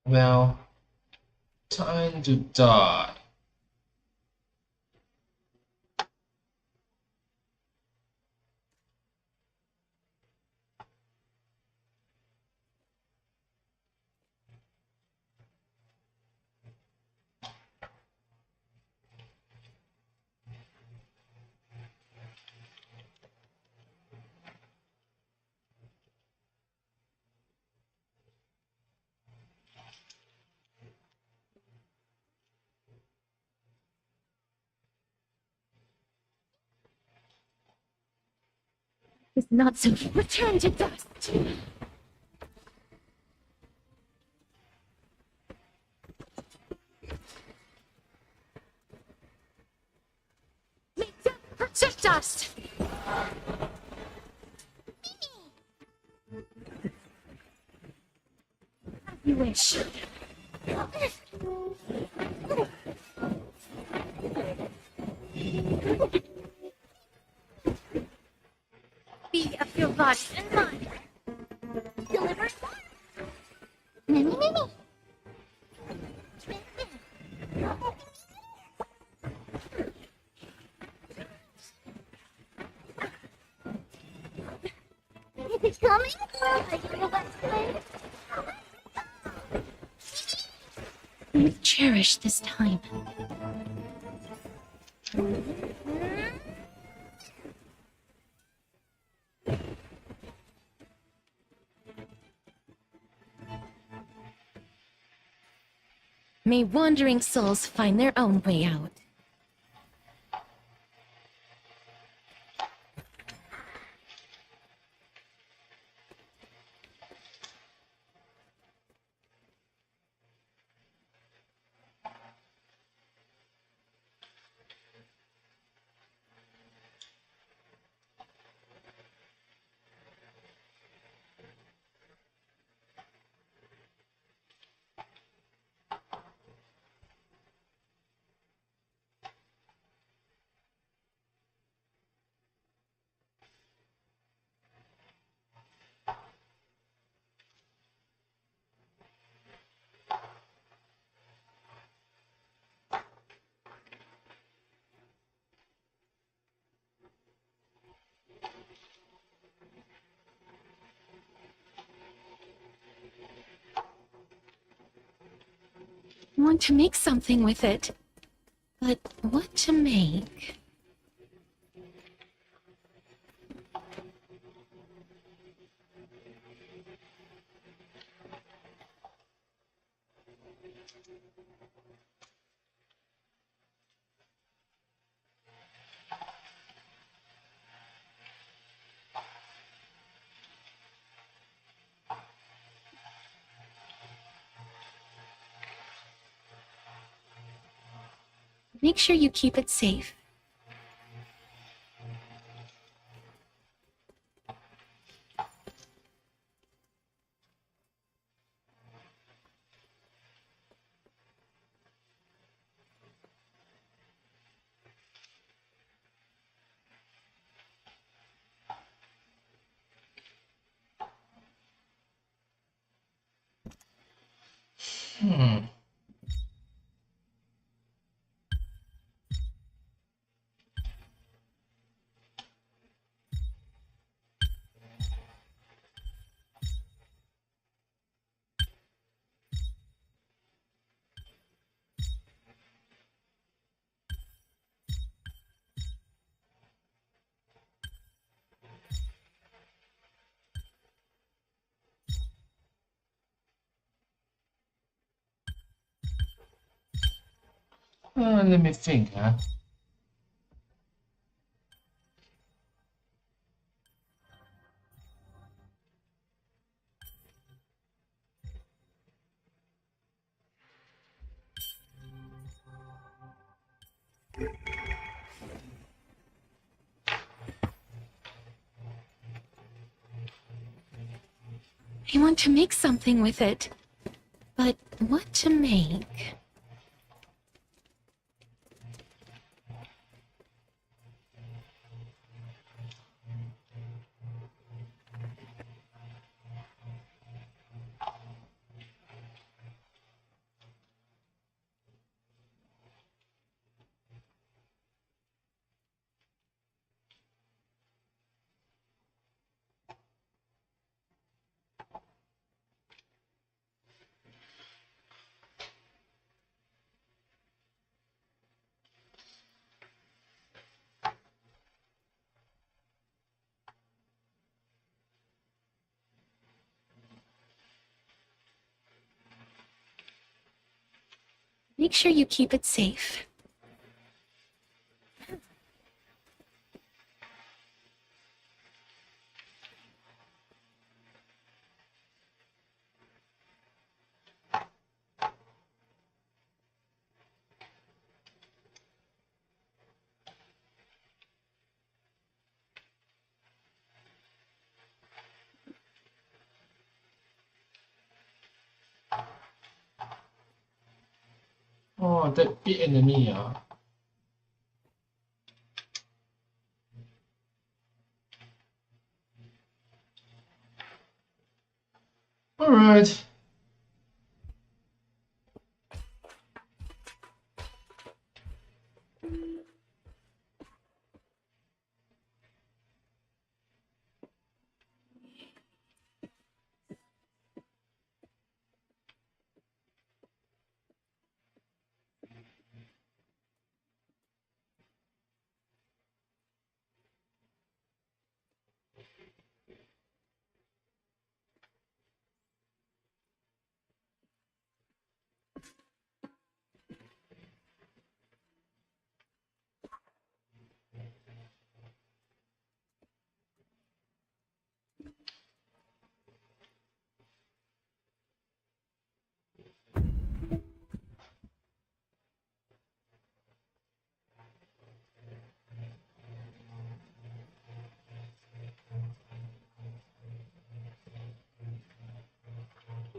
Well, time to die. It's not so. Return to dust! Make them protect us! As you wish. Be of your body and mind. Deliver. Mimi, Mimi. Is it coming? I don't know what's playing. We cherish this time. May wandering souls find their own way out. Want to make something with it. But what to make? Make sure you keep it safe. Let me think, huh? I want to make something with it. But what to make? Make sure you keep it safe. Oh, that big enemy, Alright.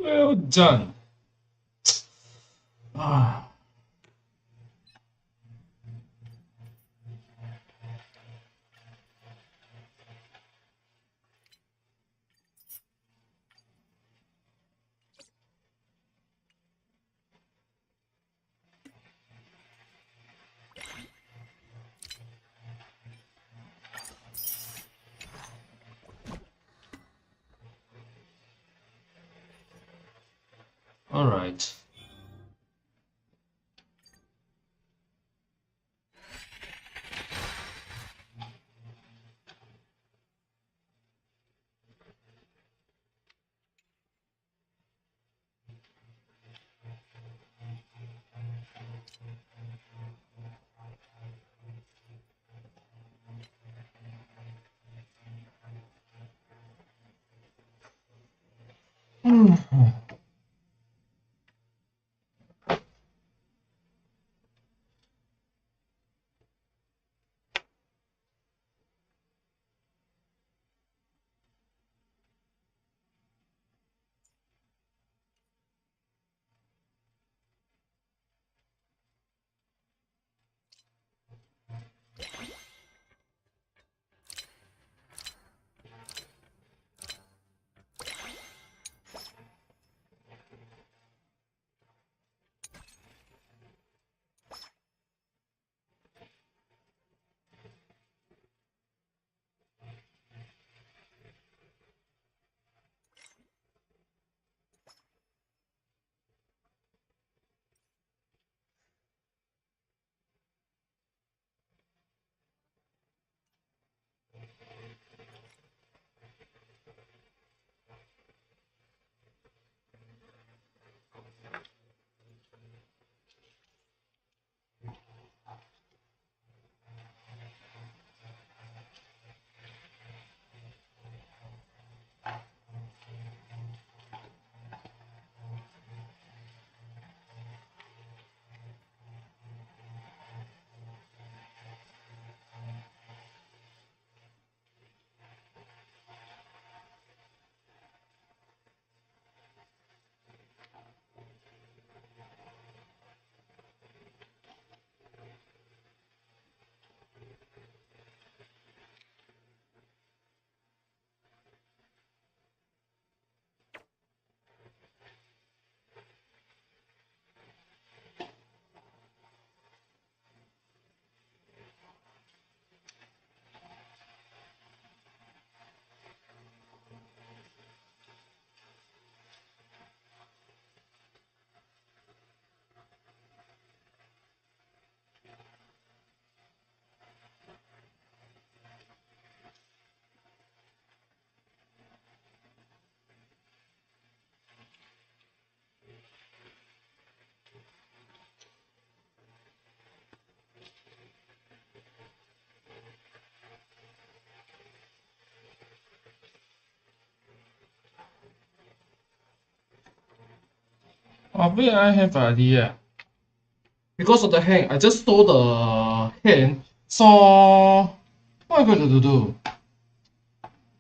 Well done. Ah. All right. Maybe I have an idea. Because of the hand, I just stole the hand. So what am I going to do?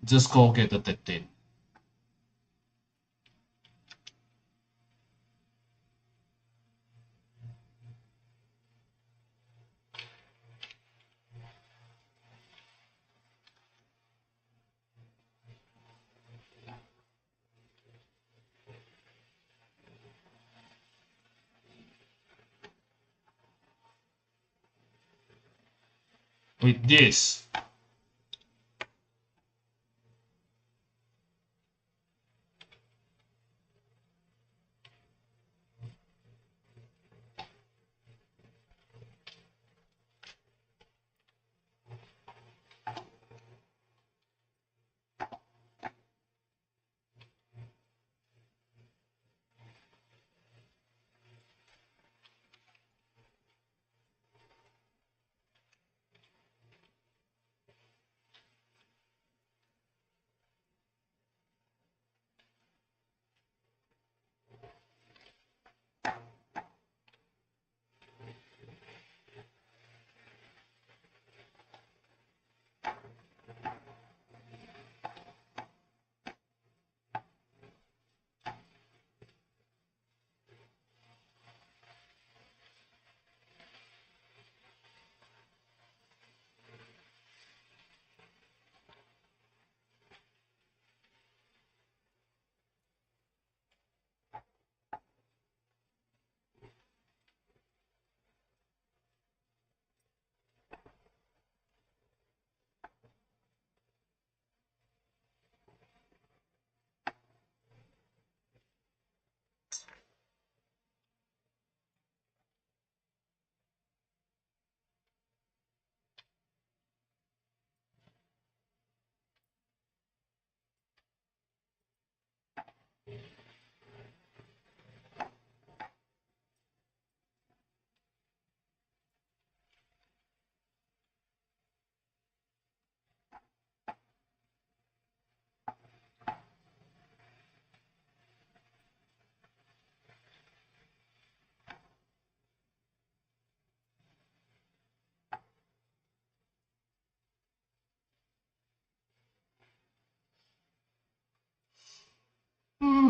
Just go get the dead thing. With this.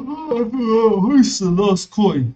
Who's the last coin?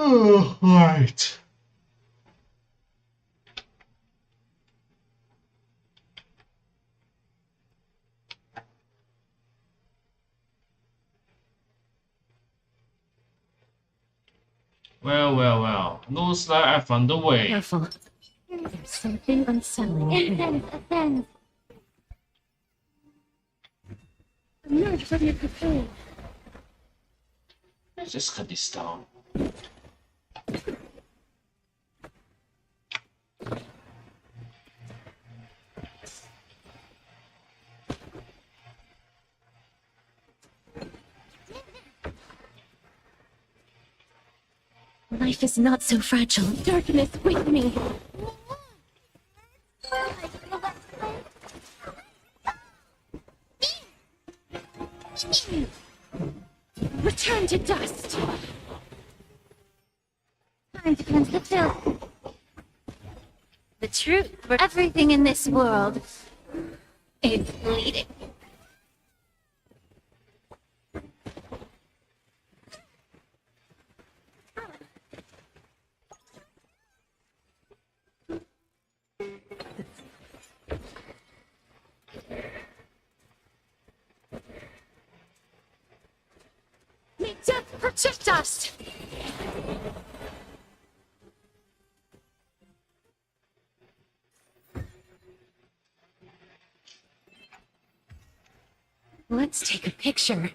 Oh, right. Well. Looks like I found the way. Careful. There's something unsettling here. Offense. Emerge from your cocoon. Let's just cut this down. Life is not so fragile. Darkness, wake me. Return to dust. Time to cleanse the filth. The truth for everything in this world is bleeding. May death protect us! Let's take a picture.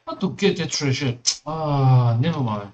How to get the treasure? Ah, never mind.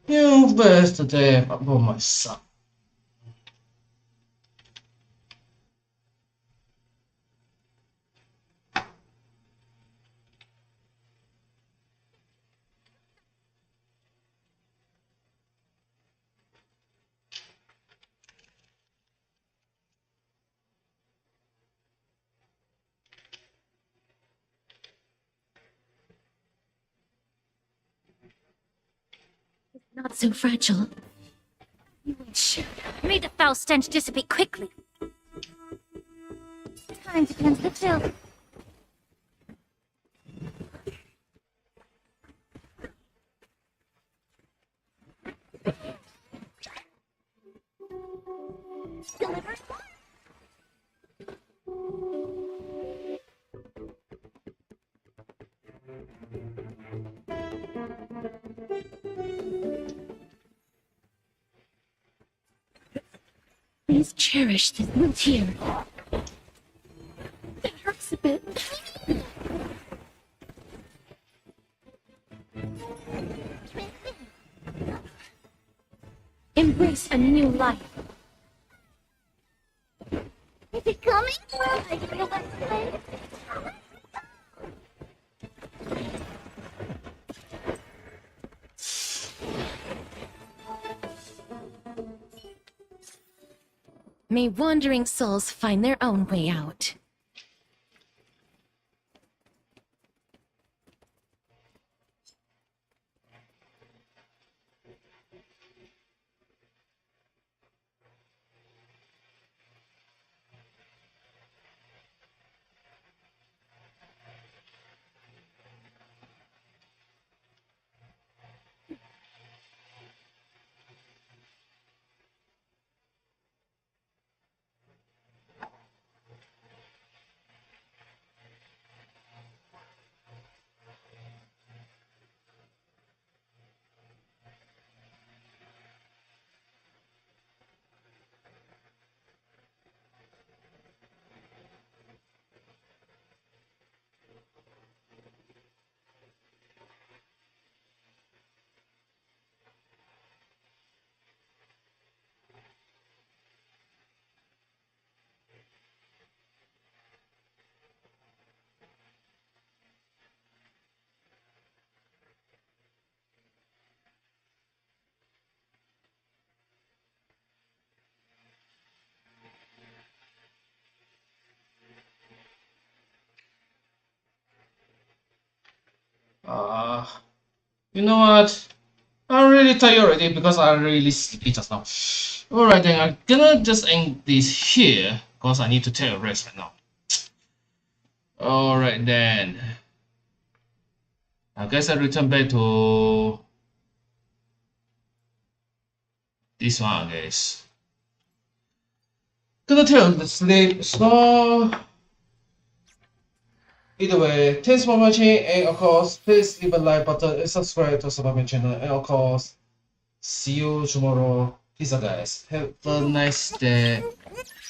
You best day about my son. Not so fragile. May the foul stench dissipate quickly. Time to cleanse the filth. Deliver. Please cherish this little tear. It hurts a bit. Embrace a new life. Is it coming? I feel that way. May wandering souls find their own way out. You know what? I'm really tired already because I'm really sleepy just now. Alright then, I'm gonna just end this here because I need to take a rest right now. Alright then. I guess I return back to this one, I guess. Gonna take a sleep, so Either way, thanks for watching, and of course, please leave a like button and subscribe to support my channel. And of course, see you tomorrow. Peace out, guys. Have a nice day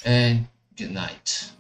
and good night.